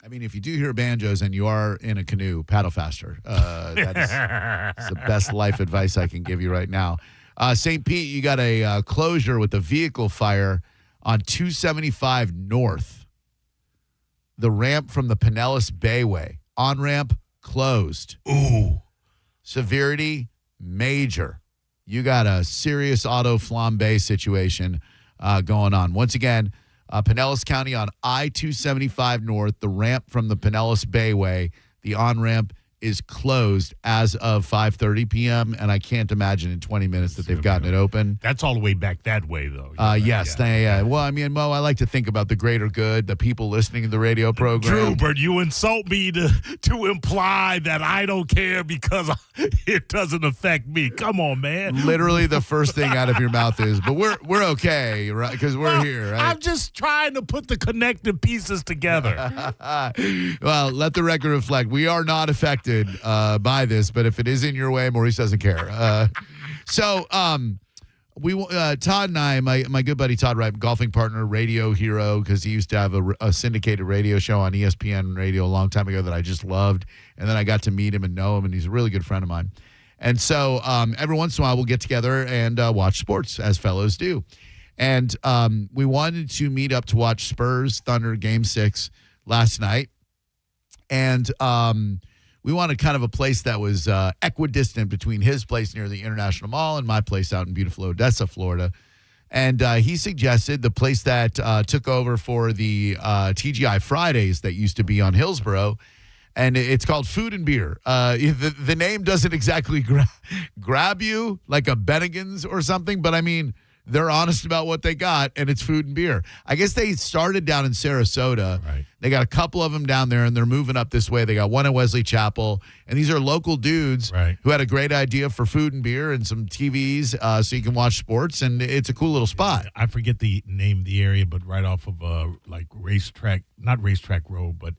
I mean, if you do hear banjos and you are in a canoe, paddle faster. That's the best life advice I can give you right now. St. Pete, you got a closure with a vehicle fire on 275 North. The ramp from the Pinellas Bayway. On-ramp closed. Ooh. Severity, major. You got a serious auto flambe situation going on. Once again, Pinellas County on I-275 North, the ramp from the Pinellas Bayway, the on-ramp is closed as of 5:30 p.m., and I can't imagine in 20 minutes that they've gotten it open. That's all the way back that way, though. Yes. Well, I mean, Mo, I like to think about the greater good, the people listening to the radio program. Drew, but you insult me to imply that I don't care because it doesn't affect me. Come on, man. Literally the first thing out of your mouth is, but we're okay, right? Because we're here, right? I'm just trying to put the connected pieces together. Well, let the record reflect. We are not affected by this, but if it is in your way, Maurice doesn't care. So Todd and I, my good buddy Todd Wright, golfing partner, radio hero, because he used to have a syndicated radio show on ESPN radio a long time ago that I just loved, and then I got to meet him and know him, and he's a really good friend of mine. And so every once in a while we'll get together and watch sports, as fellows do. And we wanted to meet up to watch Spurs Thunder Game 6 last night, and we wanted kind of a place that was equidistant between his place near the International Mall and my place out in beautiful Odessa, Florida. And he suggested the place that took over for the TGI Fridays that used to be on Hillsborough, and it's called Food and Beer. The name doesn't exactly grab you like a Bennigan's or something, but I mean, they're honest about what they got, and it's food and beer. I guess they started down in Sarasota. Right. They got a couple of them down there, and they're moving up this way. They got one at Wesley Chapel, and these are local dudes who had a great idea for food and beer and some TVs so you can watch sports, and it's a cool little spot. I forget the name of the area, but right off of like not Racetrack Road, but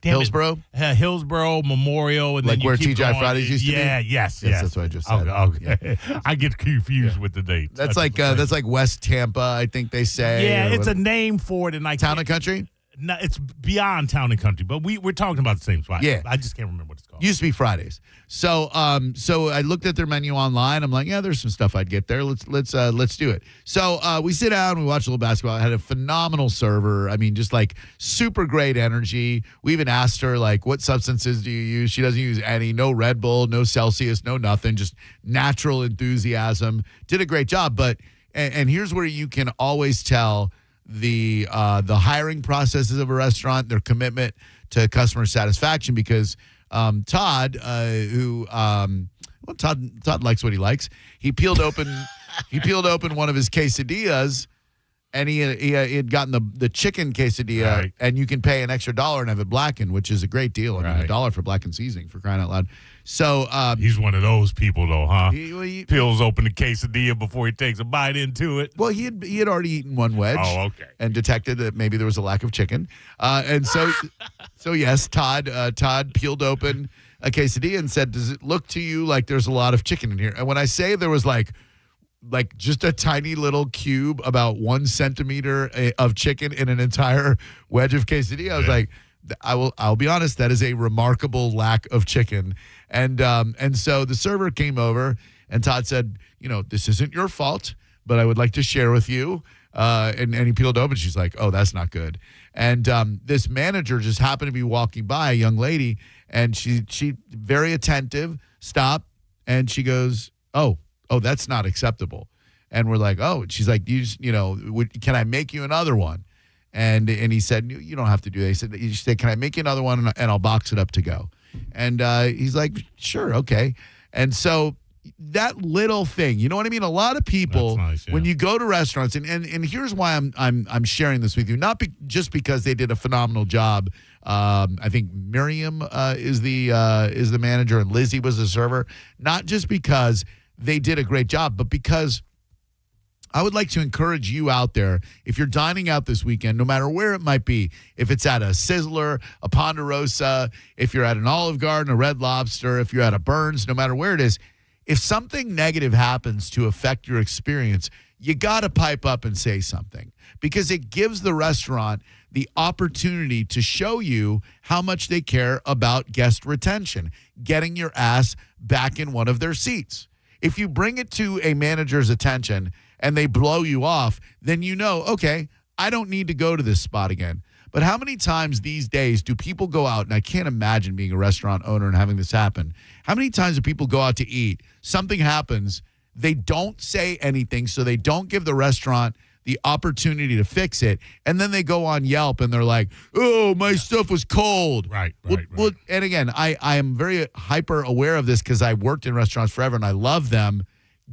Hillsborough? Hillsborough, Memorial, and like then you where keep TGI going. Fridays used to be? Yes, that's what I just said. Okay. I get confused with the dates. That's like West Tampa, I think they say. Yeah, it's a name for it, and Town and Country? No, it's beyond Town and Country, but we're talking about the same spot. Yeah. I just can't remember what it's called. Used to be Fridays. So I looked at their menu online. I'm like, yeah, there's some stuff I'd get there. Let's do it. So we sit down, we watch a little basketball. I had a phenomenal server. I mean, just like super great energy. We even asked her like, what substances do you use? She doesn't use any. No Red Bull, no Celsius, no nothing. Just natural enthusiasm. Did a great job. But and here's where you can always tell the hiring processes of a restaurant, their commitment to customer satisfaction, because Todd, Todd likes what he likes. He peeled open one of his quesadillas, and he had gotten the chicken quesadilla, and you can pay an extra $1 and have it blackened, which is a great deal. I mean, $1 for blackened seasoning, for crying out loud. So he's one of those people, though, huh? He peels open the quesadilla before he takes a bite into it. Well, he had already eaten one wedge. Oh, okay. And detected that maybe there was a lack of chicken, and so yes, Todd peeled open a quesadilla and said, "Does it look to you like there's a lot of chicken in here?" And when I say there was like just a tiny little cube, about 1 centimeter of chicken in an entire wedge of quesadilla, I was like, I'll be honest, that is a remarkable lack of chicken. And so the server came over, and Todd said, this isn't your fault, but I would like to share with you. And he peeled open. She's like, oh, that's not good. And this manager just happened to be walking by, a young lady, and she very attentive, stopped, and she goes, oh, that's not acceptable. And we're like, oh, and she's like, can I make you another one? And he said, you don't have to do that. He said, can I make you another one, and I'll box it up to go? And he's like, sure, okay. And so that little thing, you know what I mean? A lot of people, nice, yeah. When you go to restaurants, and here's why I'm sharing this with you, not just because they did a phenomenal job. I think Miriam is the manager, and Lizzie was the server. Not just because they did a great job, but because I would like to encourage you out there, if you're dining out this weekend, no matter where it might be, if it's at a Sizzler, a Ponderosa, if you're at an Olive Garden, a Red Lobster, if you're at a Burns, no matter where it is, if something negative happens to affect your experience, you got to pipe up and say something, because it gives the restaurant the opportunity to show you how much they care about guest retention, getting your ass back in one of their seats. If you bring it to a manager's attention and they blow you off, then okay, I don't need to go to this spot again. But how many times these days do people go out, and I can't imagine being a restaurant owner and having this happen. How many times do people go out to eat, something happens, they don't say anything, so they don't give the restaurant the opportunity to fix it, and then they go on Yelp and they're like, oh, my stuff was cold. Right. Well, and again, I am very hyper aware of this because I worked in restaurants forever and I love them.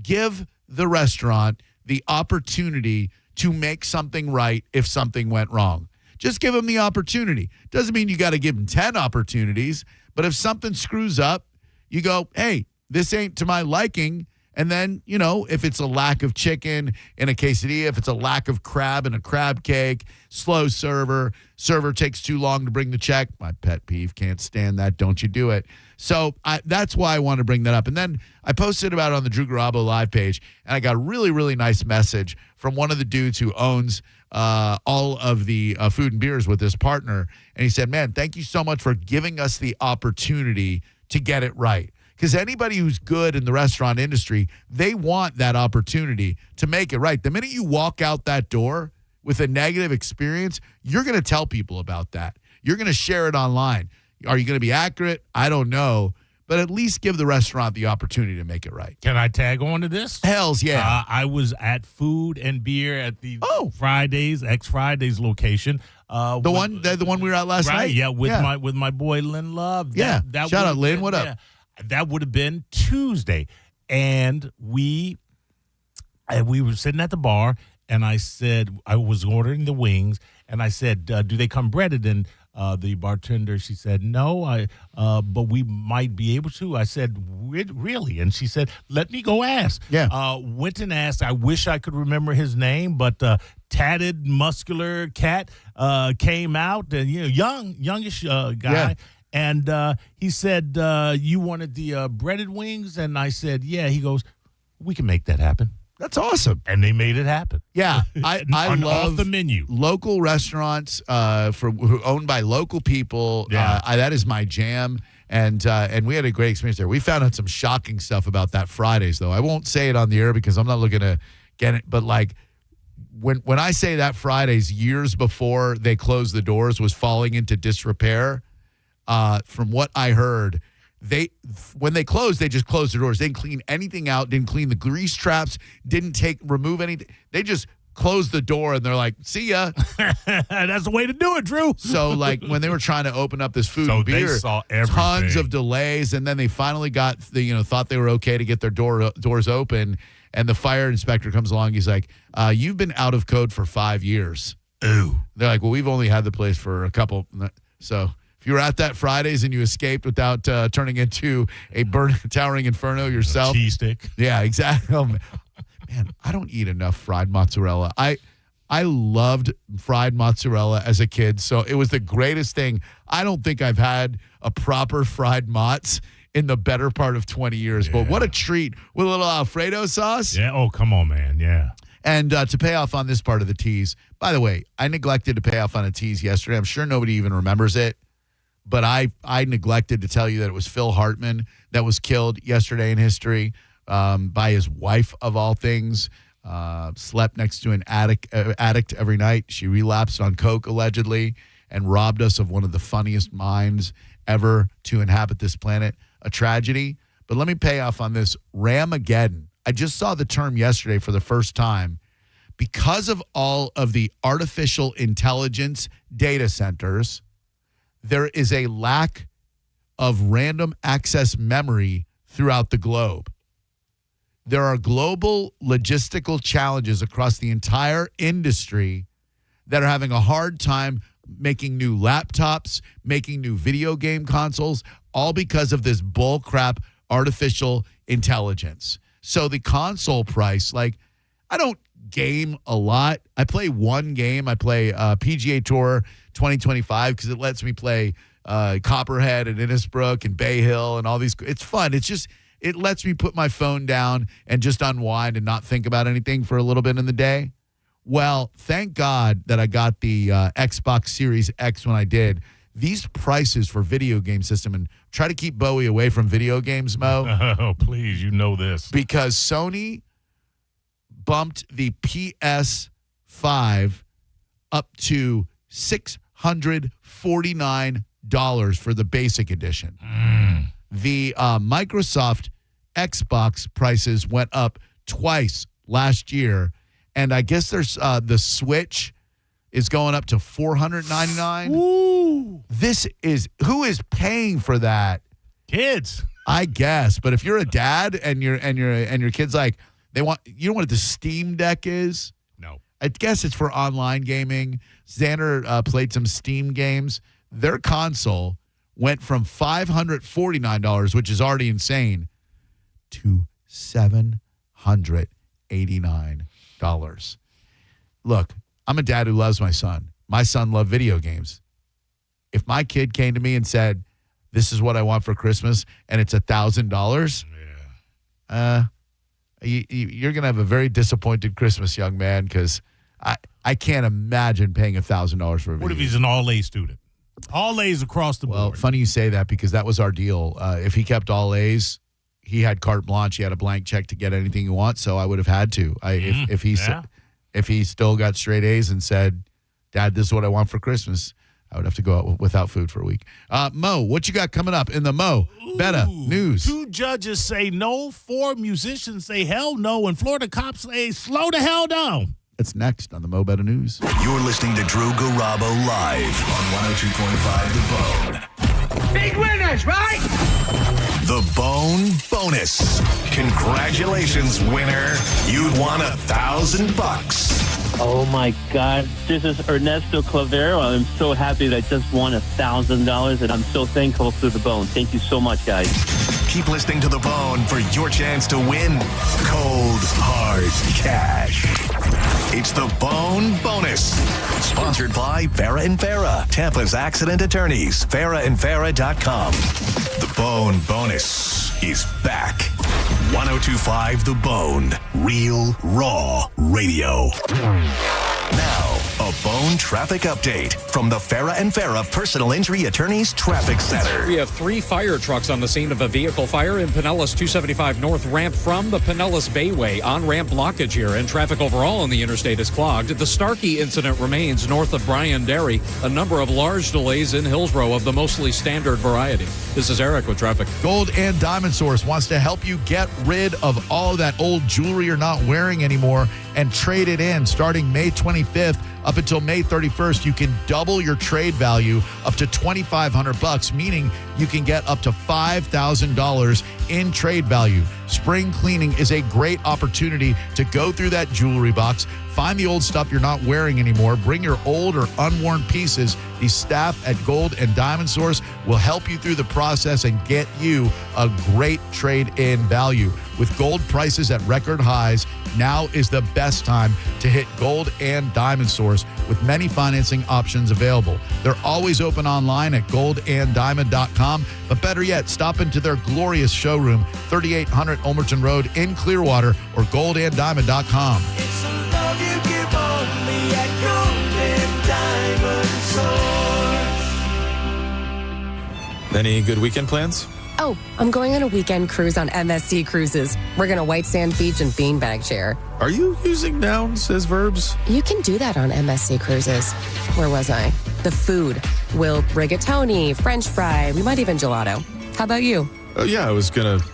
Give the restaurant the opportunity to make something right if something went wrong. Just give them the opportunity. Doesn't mean you got to give them 10 opportunities, but if something screws up, you go, hey, this ain't to my liking. And then, if it's a lack of chicken in a quesadilla, if it's a lack of crab in a crab cake, slow server takes too long to bring the check. My pet peeve, can't stand that. Don't you do it. So that's why I want to bring that up. And then I posted about it on the Drew Garabo live page, and I got a really, really nice message from one of the dudes who owns all of the food and beers with his partner. And he said, man, thank you so much for giving us the opportunity to get it right. Because anybody who's good in the restaurant industry, they want that opportunity to make it right. The minute you walk out that door with a negative experience, you're going to tell people about that. You're going to share it online. Are you going to be accurate? I don't know. but at least give the restaurant the opportunity to make it right. Can I tag on to this? Hells yeah. I was at Food and Beer at the Fridays, Fridays location. The one we were at last right, night? Yeah, with my boy Lynn Love. Shout out Lynn, what up? That would have been Tuesday. And we were sitting at the bar, and I said, I was ordering the wings, and I said, do they come breaded? And the bartender, she said, no, but we might be able to. I said, really? And she said, let me go ask. Yeah. Went and asked. I wish I could remember his name, but tatted, muscular cat came out, and youngish guy. Yeah. And he said, you wanted the breaded wings? And I said, yeah. He goes, we can make that happen. That's awesome. And they made it happen. Yeah, I love off the menu. Local restaurants who owned by local people. Yeah. That is my jam. And we had a great experience there. We found out some shocking stuff about that Fridays, though. I won't say it on the air because I'm not looking to get it. But like when I say that Fridays, years before they closed the doors, was falling into disrepair. From what I heard, when they closed, they just closed the doors. They didn't clean anything out, didn't clean the grease traps, didn't remove anything. They just closed the door and they're like, see ya. That's the way to do it, Drew. So like when they were trying to open up this food So and beer, they saw everything. tons of delays, and then they finally got thought they were okay to get their doors open, and the fire inspector comes along. He's like, you've been out of code for 5 years. Ooh. They're like, well, we've only had the place for a couple. So if you were at that Fridays and you escaped without turning into a towering inferno yourself. Cheese stick. Yeah, exactly. Oh, man, I don't eat enough fried mozzarella. I loved fried mozzarella as a kid, so it was the greatest thing. I don't think I've had a proper fried mozz in the better part of 20 years, but what a treat with a little Alfredo sauce. Yeah, oh, come on, man, yeah. And to pay off on this part of the tease, by the way, I neglected to pay off on a tease yesterday. I'm sure nobody even remembers it. But I neglected to tell you that it was Phil Hartman that was killed yesterday in history by his wife, of all things. Slept next to an addict every night. She relapsed on coke, allegedly, and robbed us of one of the funniest minds ever to inhabit this planet. A tragedy. But let me pay off on this. Ramageddon. I just saw the term yesterday for the first time. Because of all of the artificial intelligence data centers, there is a lack of random access memory throughout the globe. There are global logistical challenges across the entire industry that are having a hard time making new laptops, making new video game consoles, all because of this bullcrap artificial intelligence. So the console price, like, I don't game a lot. I play one game. I play PGA Tour 2025 because it lets me play Copperhead and Innisbrook and Bay Hill and all these. It's fun. It's just, it lets me put my phone down and just unwind and not think about anything for a little bit in the day. Well, thank God that I got the Xbox Series X when I did. These prices for video game system, and try to keep Bowie away from video games, Mo. Oh, please, you know this. Because Sony bumped the PS5 up to $649 for the basic edition. The Microsoft Xbox prices went up twice last year, and I guess there's the Switch is going up to $499. Ooh. Who is paying for that? Kids, I guess. But if you're a dad and your kid's like, you know what the Steam Deck is? No. I guess it's for online gaming. Xander played some Steam games. Their console went from $549, which is already insane, to $789. Look, I'm a dad who loves my son. My son loved video games. If my kid came to me and said, this is what I want for Christmas, and it's $1,000, you're going to have a very disappointed Christmas, young man, because I can't imagine paying $1,000 for a video game. What if he's an all-A student? All A's across the board. Well, funny you say that because that was our deal. If he kept all A's, he had carte blanche. He had a blank check to get anything he wants, so I would have had to. If he still got straight A's and said, Dad, this is what I want for Christmas, I would have to go out without food for a week. Mo, what you got coming up in the Mo Better News? 2 judges say no, 4 musicians say hell no, and Florida cops say slow the hell down. That's next on the Mo Better News. You're listening to Drew Garabo live on 102.5 The Bone. Big winners, right? The Bone Bonus. Congratulations, winner. You'd won $1,000. Oh my God, this is Ernesto Clavero. I'm so happy that I just won $1,000 and I'm so thankful to The Bone. Thank you so much, guys. Keep listening to The Bone for your chance to win cold, hard cash. It's The Bone Bonus. Sponsored by Farah and Farah, Tampa's accident attorneys. FarahandFarah.com. The Bone Bonus is back. 102.5 The Bone. Real, raw radio. Now, a Bone traffic update from the Farah and Farah Personal Injury Attorneys Traffic Center. We have 3 fire trucks on the scene of a vehicle fire in Pinellas 275 North ramp from the Pinellas Bayway. On-ramp blockage here, and traffic overall on the interstate is clogged. The Starkey incident remains north of Bryan Dairy. A number of large delays in Hillsborough of the mostly standard variety. This is Eric with traffic. Gold and Diamond Source wants to help you get rid of all that old jewelry you're not wearing anymore and trade it in. Starting May 25th up until May 31st, you can double your trade value up to $2,500, meaning you can get up to $5,000 in trade value. Spring cleaning is a great opportunity to go through that jewelry box, find the old stuff you're not wearing anymore, bring your old or unworn pieces. The staff at Gold and Diamond Source will help you through the process and get you a great trade-in value. With gold prices at record highs, now is the best time to hit Gold and Diamond Source with many financing options available. They're always open online at goldanddiamond.com, but better yet, stop into their glorious showroom, 3800 Ulmerton Road in Clearwater, or goldanddiamond.com. It's a love you give only at Gold and Diamond Source. Any good weekend plans? Oh, I'm going on a weekend cruise on MSC Cruises. We're going to White Sand Beach and Beanbag Chair. Are you using nouns as verbs? You can do that on MSC Cruises. Where was I? The food. We'll rigatoni, French fry, we might even gelato. How about you? Oh, yeah, I was going to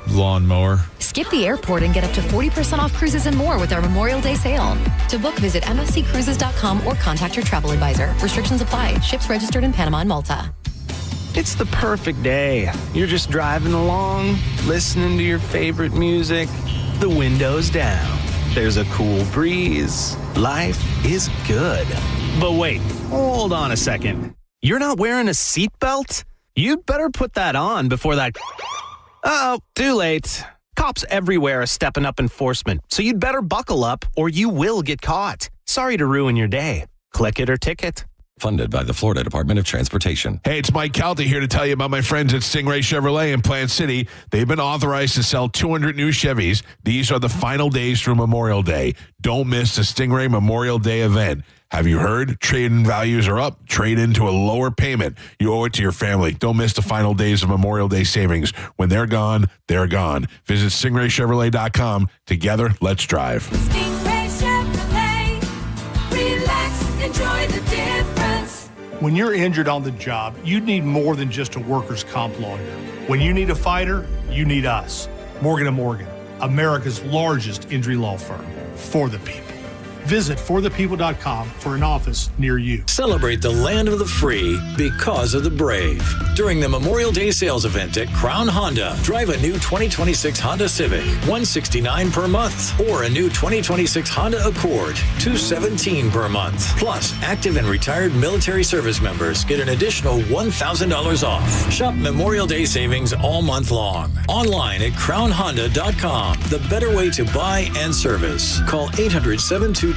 lawnmower. Skip the airport and get up to 40% off cruises and more with our Memorial Day sale. To book, visit msccruises.com or contact your travel advisor. Restrictions apply. Ships registered in Panama and Malta. It's the perfect day. You're just driving along, listening to your favorite music, the windows down. There's a cool breeze. Life is good. But wait, hold on a second. You're not wearing a seatbelt? You'd better put that on before that... Uh-oh, too late. Cops everywhere are stepping up enforcement, so you'd better buckle up or you will get caught. Sorry to ruin your day. Click it or ticket. Funded by the Florida Department of Transportation. Hey, it's Mike Calta here to tell you about my friends at Stingray Chevrolet in Plant City. They've been authorized to sell 200 new Chevys. These are the final days through Memorial Day. Don't miss the Stingray Memorial Day event. Have you heard? Trade-in values are up. Trade into a lower payment. You owe it to your family. Don't miss the final days of Memorial Day savings. When they're gone, they're gone. Visit StingrayChevrolet.com. Together, let's drive. Stingray Chevrolet. Relax, enjoy the difference. When you're injured on the job, you need more than just a workers' comp lawyer. When you need a fighter, you need us. Morgan & Morgan, America's largest injury law firm. For the people. Visit forthepeople.com for an office near you. Celebrate the land of the free because of the brave. During the Memorial Day sales event at Crown Honda, drive a new 2026 Honda Civic, $169 per month, or a new 2026 Honda Accord, $217 per month. Plus, active and retired military service members get an additional $1,000 off. Shop Memorial Day savings all month long. Online at crownhonda.com. The better way to buy and service. Call 800-722-6439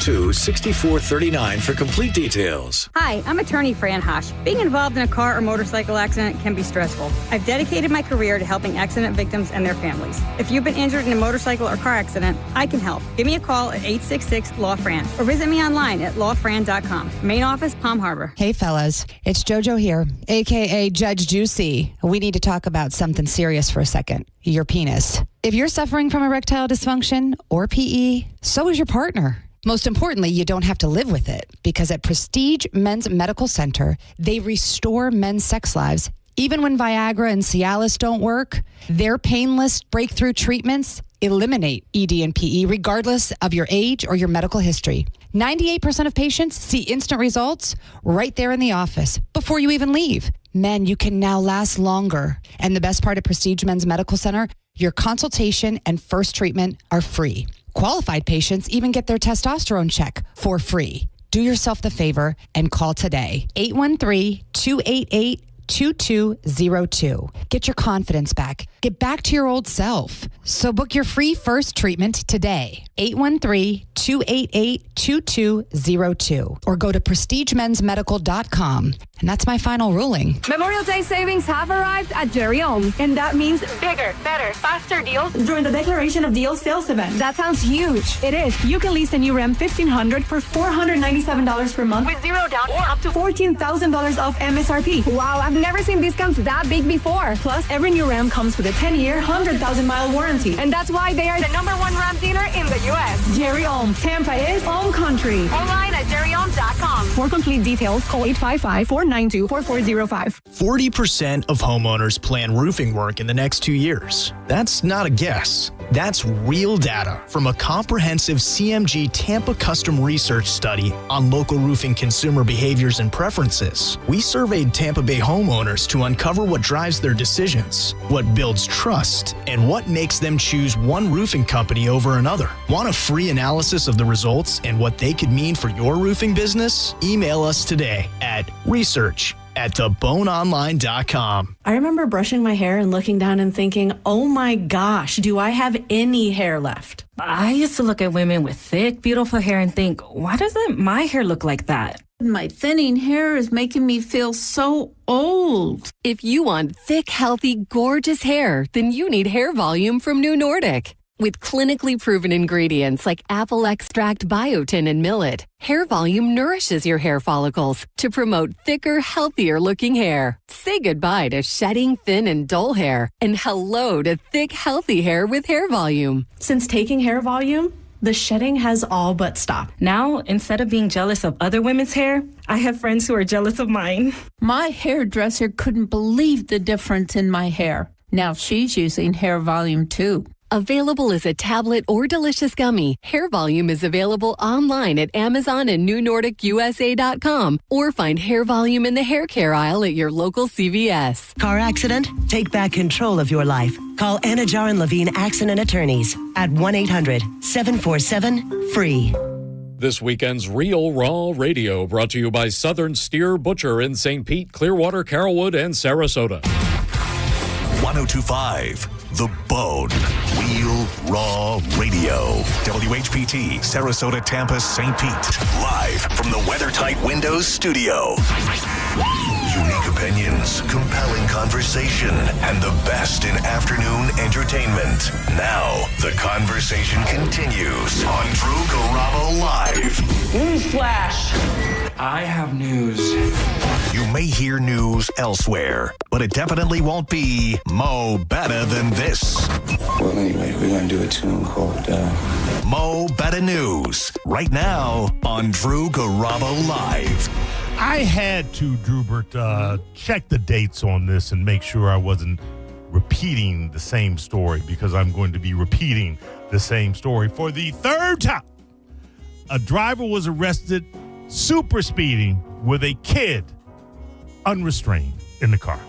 for complete details. Hi, I'm attorney Fran Hosh. Being involved in a car or motorcycle accident can be stressful. I've dedicated my career to helping accident victims and their families. If you've been injured in a motorcycle or car accident, I can help. Give me a call at 866-LAW-FRAN or visit me online at lawfran.com. Main office, Palm Harbor. Hey, fellas. It's JoJo here, a.k.a. Judge Juicy. We need to talk about something serious for a second. Your penis. If you're suffering from erectile dysfunction or PE, so is your partner. Most importantly, you don't have to live with it because at Prestige Men's Medical Center, they restore men's sex lives. Even when Viagra and Cialis don't work, their painless breakthrough treatments eliminate ED and PE regardless of your age or your medical history. 98% of patients see instant results right there in the office before you even leave. Men, you can now last longer. And the best part of Prestige Men's Medical Center, your consultation and first treatment are free. Qualified patients even get their testosterone check for free. Do yourself the favor and call today. 813-288-2202. Get your confidence back. Get back to your old self. So book your free first treatment today. 813-288-2202. Or go to prestigemensmedical.com. And that's my final ruling. Memorial Day savings have arrived at Jerry Ohm, and that means bigger, better, faster deals during the Declaration of Deals sales event. That sounds huge. It is. You can lease a new Ram 1500 for $497 per month with zero down or up to $14,000 off MSRP. Wow, I've never seen discounts that big before. Plus, every new Ram comes with a 10-year, 100,000-mile warranty. And that's why they are the #1 Ram dealer in the U.S. Jerry Ohm. Tampa is home country. Online at jerryohm.com. For complete details, call 855-492-4405. 40% of homeowners plan roofing work in the next 2 years. That's not a guess. That's real data from a comprehensive CMG Tampa custom research study on local roofing consumer behaviors and preferences. We surveyed Tampa Bay homeowners to uncover what drives their decisions, what builds trust, and what makes them choose one roofing company over another. Want a free analysis of the results and what they could mean for your roofing business? Email us today at research@theboneonline.com. I remember brushing my hair and looking down and thinking, oh my gosh, do I have any hair left? I used to look at women with thick, beautiful hair and think, why doesn't my hair look like that? My thinning hair is making me feel so old. If you want thick, healthy, gorgeous hair, then you need Hair Volume from New Nordic. With clinically proven ingredients like apple extract, biotin, and millet, Hair Volume nourishes your hair follicles to promote thicker, healthier looking hair. Say goodbye to shedding, thin, and dull hair, and hello to thick, healthy hair with Hair Volume. Since taking Hair Volume, the shedding has all but stopped. Now, instead of being jealous of other women's hair, I have friends who are jealous of mine. My hairdresser couldn't believe the difference in my hair. Now she's using Hair Volume too. Available as a tablet or delicious gummy, Hair Volume is available online at Amazon and NewNordicUSA.com, or find Hair Volume in the hair care aisle at your local CVS. Car accident? Take back control of your life. Call Anna Jar and Levine Accident Attorneys at 1-800-747-FREE. This weekend's Real Raw Radio brought to you by Southern Steer Butcher in St. Pete, Clearwater, Carrollwood, and Sarasota. 102.5 The Bone. Real Raw Radio. WHPT, Sarasota, Tampa, St. Pete. Live from the WeatherTight Windows studio. Unique opinions, compelling conversation, and the best in afternoon entertainment. Now, the conversation continues on Drew Garabo Live. Newsflash! I have news. You may hear news elsewhere, but it definitely won't be Mo Better Than This. Well, anyway, we're going to do a tune called Mo Better News, right now on Drew Garabo Live. I had to, Drubert, check the dates on this and make sure I wasn't repeating the same story, because I'm going to be repeating the same story for the third time. A driver was arrested super speeding with a kid unrestrained in the car.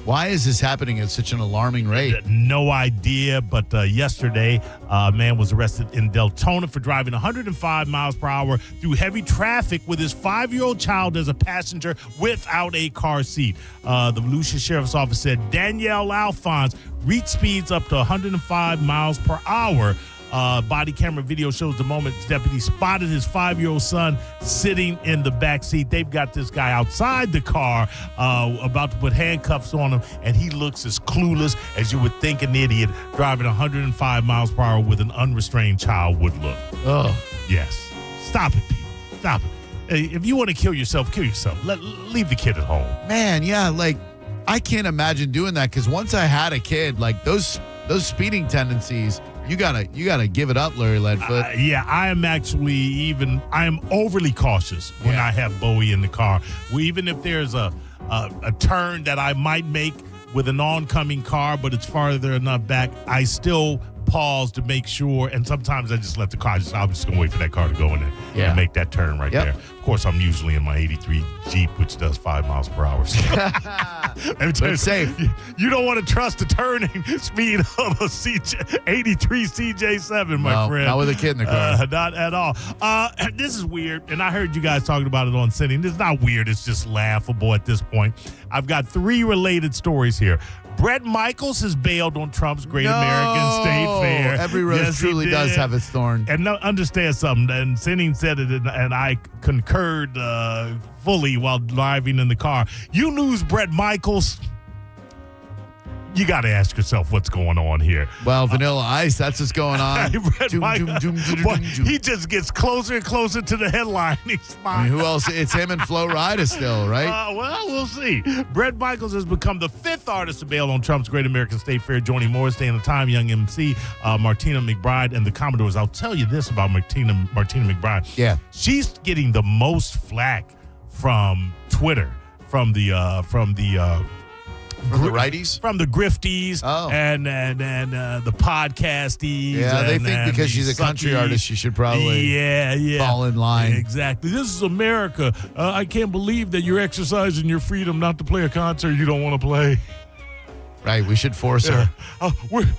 Why is this happening at such an alarming rate? No idea, but yesterday, a man was arrested in Deltona for driving 105 miles per hour through heavy traffic with his 5-year-old child as a passenger without a car seat. The Volusia Sheriff's Office said Danielle Alphonse reached speeds up to 105 miles per hour. Body camera video shows the moment deputies spotted his 5-year-old son sitting in the back seat. They've got this guy outside the car about to put handcuffs on him, and he looks as clueless as you would think an idiot driving 105 miles per hour with an unrestrained child would look. Oh, yes. Stop it, people. Stop it. Hey, if you want to kill yourself, kill yourself. Leave the kid at home. Man, yeah, like, I can't imagine doing that, because once I had a kid, like, those speeding tendencies You gotta give it up, Larry Ledfoot. Yeah, I am overly cautious when I have Bowie in the car. Even if there's a turn that I might make with an oncoming car, but it's farther enough back, I still pause to make sure, and sometimes I just let the car, I'm just going to wait for that car to go in there and make that turn right there. Of course, I'm usually in my 83 Jeep, which does 5 miles per hour. So. It's safe. You don't want to trust the turning speed of a 83 CJ7, my friend. Not with a kid in the car. Not at all. This is weird, and I heard you guys talking about it on Sitting. It's not weird. It's just laughable at this point. I've got 3 related stories here. Bret Michaels has bailed on Trump's Great American State Fair. Every rose truly does have its thorn. And understand something, and Sinning said it, and I concurred fully while driving in the car. You lose Bret Michaels, you got to ask yourself what's going on here. Well, Vanilla Ice, that's what's going on. He just gets closer and closer to the headline. I mean, who else? It's him and Flo Rida still, right? Well, we'll see. Bret Michaels has become the 5th artist to bail on Trump's Great American State Fair, joining Morris Day and the Time, Young MC, Martina McBride, and the Commodores. I'll tell you this about Martina McBride. Yeah. She's getting the most flack from Twitter, from the righties? From the grifties and the podcasties. Yeah, they think because she's a country artist, she should probably fall in line. Exactly. This is America. I can't believe that you're exercising your freedom not to play a concert you don't want to play. Right, we should force her.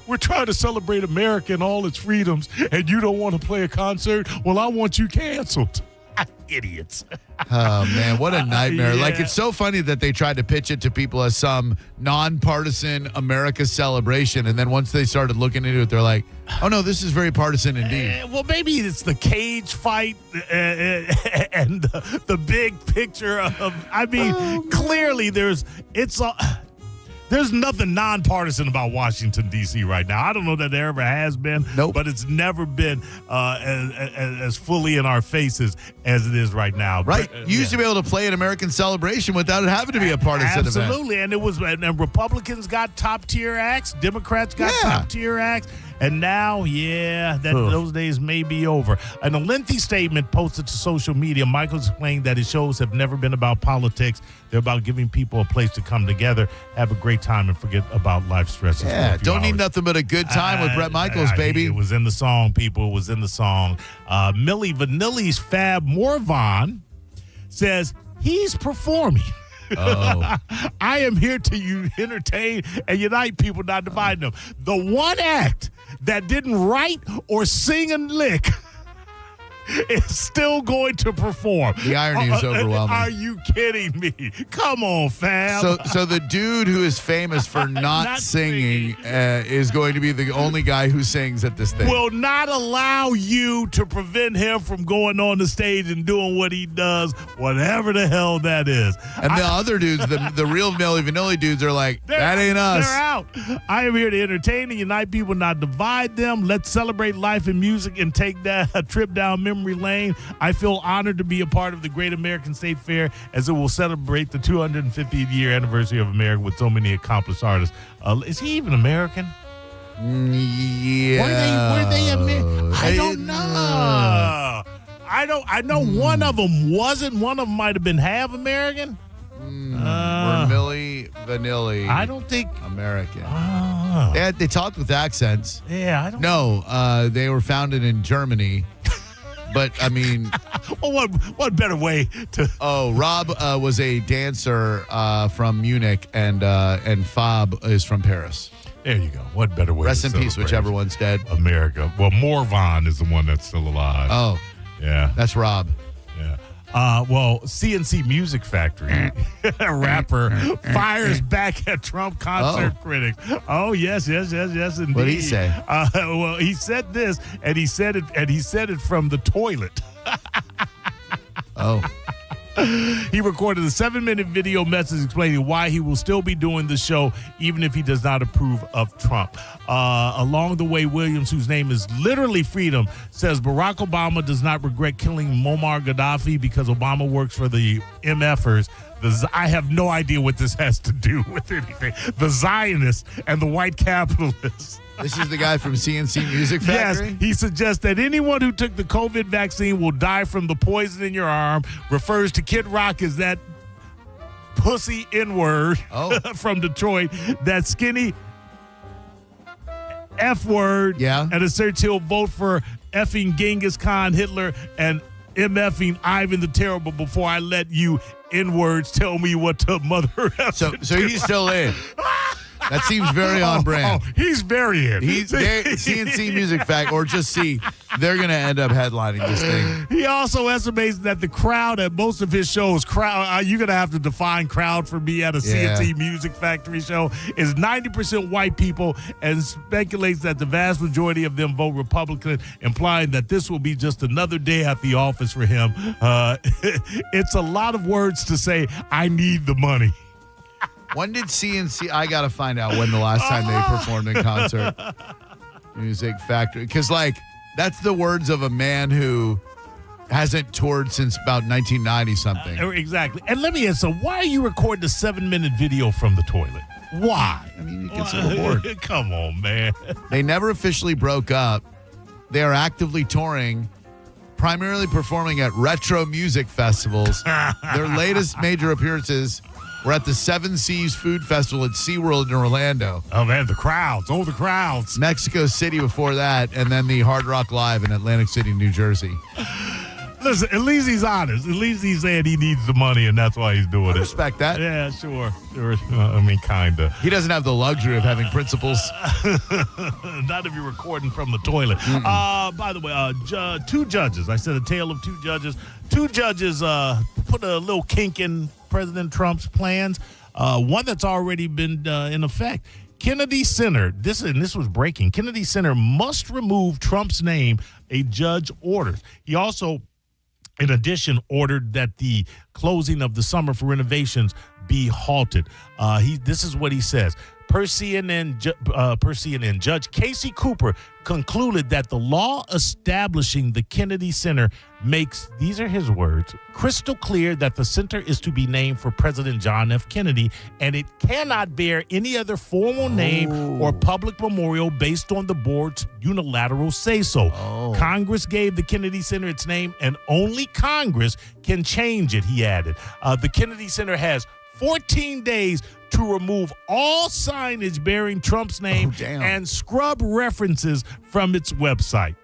We're trying to celebrate America and all its freedoms, and you don't want to play a concert? Well, I want you canceled. Idiots. Oh, man, what a nightmare. Like, it's so funny that they tried to pitch it to people as some nonpartisan America celebration, and then once they started looking into it, they're like, oh, no, this is very partisan indeed. Well, maybe it's the cage fight and the big picture of, clearly there's nothing nonpartisan about Washington, D.C. right now. I don't know that there ever has been, but it's never been as fully in our faces as it is right now. Right. You used to be able to play an American celebration without it having to be a partisan event. Absolutely. And and Republicans got top-tier acts, Democrats got top-tier acts. And now, those days may be over. In a lengthy statement posted to social media, Michaels explained that his shows have never been about politics. They're about giving people a place to come together, have a great time, and forget about life stresses. Yeah, don't need nothing but a good time with Bret Michaels, baby. It was in the song, people. It was in the song. Milli Vanilli's Fab Morvan says he's performing. Oh. I am here to entertain and unite people, not divide them. The one act that didn't write or sing a lick is still going to perform. The irony is overwhelming. Are you kidding me? Come on, fam. So the dude who is famous for not singing is going to be the only guy who sings at this thing. Will not allow you to prevent him from going on the stage and doing what he does, whatever the hell that is. And the other dudes, the real Milli Vanilli dudes, are like, that ain't us. They're out. I am here to entertain and unite people, not divide them. Let's celebrate life and music and take a trip down memory lane. I feel honored to be a part of the Great American State Fair as it will celebrate the 250th year anniversary of America with so many accomplished artists. Is he even American? Yeah. Were they American? I don't know. I know one of them wasn't. One of them might have been half American. Or Milli Vanilli. I don't think American. They talked with accents. Yeah, I don't. No, they were founded in Germany. But I mean, well, what better way to? Oh, Rob was a dancer from Munich, and Fab is from Paris. There you go. What better way? Rest in peace, whichever one's dead. America. Well, Morvan is the one that's still alive. Oh, yeah, that's Rob. Yeah. Well, CNC Music Factory rapper fires back at Trump concert critics. Oh, yes, indeed. What did he say? Well, he said this, and he said it from the toilet. Oh. He recorded a 7-minute video message explaining why he will still be doing the show even if he does not approve of Trump. Along the way, Williams, whose name is literally Freedom, says Barack Obama does not regret killing Muammar Gaddafi because Obama works for the MFers. I have no idea what this has to do with anything. The Zionists and the white capitalists. This is the guy from CNC Music Factory? Yes, he suggests that anyone who took the COVID vaccine will die from the poison in your arm, refers to Kid Rock as that pussy N-word from Detroit, that skinny F-word, and asserts he'll vote for effing Genghis Khan, Hitler, and MFing Ivan the Terrible before I let you N-words tell me what to mother. So he's still in. That seems very on brand. He's very in. CNC Music Factory, or just see, they're going to end up headlining this thing. He also estimates that the crowd at most of his shows, you're going to have to define crowd for me at a CNC Music Factory show, is 90% white people, and speculates that the vast majority of them vote Republican, implying that this will be just another day at the office for him. It's a lot of words to say, I need the money. When did CNC? I got to find out when the last time they performed in concert. Music Factory. Because, that's the words of a man who hasn't toured since about 1990 something. Exactly. And let me ask, so why are you recording a 7-minute video from the toilet? Why? I mean, you get so bored. Come on, man. They never officially broke up. They are actively touring, primarily performing at retro music festivals. Their latest major appearances were at the Seven Seas Food Festival at SeaWorld in Orlando. Oh, man, the crowds. Oh, the crowds. Mexico City before that, and then the Hard Rock Live in Atlantic City, New Jersey. Listen, at least he's honest. At least he's saying he needs the money, and that's why he's doing it. I respect that. Yeah, sure. I mean, kind of. He doesn't have the luxury of having principles. Not if you're recording from the toilet. By the way, 2 judges. I said a tale of 2 judges. 2 judges put a little kink in President Trump's plans. One that's already been in effect. Kennedy Center, this was breaking. Kennedy Center must remove Trump's name, a judge orders. He also, in addition, ordered that the closing of the summer for renovations be halted. This is what he says. Per CNN, Judge Casey Cooper concluded that the law establishing the Kennedy Center makes, these are his words, crystal clear that the center is to be named for President John F. Kennedy, and it cannot bear any other formal name or public memorial based on the board's unilateral say-so. Congress gave the Kennedy Center its name, and only Congress can change it, he added. The Kennedy Center has 14 days to remove all signage bearing Trump's name and scrub references from its website.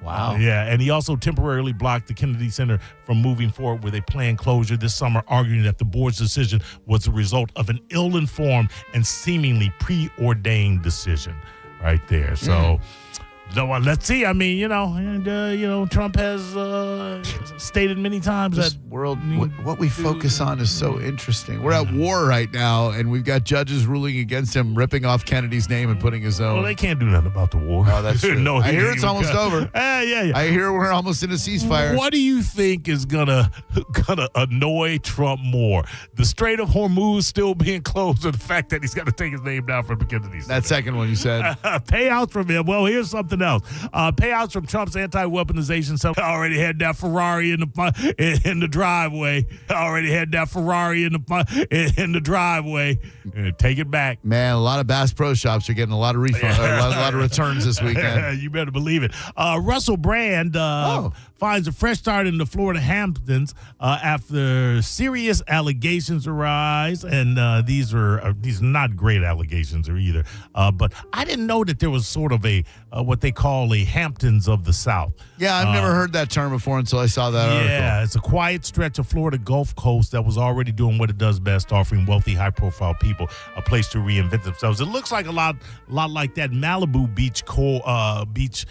Wow. Yeah, and he also temporarily blocked the Kennedy Center from moving forward with a planned closure this summer, arguing that the board's decision was the result of an ill-informed and seemingly preordained decision right there. So let's see. I mean, Trump has stated many times this that world, what we focus on is so interesting. We're at war right now, and we've got judges ruling against him, ripping off Kennedy's name and putting his own. Well, they can't do nothing about the war. Oh, that's true. No, I hear it's almost over. Yeah. I hear we're almost in a ceasefire. What do you think is gonna annoy Trump more? The Strait of Hormuz still being closed, or the fact that he's got to take his name down from the Kennedy Center? That second one you said. Payouts from him. Well, here's something else. Payouts from Trump's anti-weaponization. So already had that Ferrari in the driveway. Already had that Ferrari in the driveway. Take it back. Man, a lot of Bass Pro Shops are getting a lot of refunds, a lot of returns this weekend. You better believe it. Russell Brand finds a fresh start in the Florida Hamptons after serious allegations arise, and these are not great allegations either. But I didn't know that there was sort of a what they call a Hamptons of the South. Yeah, I've never heard that term before until I saw that article. Yeah, it's a quiet stretch of Florida Gulf Coast that was already doing what it does best, offering wealthy, high-profile people a place to reinvent themselves. It looks like a lot like that Malibu beach coast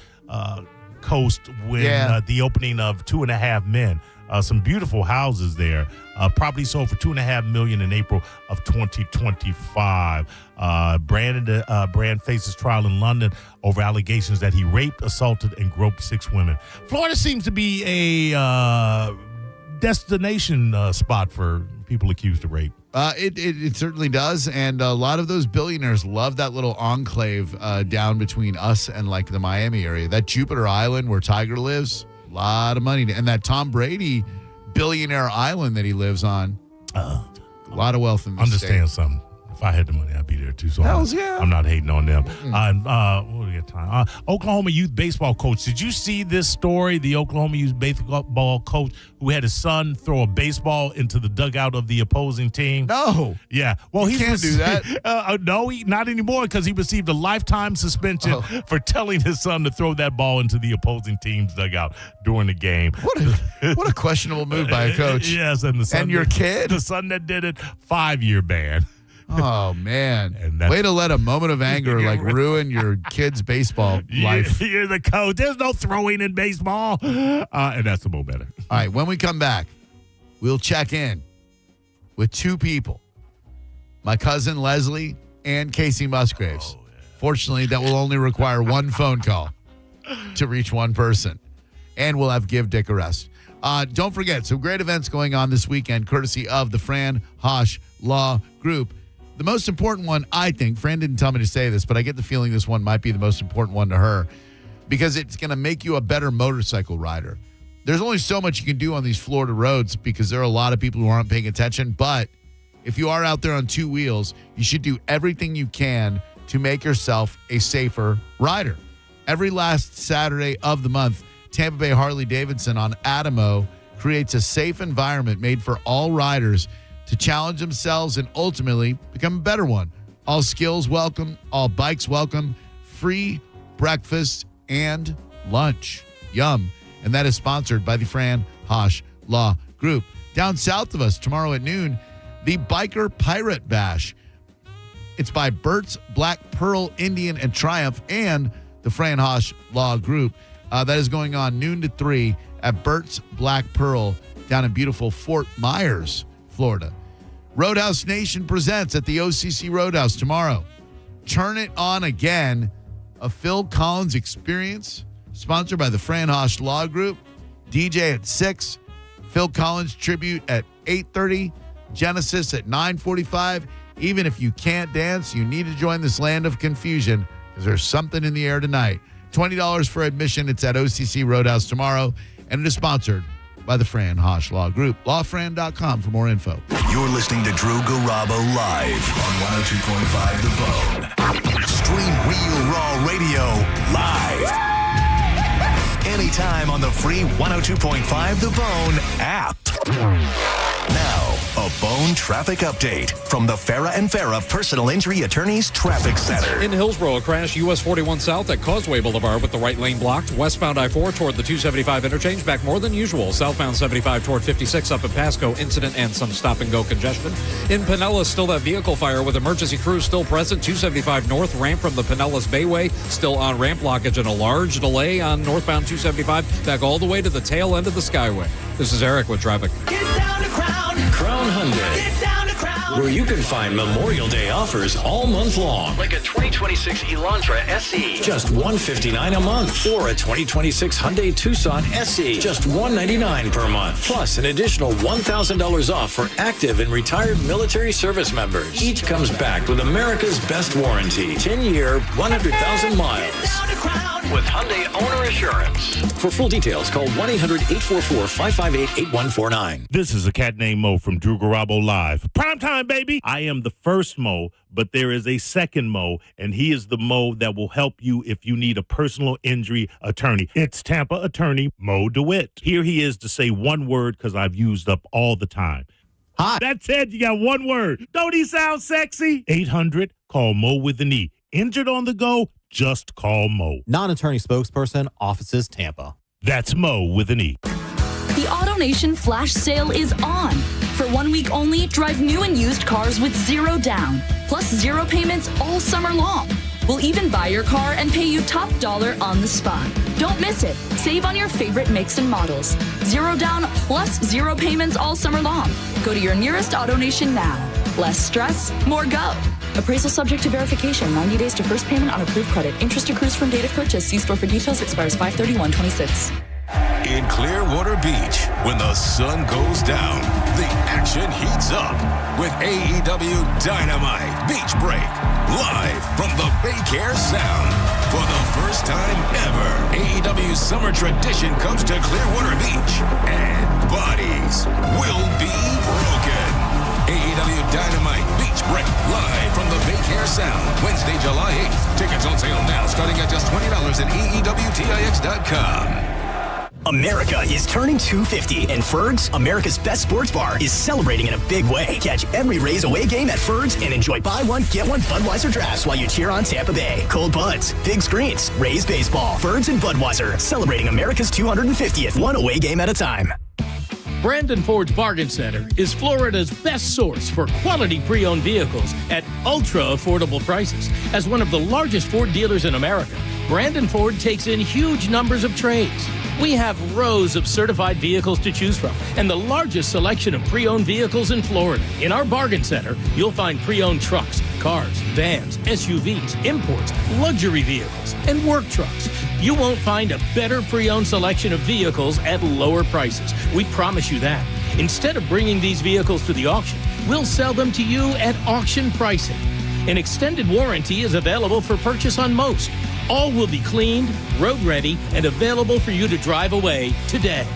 when the opening of 2.5 Men. Some beautiful houses there. Property sold for $2.5 million in April of 2025. Brand faces trial in London over allegations that he raped, assaulted, and groped 6 women. Florida seems to be a destination spot for people accused of rape. It certainly does, and a lot of those billionaires love that little enclave down between us and like the Miami area. That Jupiter Island where Tiger lives, a lot of money. And that Tom Brady billionaire island that he lives on, a lot of wealth in the Understand state. something. If I had the money, I'd be there too. So Hells yeah. I'm not hating on them. What do we got time? Oklahoma youth baseball coach. Did you see this story? The Oklahoma youth baseball coach who had his son throw a baseball into the dugout of the opposing team. No. Yeah. Well, he can't do that. No, not anymore because he received a lifetime suspension for telling his son to throw that ball into the opposing team's dugout during the game. What a questionable move by a coach. Yes, and the son And your kid? The son that did it, 5-year ban. Oh, man. Way to let a moment of anger ruin your kid's baseball life. You're the coach. There's no throwing in baseball. And that's a little better. All right, when we come back, we'll check in with two people, my cousin Leslie and Casey Musgraves. Fortunately, that will only require one phone call to reach one person. And we'll have Give Dick a Rest. Don't forget, some great events going on this weekend, courtesy of the Fran Hosh Law Group. The most important one, I think, Fran didn't tell me to say this, but I get the feeling this one might be the most important one to her because it's going to make you a better motorcycle rider. There's only so much you can do on these Florida roads because there are a lot of people who aren't paying attention. But if you are out there on two wheels, you should do everything you can to make yourself a safer rider. Every last Saturday of the month, Tampa Bay Harley-Davidson on Adamo creates a safe environment made for all riders to challenge themselves and ultimately become a better one. All skills welcome, all bikes welcome, free breakfast and lunch. Yum. And that is sponsored by the Fran Hosh Law Group. Down south of us tomorrow at noon, the Biker Pirate Bash. It's by Burt's Black Pearl Indian and Triumph and the Fran Hosh Law Group. That is going on noon to 3 at Burt's Black Pearl down in beautiful Fort Myers, Florida. Roadhouse Nation presents at the OCC Roadhouse tomorrow. Turn It On Again, a Phil Collins experience, sponsored by the Fran Hosh Law Group. DJ at 6, Phil Collins tribute at 8:30, Genesis at 9:45. Even if you can't dance, you need to join this land of confusion because there's something in the air tonight. $20 for admission. It's at OCC Roadhouse tomorrow, and it is sponsored by the Fran Hosh Law Group. Lawfran.com for more info. You're listening to Drew Garabo live on 102.5 The Bone. Stream Real Raw Radio live. Anytime on the free 102.5 The Bone app. Now, a Bone traffic update from the Farah and Farah Personal Injury Attorneys Traffic Center. In Hillsborough, a crash US 41 south at Causeway Boulevard with the right lane blocked. Westbound I-4 toward the 275 interchange, back more than usual. Southbound 75 toward 56 up in Pasco, incident and some stop-and-go congestion. In Pinellas, still that vehicle fire with emergency crews still present. 275 north ramp from the Pinellas Bayway, still on ramp blockage and a large delay on northbound 275 back all the way to the tail end of the Skyway. This is Eric with traffic. Get down to Crown Hyundai. Get down to Crown. Where you can find Memorial Day offers all month long. Like a 2026 Elantra SE. Just $159 a month. Or a 2026 Hyundai Tucson SE. Just $199 per month. Plus an additional $1,000 off for active and retired military service members. Each comes backed with America's best warranty. 10-year, 100,000 miles. Get down to Crown. With Hyundai Owner Assurance. For full details, call 1-800-844-558-8149. This is a cat named Mo from Drew Garabo Live. Prime time, baby. I am the first Mo, but there is a second Mo, and he is the Mo that will help you if you need a personal injury attorney. It's Tampa attorney Mo DeWitt. Here he is to say one word because I've used up all the time. Hi. That's it. You got one word. Don't he sound sexy? 800, call Mo with an E. Injured on the go? Just call Mo. Non-attorney spokesperson, offices Tampa. That's Mo with an E. The AutoNation flash sale is on. For 1 week only, drive new and used cars with zero down, plus zero payments all summer long. We'll even buy your car and pay you top dollar on the spot. Don't miss it. Save on your favorite makes and models. Zero down plus zero payments all summer long. Go to your nearest AutoNation now. Less stress, more go. Appraisal subject to verification. 90 days to first payment on approved credit. Interest accrues from date of purchase. See store for details. Expires 5/31/26. In Clearwater Beach, when the sun goes down, the action heats up with AEW Dynamite Beach Break, live from the Baycare Sound. For the first time ever, AEW's summer tradition comes to Clearwater Beach, and bodies will be broken. AEW Dynamite Beach Break, live from the Bay Care Sound, Wednesday, July 8th. Tickets on sale now, starting at just $20 at AEWTIX.com. America is turning 250, and Ferg's, America's best sports bar, is celebrating in a big way. Catch every Rays away game at Ferg's and enjoy buy one, get one Budweiser drafts while you cheer on Tampa Bay. Cold buds, big screens, Rays baseball, Ferg's and Budweiser, celebrating America's 250th, one away game at a time. Brandon Ford's Bargain Center is Florida's best source for quality pre-owned vehicles at ultra-affordable prices. As one of the largest Ford dealers in America, Brandon Ford takes in huge numbers of trades. We have rows of certified vehicles to choose from and the largest selection of pre-owned vehicles in Florida. In our Bargain Center, you'll find pre-owned trucks, cars, vans, SUVs, imports, luxury vehicles, and work trucks. You won't find a better pre-owned selection of vehicles at lower prices. We promise you that. Instead of bringing these vehicles to the auction, we'll sell them to you at auction pricing. An extended warranty is available for purchase on most. All will be cleaned, road ready, and available for you to drive away today.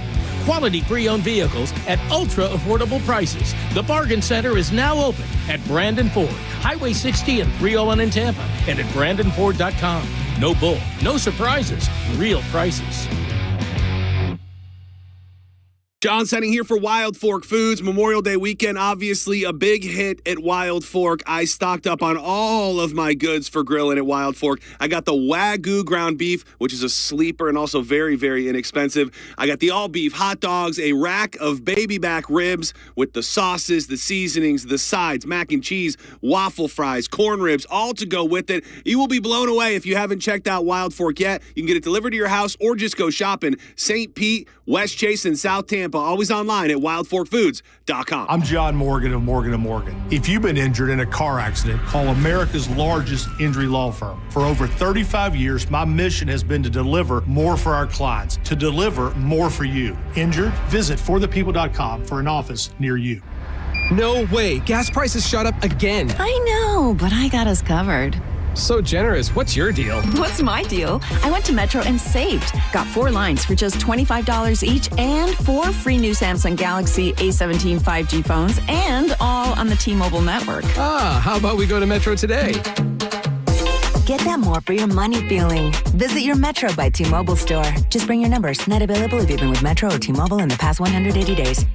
Quality pre-owned vehicles at ultra-affordable prices. The Bargain Center is now open at Brandon Ford, Highway 60 and 301 in Tampa, and at BrandonFord.com. No bull, no surprises, real prices. John Setting here for Wild Fork Foods. Memorial Day weekend, obviously a big hit at Wild Fork. I stocked up on all of my goods for grilling at Wild Fork. I got the Wagyu ground beef, which is a sleeper and also very, very inexpensive. I got the all beef hot dogs, a rack of baby back ribs with the sauces, the seasonings, the sides, mac and cheese, waffle fries, corn ribs, all to go with it. You will be blown away if you haven't checked out Wild Fork yet. You can get it delivered to your house or just go shopping. St. Pete, West Chase, and South Tampa. Always online at wildforkfoods.com. I'm John Morgan of Morgan & Morgan. If you've been injured in a car accident, call America's largest injury law firm. For over 35 years, my mission has been to deliver more for our clients, to deliver more for you. Injured? Visit forthepeople.com for an office near you. No way. Gas prices shot up again. I know, but I got us covered. So generous. What's your deal? What's my deal? I went to Metro and saved. Got 4 lines for just $25 each and 4 free new Samsung Galaxy A17 5G phones and all on the T-Mobile network. How about we go to Metro today? Get that more for your money feeling. Visit your Metro by T-Mobile store. Just bring your numbers. Not available if you've been with Metro or T-Mobile in the past 180 days.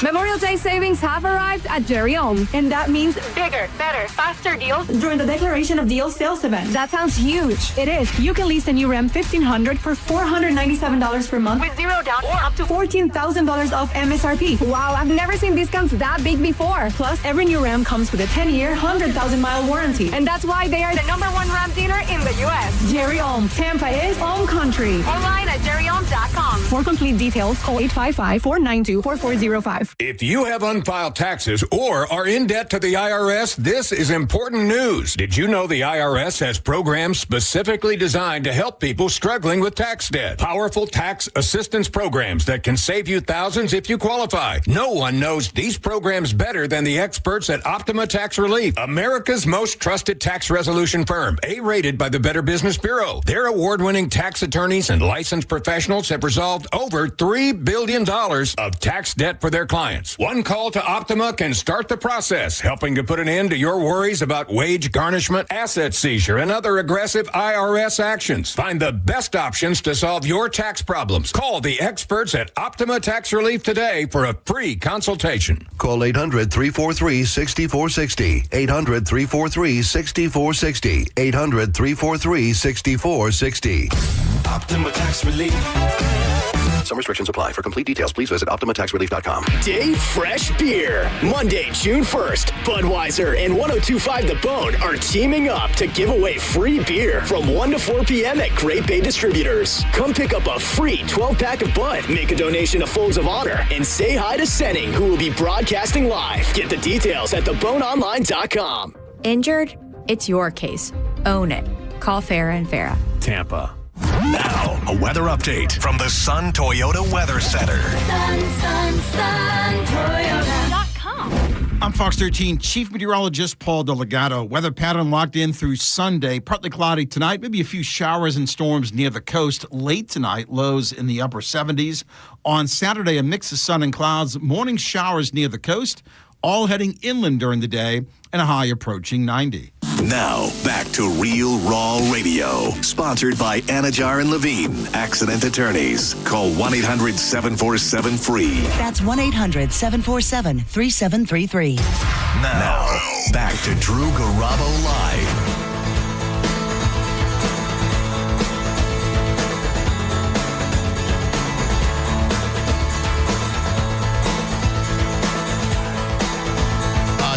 Memorial Day savings have arrived at Jerry Ohm, and that means bigger, better, faster deals during the Declaration of Deals sales event. That sounds huge. It is. You can lease a new Ram 1500 for $497 per month with 0 down or up to $14,000 off MSRP. Wow, I've never seen discounts that big before. Plus, every new Ram comes with a 10-year, 100,000-mile warranty, and that's why they are the #1 Ram dealer in the U.S. Jerry Ohm. Tampa is home country. Online at jerryohm.com. For complete details, call 855-492-4405. If you have unfiled taxes or are in debt to the IRS, this is important news. Did you know the IRS has programs specifically designed to help people struggling with tax debt? Powerful tax assistance programs that can save you thousands if you qualify. No one knows these programs better than the experts at Optima Tax Relief, America's most trusted tax resolution firm, A-rated by the Better Business Bureau. Their award-winning tax attorneys and licensed professionals have resolved over $3 billion of tax debt for their clients. One call to Optima can start the process, helping to put an end to your worries about wage garnishment, asset seizure, and other aggressive IRS actions. Find the best options to solve your tax problems. Call the experts at Optima Tax Relief today for a free consultation. Call 800-343-6460. 800-343-6460. 800-343-6460. Optima Tax Relief. Some restrictions apply. For complete details, please visit OptimaTaxRelief.com. Day Fresh Beer. Monday, June 1st, Budweiser and 102.5 The Bone are teaming up to give away free beer from 1 to 4 p.m. at Great Bay Distributors. Come pick up a free 12-pack of Bud, make a donation to Folds of Honor, and say hi to Senning, who will be broadcasting live. Get the details at theboneonline.com. Injured? It's your case. Own it. Call Farah & Farah. Tampa. Now, a weather update from the Sun Toyota Weather Center. Toyota.com. I'm Fox 13 Chief Meteorologist Paul Delegato. Weather pattern locked in through Sunday. Partly cloudy tonight, maybe a few showers and storms near the coast. Late tonight, lows in the upper 70s. On Saturday, a mix of sun and clouds. Morning showers near the coast. all heading inland during the day and a high approaching 90. Now, back to Real Raw Radio. Sponsored by Anajar and Levine, Accident Attorneys. Call 1-800-747-FREE. That's 1-800-747-3733. Now, back to Drew Garabo Live.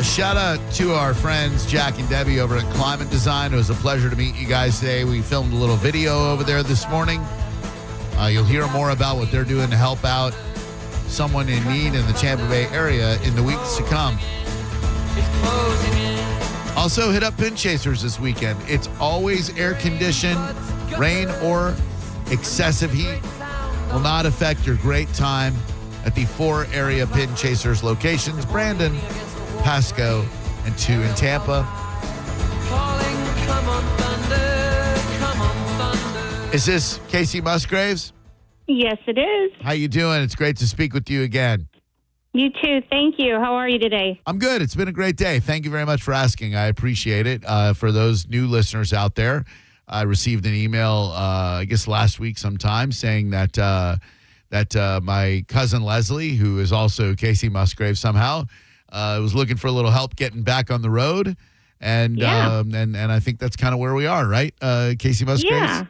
Shout out to our friends Jack and Debbie over at Climate Design. It was a pleasure to meet you guys today. We filmed a little video over there this morning. You'll hear more about what they're doing to help out someone in need in the Tampa Bay area in the weeks to come. Also, hit up Pin Chasers this weekend. It's always air conditioned. Rain or excessive heat will not affect your great time at the 4 area Pin Chasers locations. Brandon, Pasco, and 2 in Tampa. Is this Casey Musgraves? Yes, it is. How you doing? It's great to speak with you again. You too. Thank you. How are you today? I'm good. It's been a great day. Thank you very much for asking. I appreciate it. For those new listeners out there, I received an email, I guess last week sometime, saying that my cousin Leslie, who is also Casey Musgraves somehow, was looking for a little help getting back on the road, and I think that's kind of where we are, right, Casey Musgraves?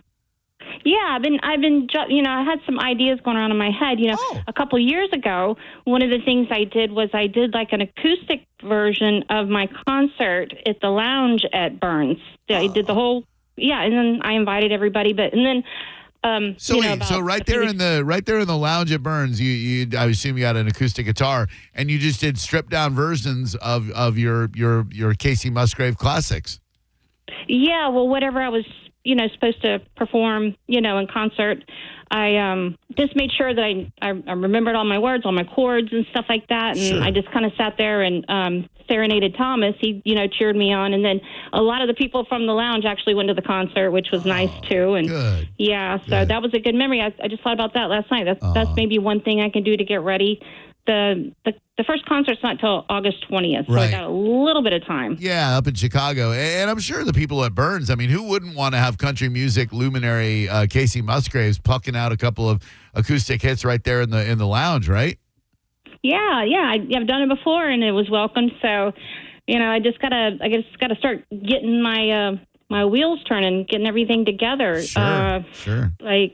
Yeah. I've been, I had some ideas going around in my head. A couple years ago, one of the things I did was I did like an acoustic version of my concert at the lounge at Burns. I did the whole, and then I invited everybody, So right there in the lounge at Burns, you I assume you had an acoustic guitar, and you just did stripped down versions of your Casey Musgrave classics. Yeah, well, whatever I was supposed to perform in concert, I just made sure that I remembered all my words, all my chords and stuff like that, and I just kind of sat there and serenaded Thomas. He cheered me on, and then a lot of the people from the lounge actually went to the concert, which was nice too. And good. That was a good memory. I just thought about that last night. That's maybe one thing I can do to get ready. The first concert's not till August 20th, so I got a little bit of time. Yeah, up in Chicago, and I'm sure the people at Burns. I mean, who wouldn't want to have country music luminary Casey Musgraves plucking out a couple of acoustic hits right there in the lounge, right? Yeah, I've done it before, and it was welcome. So, I just gotta start getting my wheels turning, getting everything together. Sure. I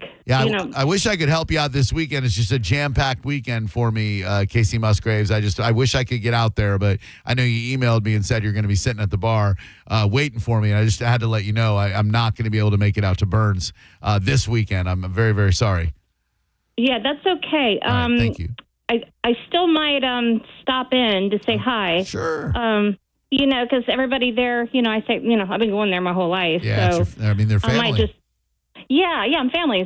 wish I could help you out this weekend. It's just a jam-packed weekend for me, Casey Musgraves. I wish I could get out there, but I know you emailed me and said you're going to be sitting at the bar waiting for me, and I just had to let you know I'm not going to be able to make it out to Burns this weekend. I'm very, very sorry. Yeah, that's okay. Right, thank you. I still might stop in to say hi. Sure. Because everybody there, I say, I've been going there my whole life. Yeah, so they're family. I might just, I'm families.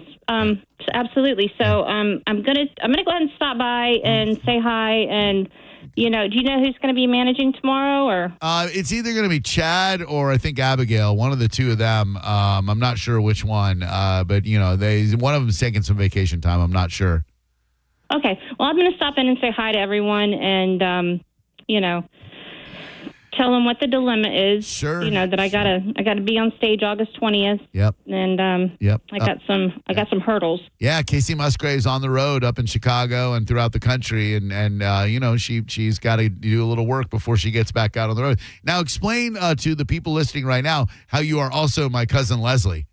Absolutely. So I'm gonna go ahead and stop by and say hi. And do you know who's going to be managing tomorrow? Or it's either going to be Chad or I think Abigail. One of the two of them. I'm not sure which one. But one of them's taking some vacation time. I'm not sure. Okay. Well, I'm going to stop in and say hi to everyone, and tell them what the dilemma is. Sure. That I gotta be on stage August 20th. Yep. And I got some hurdles. Yeah, Casey Musgrave's on the road up in Chicago and throughout the country, and she's got to do a little work before she gets back out on the road. Now, explain to the people listening right now how you are also my cousin Leslie.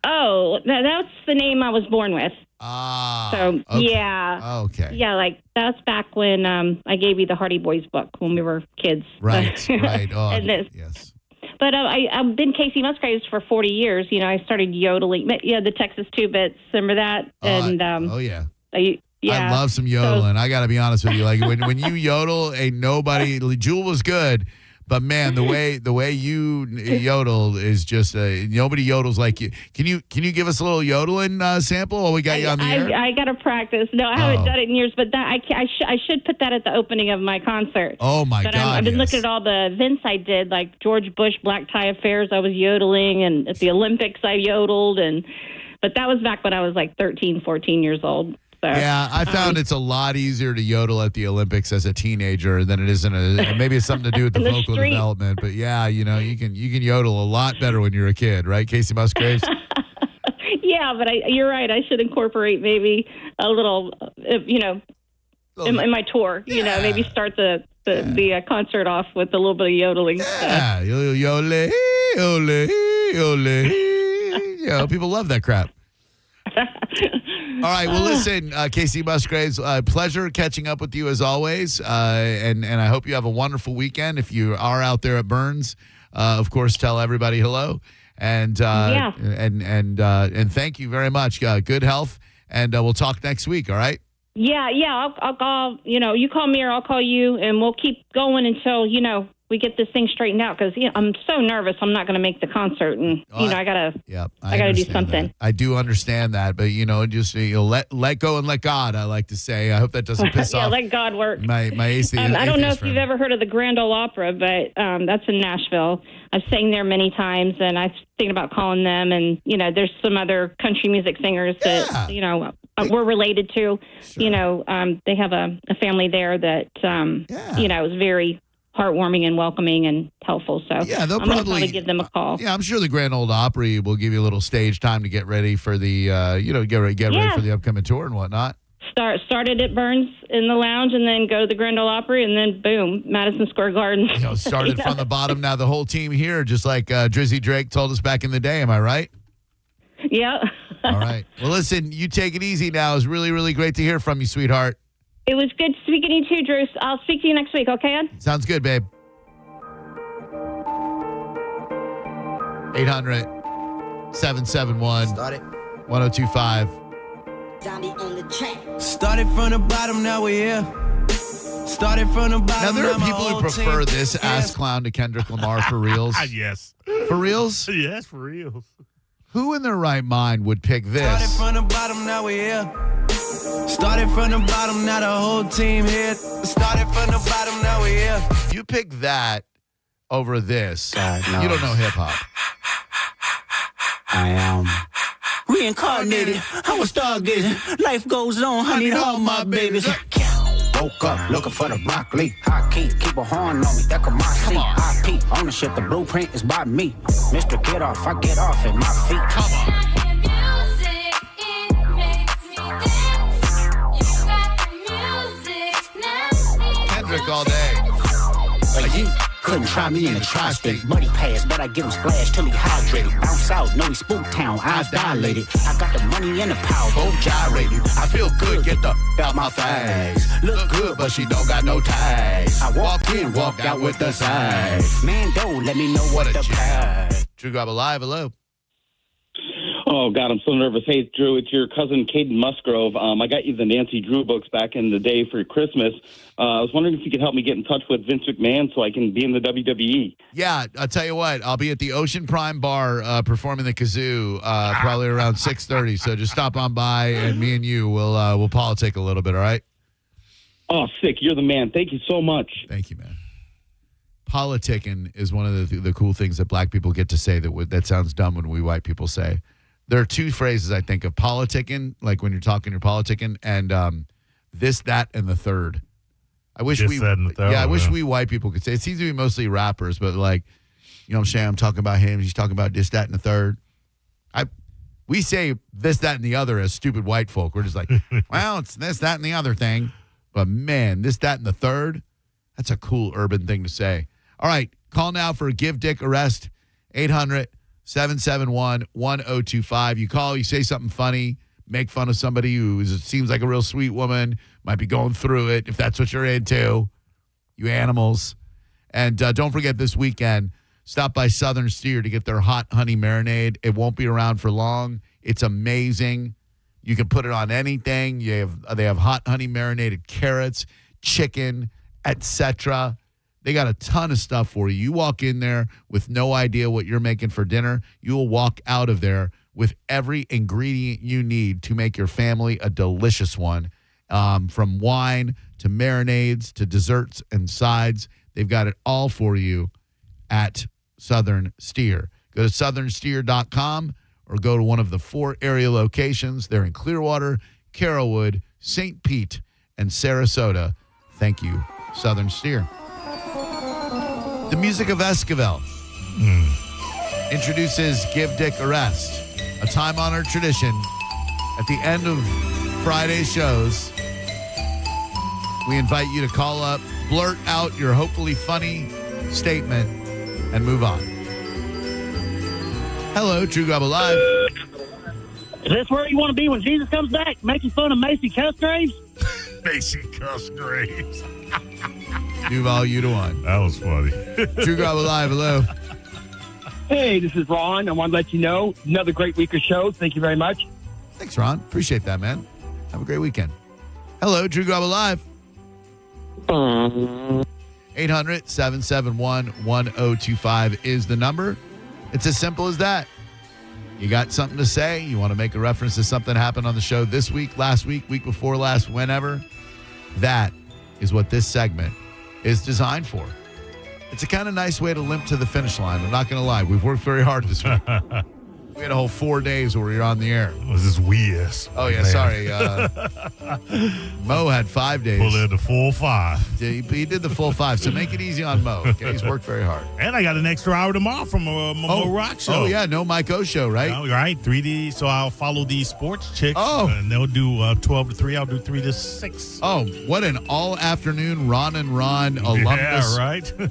Oh, that's the name I was born with. Ah. So, okay. Yeah. Okay. Yeah, that's back when I gave you the Hardy Boys book when we were kids. Right, right. Oh, yes. But I've been Casey Musgraves for 40 years. I started yodeling. The Texas 2-bits. Remember that? I love some yodeling. I got to be honest with you. When you yodel, ain't nobody. Jewel was good. But man, the way you yodel is just nobody yodels like you. Can you give us a little yodeling sample while we got you on the air? I got to practice. No, I haven't done it in years, but I should put that at the opening of my concert. Oh my God! I've been looking at all the events I did, like George Bush Black Tie Affairs. I was yodeling, and at the Olympics I yodeled, but that was back when I was 13, 14 years old. So, yeah, I found it's a lot easier to yodel at the Olympics as a teenager than it is maybe it's something to do with the vocal development. But yeah, you can yodel a lot better when you're a kid, right, Casey Musgraves? Yeah, but you're right. I should incorporate maybe a little, in my tour. Maybe start the concert off with a little bit of yodeling. Yeah, yole, ole, ole. People love that crap. All right. Well, listen, Casey Musgraves, pleasure catching up with you as always, and I hope you have a wonderful weekend. If you are out there at Burns, of course, tell everybody hello. And and thank you very much. Good health, and we'll talk next week. All right. Yeah. I'll call. You call me or I'll call you, and we'll keep going until we get this thing straightened out. Because I'm so nervous. I'm not going to make the concert, and I gotta do something. That. I do understand that, but just let go and let God. I like to say. I hope that doesn't piss off. Let God work. My atheist. I don't know if you've ever heard of the Grand Ole Opera, but that's in Nashville. I've sang there many times, and I'm thinking about calling them. And there's some other country music singers that we're related to. Sure. They have a family there that is very heartwarming and welcoming and helpful. So yeah, they'll I'm probably give them a call. Yeah, I'm sure the Grand Ole Opry will give you a little stage time to get ready for the get ready for the upcoming tour and whatnot. Started at Burns in the lounge, and then go to the Grand Ole Opry, and then boom, Madison Square Garden. Started from the bottom. Now the whole team here, just like Drizzy Drake told us back in the day. Am I right? Yeah. All right. Well, listen, you take it easy now. It was really, really great to hear from you, sweetheart. It was good speaking to you too, Drew. I'll speak to you next week, okay, Ed? Sounds good, babe. 800-771-1025. Started from the bottom, now we're here. Started from the bottom. Now, there are people who prefer this ass clown to Kendrick Lamar for reals. Yes. For reals? Yes, for reals. Who in their right mind would pick this? Started from the bottom, now we're here. Started from the bottom, now the whole team here. Started from the bottom, now we're here. You pick that over this. God, no. You don't know hip hop. I am reincarnated. I was stargazing. Life goes on. I need all my babies. Woke up looking for the broccoli. High key, keep a horn on me. That could my seat. IP ownership, the blueprint is by me. Mr. Get Off, I get off at my feet. Come on. Kendrick all day. You couldn't try me in the tri-state. Money pass, but I get him splashed till he hydrated. Bounce out, know he spook town, eyes dilated. I got the money and the power, both gyrated. I feel good, get the out my face. Look good, but she don't got no ties. I walked in, walked out with the size. Man, don't let me know what the price. Drew Garabo Live, hello. Oh, God, I'm so nervous. Hey, Drew, it's your cousin, Caden Musgrove. I got you the Nancy Drew books back in the day for Christmas. I was wondering if you could help me get in touch with Vince McMahon so I can be in the WWE. Yeah, I'll tell you what. I'll be at the Ocean Prime Bar performing the kazoo probably around 6:30. So just stop on by, and me and you will politic a little bit, all right? Oh, sick. You're the man. Thank you so much. Thank you, man. Politicking is one of the cool things that black people get to say that sounds dumb when we white people say. There are two phrases I think of: politicking, like when you're talking, you're politicking, and this, that, and the third. I wish we white people could say. It seems to be mostly rappers, but like, you know what I'm saying? I'm talking about him. He's talking about this, that, and the third. We say this, that, and the other as stupid white folk. We're just like, well, it's this, that, and the other thing. But man, this, that, and the third. That's a cool urban thing to say. All right, call now for a Give Dick Arrest. 800-771-1025. You call, you say something funny, make fun of somebody who seems like a real sweet woman, might be going through it, if that's what you're into, you animals. And don't forget this weekend, stop by Southern Steer to get their hot honey marinade. It won't be around for long. It's amazing. You can put it on anything. They have hot honey marinated carrots, chicken, etc. They got a ton of stuff for you. You walk in there with no idea what you're making for dinner. You will walk out of there with every ingredient you need to make your family a delicious one. From wine to marinades to desserts and sides. They've got it all for you at Southern Steer. Go to southernsteer.com or go to one of the 4 area locations. They're in Clearwater, Carrollwood, St. Pete, and Sarasota. Thank you, Southern Steer. The music of Esquivel introduces Give Dick a Rest, a time-honored tradition. At the end of Friday's shows, we invite you to call up, blurt out your hopefully funny statement, and move on. Hello, Drew Garabo Live. Is this where you want to be when Jesus comes back? Making fun of Macy Cusgraves? Macy Cusgraves. Duval, you to one. That was funny. Drew Garabo Live, hello. Hey, this is Ron. I want to let you know, another great week of shows. Thank you very much. Thanks, Ron. Appreciate that, man. Have a great weekend. Hello, Drew Garabo Live. 800-771-1025 is the number. It's as simple as that. You got something to say? You want to make a reference to something happened on the show this week, last week, week before last, whenever? That is what this segment is designed for. It's a kind of nice way to limp to the finish line. I'm not going to lie. We've worked very hard this week. We had a whole 4 days where we were on the air. Was this weird? Oh, yeah, sorry. Mo had 5 days. Pull in the full 5. He did the full 5, so make it easy on Mo. Okay, he's worked very hard. And I got an extra hour tomorrow from Mo Rock Show. Oh, yeah, no Mike O show, right? Right, 3D. So I'll follow the sports chicks. Oh. And they'll do 12 to 3. I'll do 3 to 6. Oh, what an all-afternoon Ron and Ron alumnus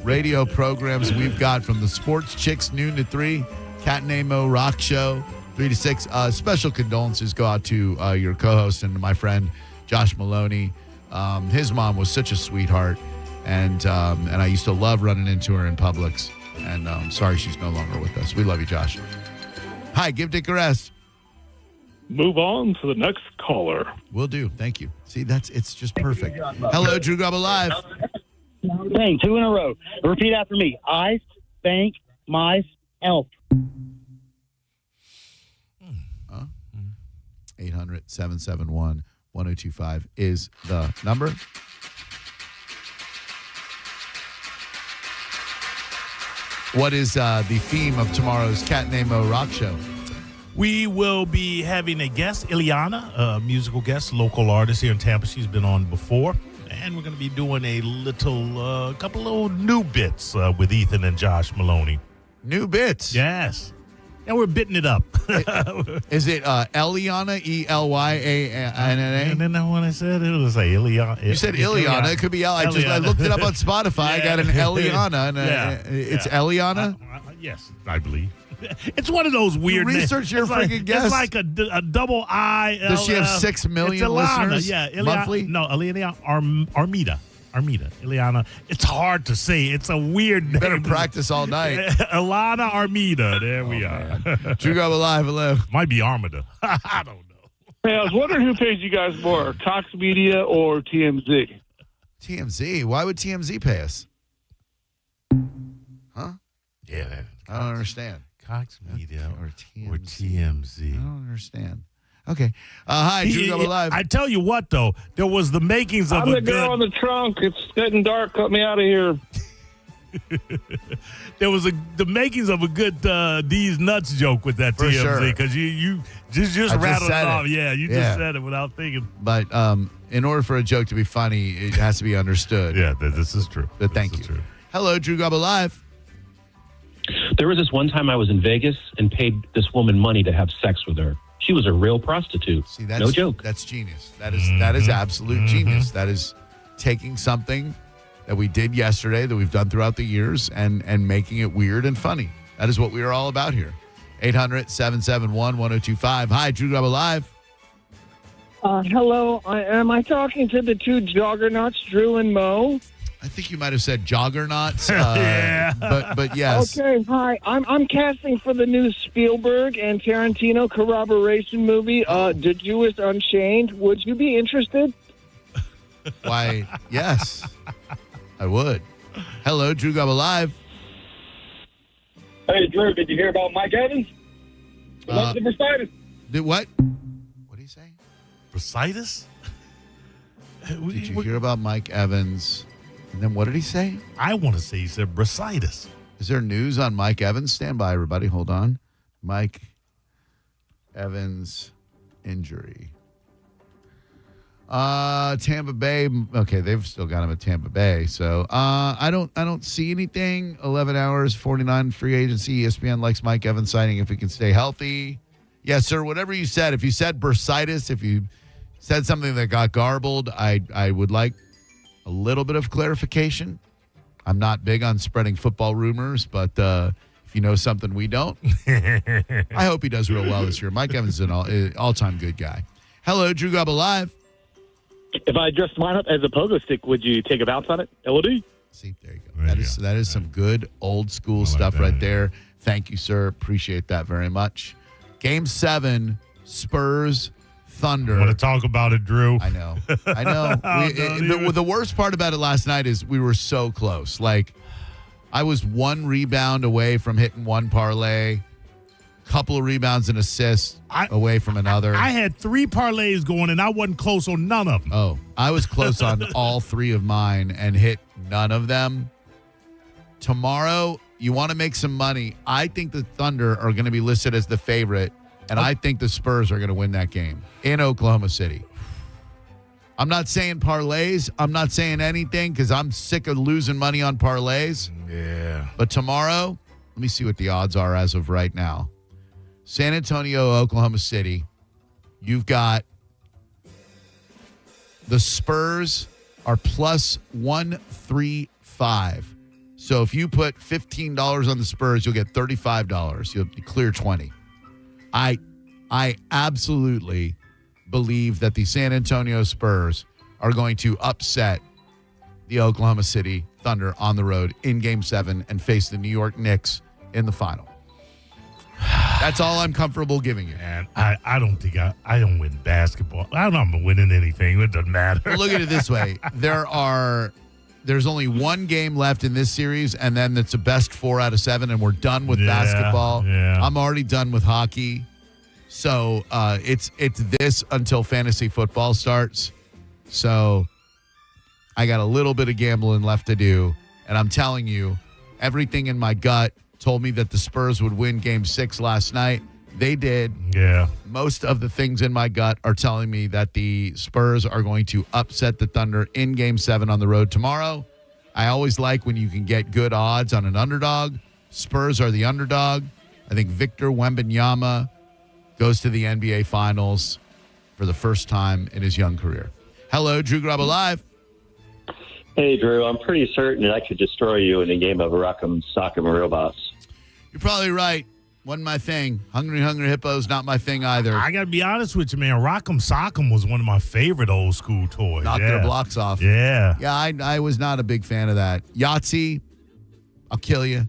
radio programs we've got from the sports chicks, noon to 3. Cat and Mo Rock Show, 3 to 6. Special condolences go out to your co-host and my friend Josh Maloney. His mom was such a sweetheart, and I used to love running into her in Publix. And I'm sorry she's no longer with us. We love you, Josh. Hi, give Dick a rest. Move on to the next caller. Will do. Thank you. See, it's just perfect. Hello, Drew Garabo Live. Dang, 2 in a row. Repeat after me. I thank myself. 800-771-1025 is the number. What is the theme of tomorrow's Cat and Mo Rock Show? We will be having a guest, Ileana, a musical guest, local artist here in Tampa. She's been on before. And we're going to be doing a couple little new bits with Ethan and Josh Maloney. New bits? Yes. And we're bitting it up. Is it Eliana, Elyana? And then when I said it was like Ileana. You said Ileana. It could be I looked it up on Spotify. I got an Eliana. And it's Eliana? Yes, I believe. It's one of those weird names. Research your freaking guess. It's like a double I. Does she have 6 million listeners monthly? No, Ileana Armida. Ileana. It's hard to say. It's a weird name. You better practice all night. Ilana Armida. There we are. Drew Garabo Live, hello. Might be Armida. I don't know. Hey, I was wondering who pays you guys more, Cox Media or TMZ? TMZ? Why would TMZ pay us? Huh? Yeah. I don't understand. Cox Media or TMZ. I don't understand. Okay. Hi, Drew Garabo Live. I tell you what, though, there was the makings of I'm the girl in the trunk. It's getting dark. Cut me out of here. There was the makings of a good D's nuts joke with that For TMZ because you just rattled it off. Yeah, you just said it without thinking. But in order for a joke to be funny, it has to be understood. Yeah, this is true. But thank you. True. Hello, Drew Garabo Live. There was this one time I was in Vegas and paid this woman money to have sex with her. She was a real prostitute. See, that's, no joke. That's genius. That is absolute genius. That is taking something that we did yesterday that we've done throughout the years and making it weird and funny. That is what we are all about here. 800-771-1025. Hi, Drew Garabo Live. Hello. Am I talking to the two juggernauts, Drew and Mo? I think you might have said joggernauts. Yeah. But yes. Okay, hi. I'm casting for the new Spielberg and Tarantino corroboration movie, The Jewish Unchained. Would you be interested? Why, yes, I would. Hello, Drew Garabo Live. Hey, Drew, did you hear about Mike Evans? Did what? What did he say? Bursitis? Did you hear about Mike Evans? And then what did he say? I want to say he said bursitis. Is there news on Mike Evans? Stand by, everybody. Hold on. Mike Evans injury. Tampa Bay. Okay, they've still got him at Tampa Bay. So I don't see anything. 11 hours, 49 free agency. ESPN likes Mike Evans signing if he can stay healthy. Yes, sir. Whatever you said. If you said bursitis, if you said something that got garbled, I would like a little bit of clarification. I'm not big on spreading football rumors, but if you know something we don't, I hope he does real well this year. Mike Evans is an all-time good guy. Hello, Drew Garabo Live. If I dressed mine up as a pogo stick, would you take a bounce on it? LOD. See, there you go. That is some good old school stuff right there. Thank you, sir. Appreciate that very much. Game 7, Spurs, Thunder. I want to talk about it, Drew. I know. The worst part about it last night is we were so close. Like, I was one rebound away from hitting one parlay. Couple of rebounds and assists away from another. I had 3 parlays going, and I wasn't close on none of them. Oh, I was close on all 3 of mine and hit none of them. Tomorrow, you want to make some money. I think the Thunder are going to be listed as the favorite, and I think the Spurs are going to win that game in Oklahoma City. I'm not saying parlays. I'm not saying anything because I'm sick of losing money on parlays. Yeah. But tomorrow, let me see what the odds are as of right now. San Antonio, Oklahoma City. You've got the Spurs are plus 135. So if you put $15 on the Spurs, you'll get $35. You'll clear 20. I absolutely believe that the San Antonio Spurs are going to upset the Oklahoma City Thunder on the road in Game 7 and face the New York Knicks in the final. That's all I'm comfortable giving you. And I don't think I don't win basketball. I'm not winning anything. It doesn't matter. Well, look at it this way. There's only one game left in this series, and then it's a best 4 out of 7, and we're done with basketball. Yeah. I'm already done with hockey. So it's this until fantasy football starts. So I got a little bit of gambling left to do, and I'm telling you, everything in my gut told me that the Spurs would win Game 6 last night. They did. Yeah. Most of the things in my gut are telling me that the Spurs are going to upset the Thunder in Game 7 on the road tomorrow. I always like when you can get good odds on an underdog. Spurs are the underdog. I think Victor Wembanyama goes to the NBA Finals for the first time in his young career. Hello, Drew Garabo Live. Hey, Drew, I'm pretty certain that I could destroy you in a game of Rock'em Sock'em Robots. You're probably right. Wasn't my thing. Hungry Hippos, not my thing either. I got to be honest with you, man. Rock'em Sock'em was one of my favorite old school toys. Knocked their blocks off. Yeah. Yeah, I was not a big fan of that. Yahtzee, I'll kill you.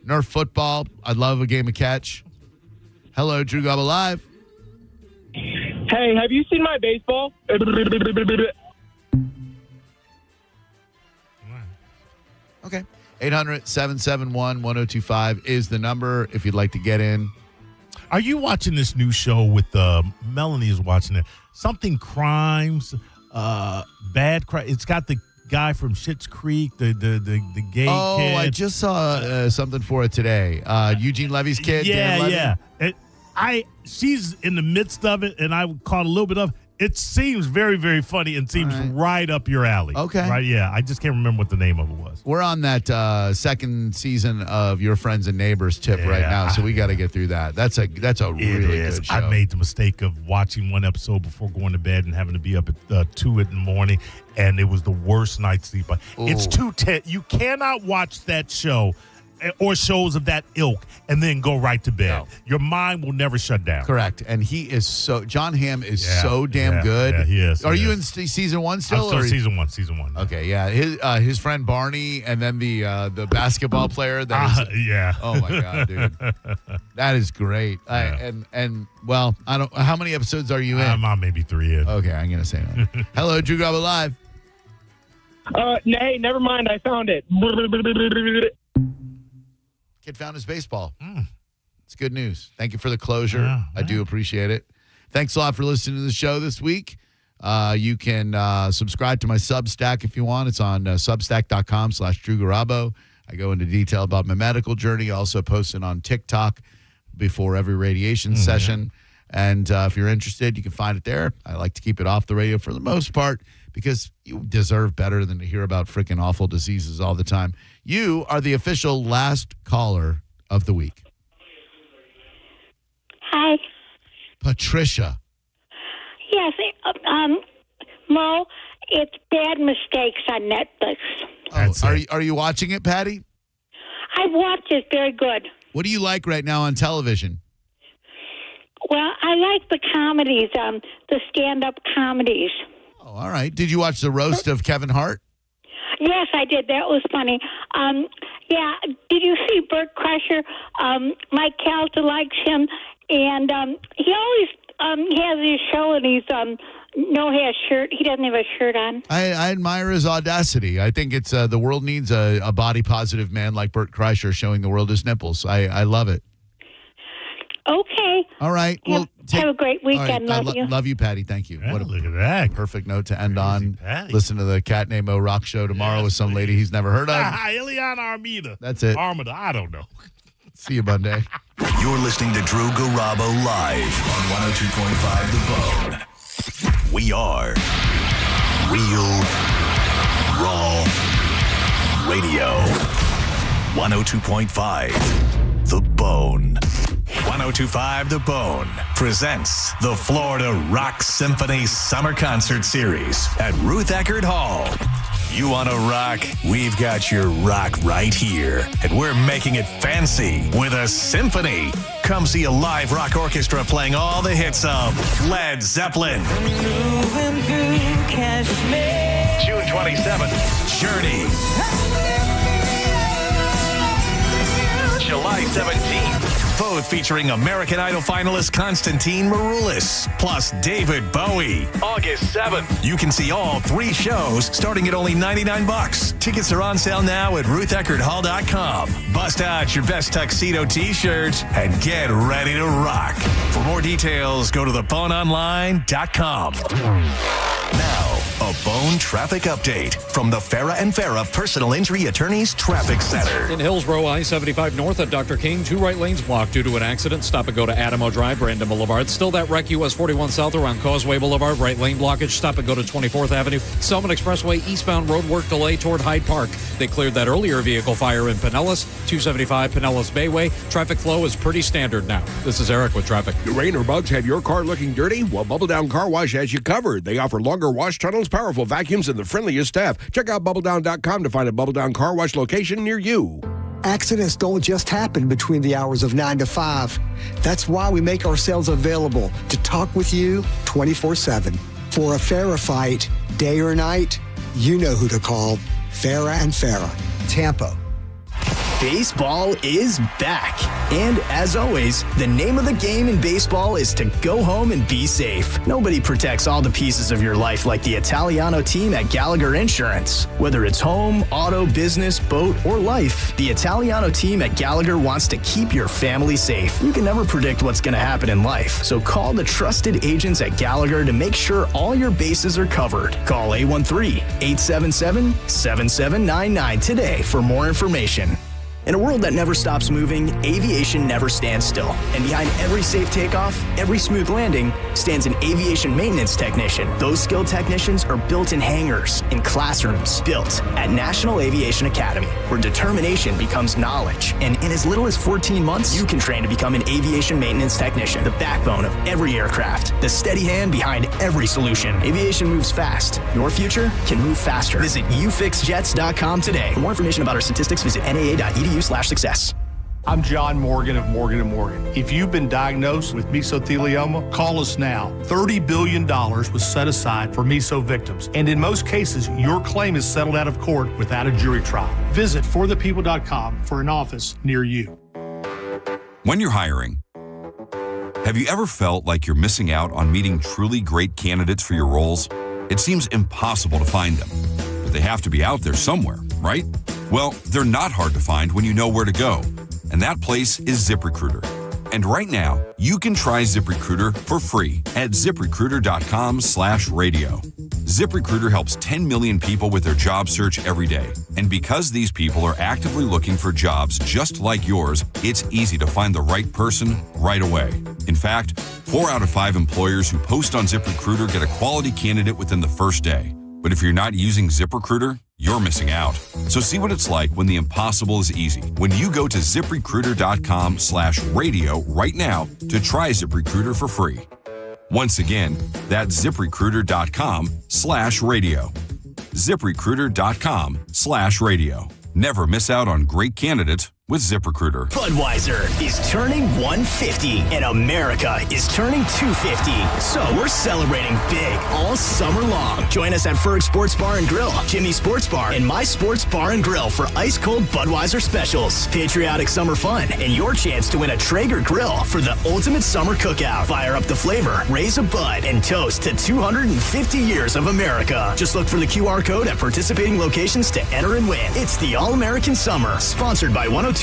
Nerf football, I'd love a game of catch. Hello, Drew Garabo Live. Hey, have you seen my baseball? Okay. 800-771-1025 is the number if you'd like to get in. Are you watching this new show with Melanie is watching it? Something Crimes, Bad Crime. It's got the guy from Schitt's Creek, the gay kid. Oh, I just saw something for it today. Eugene Levy's kid. Yeah, Dan Levy. She's in the midst of it, and I caught a little bit of. It seems very, very funny and seems right up your alley. Okay. Right, yeah. I just can't remember what the name of it was. We're on that second season of Your Friends and Neighbors tip right now, so we got to get through that. That's a really good show. I made the mistake of watching one episode before going to bed and having to be up at 2 in the morning, and it was the worst night's sleep. It's 2:10. You cannot watch that show or shows of that ilk and then go right to bed. No. Your mind will never shut down. Correct. And he is John Hamm is so damn good. Yeah, he is. Are you in season 1 still? I'm still season one. Okay, yeah. His friend Barney and then the basketball player. Yeah. Oh my God, dude. That is great. Yeah. Well, I don't. How many episodes are you in? I'm on maybe 3 in. Okay, I'm gonna say no. Hello, Drew Garabo Live. Hey, never mind. I found it. Kid found his baseball. It's good news. Thank you for the closure. I do appreciate it. Thanks a lot for listening to the show this week. You can subscribe to my Substack if you want. It's on substack.com/Drew Garabo. I go into detail about my medical journey. Also posted on TikTok before every radiation session. And if you're interested, you can find it there. I like to keep it off the radio for the most part because you deserve better than to hear about freaking awful diseases all the time. You are the official last caller of the week. Hi. Patricia. Yes, Mo, it's Bad Mistakes on Netflix. Are you watching it, Patty? I watched it. Very good. What do you like right now on television? Well, I like the comedies, the stand-up comedies. Oh, all right. Did you watch the roast of Kevin Hart? Yes, I did. That was funny. Yeah. Did you see Bert Kreischer? Mike Calta likes him, and he always has his show, and he's has shirt. He doesn't have a shirt on. I admire his audacity. I think it's the world needs a body positive man like Bert Kreischer showing the world his nipples. I love it. Okay. All right. Well, have a great weekend. Right. Love you. Love you, Patty. Thank you. Yeah, look at that. Perfect note to end on. Patty. Listen to the Cat Named Mo Rock show tomorrow with some lady he's never heard of. Ileana Armida. That's it. Armida. I don't know. See you Monday. You're listening to Drew Garabo live on 102.5 The Bone. We are Real Raw Radio. 102.5 The Bone. 102.5 The Bone presents the Florida Rock Symphony Summer Concert Series at Ruth Eckerd Hall. You want to rock? We've got your rock right here. And we're making it fancy with a symphony. Come see a live rock orchestra playing all the hits of Led Zeppelin. June 27th, Journey. July 17th. Both featuring American Idol finalist Constantine Maroulis, plus David Bowie. August 7th. You can see all 3 shows starting at only $99. Tickets are on sale now at RuthEckerdHall.com. Bust out your best tuxedo t-shirts and get ready to rock. For more details, go to theboneonline.com. Now, a Bone traffic update from the Farah and Farah Personal Injury Attorneys Traffic Center. In Hillsborough, I-75 north at Dr. King, 2 right lanes blocked due to an accident. Stop and go to Adamo Drive, Brandon Boulevard. Still that wreck, US 41 south around Causeway Boulevard, right lane blockage. Stop and go to 24th Avenue. Selman Expressway, eastbound road work delay toward Hyde Park. They cleared that earlier vehicle fire in Pinellas, 275 Pinellas Bayway. Traffic flow is pretty standard now. This is Eric with traffic. The rain or bugs have your car looking dirty? Well, Bubble Down Car Wash has you covered. They offer longer wash tunnels, powerful vacuums, and the friendliest staff. Check out BubbleDown.com to find a Bubble Down Car Wash location near you. Accidents don't just happen between the hours of 9 to 5. That's why we make ourselves available to talk with you 24/7. For a Farah fight, day or night, you know who to call. Farah and Farah, Tampa. Baseball is back. And as always, the name of the game in baseball is to go home and be safe. Nobody protects all the pieces of your life like the Italiano team at Gallagher Insurance. Whether it's home, auto, business, boat, or life, the Italiano team at Gallagher wants to keep your family safe. You can never predict what's going to happen in life, so call the trusted agents at Gallagher to make sure all your bases are covered. Call 813-877-7799 today for more information. In a world that never stops moving, aviation never stands still. And behind every safe takeoff, every smooth landing, stands an aviation maintenance technician. Those skilled technicians are built in hangars, in classrooms, built at National Aviation Academy, where determination becomes knowledge. And in as little as 14 months, you can train to become an aviation maintenance technician, the backbone of every aircraft, the steady hand behind every solution. Aviation moves fast. Your future can move faster. Visit ufixjets.com today. For more information about our statistics, visit naa.edu/success. I'm John Morgan of Morgan & Morgan. If you've been diagnosed with mesothelioma, call us now. $30 billion was set aside for meso victims. And in most cases, your claim is settled out of court without a jury trial. Visit forthepeople.com for an office near you. When you're hiring, have you ever felt like you're missing out on meeting truly great candidates for your roles? It seems impossible to find them, but they have to be out there somewhere, right? Well, they're not hard to find when you know where to go. And that place is ZipRecruiter. And right now, you can try ZipRecruiter for free at ZipRecruiter.com/radio. ZipRecruiter helps 10 million people with their job search every day. And because these people are actively looking for jobs just like yours, it's easy to find the right person right away. In fact, 4 out of 5 employers who post on ZipRecruiter get a quality candidate within the first day. But if you're not using ZipRecruiter, you're missing out. So see what it's like when the impossible is easy. When you go to ZipRecruiter.com/radio right now to try ZipRecruiter for free. Once again, that's ZipRecruiter.com/radio. ZipRecruiter.com/radio. Never miss out on great candidates with ZipRecruiter. Budweiser is turning 150 and America is turning 250. So we're celebrating big all summer long. Join us at Ferg Sports Bar and Grill, Jimmy Sports Bar, and My Sports Bar and Grill for ice cold Budweiser specials, patriotic summer fun, and your chance to win a Traeger grill for the ultimate summer cookout. Fire up the flavor, raise a bud, and toast to 250 years of America. Just look for the QR code at participating locations to enter and win. It's the All-American Summer, sponsored by 102.5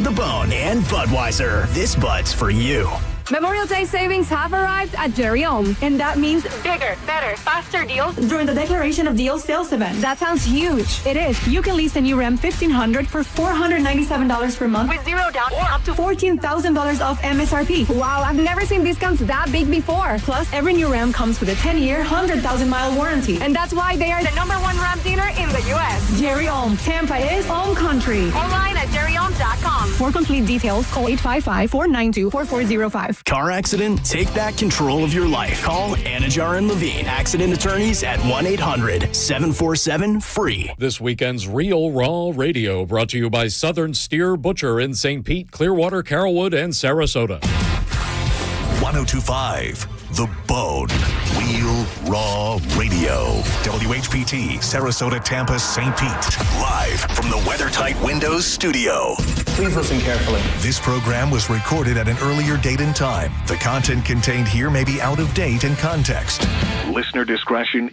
The Bone and Budweiser. This Bud's for you. Memorial Day savings have arrived at Jerry Ohm, and that means bigger, better, faster deals during the Declaration of Deals sales event. That sounds huge. It is. You can lease a new Ram 1500 for $497 per month with zero down or up to $14,000 off MSRP. Wow, I've never seen discounts that big before. Plus, every new Ram comes with a 10-year, 100,000-mile warranty. And that's why they are the #1 Ram dealer in the U.S. Jerry Ohm. Tampa is Ohm Country. Online at jerryohm.com. For complete details, call 855-492-4405. Car accident? Take back control of your life. Call Anajar and Levine, accident attorneys at 1-800-747-FREE. This weekend's Real Raw Radio brought to you by Southern Steer Butcher in St. Pete, Clearwater, Carrollwood, and Sarasota. 102.5 The Bone. Real Raw Radio. WHPT, Sarasota, Tampa, St. Pete. Live from the WeatherTight Windows studio. Please listen carefully. This program was recorded at an earlier date and time. The content contained here may be out of date in context. Listener discretion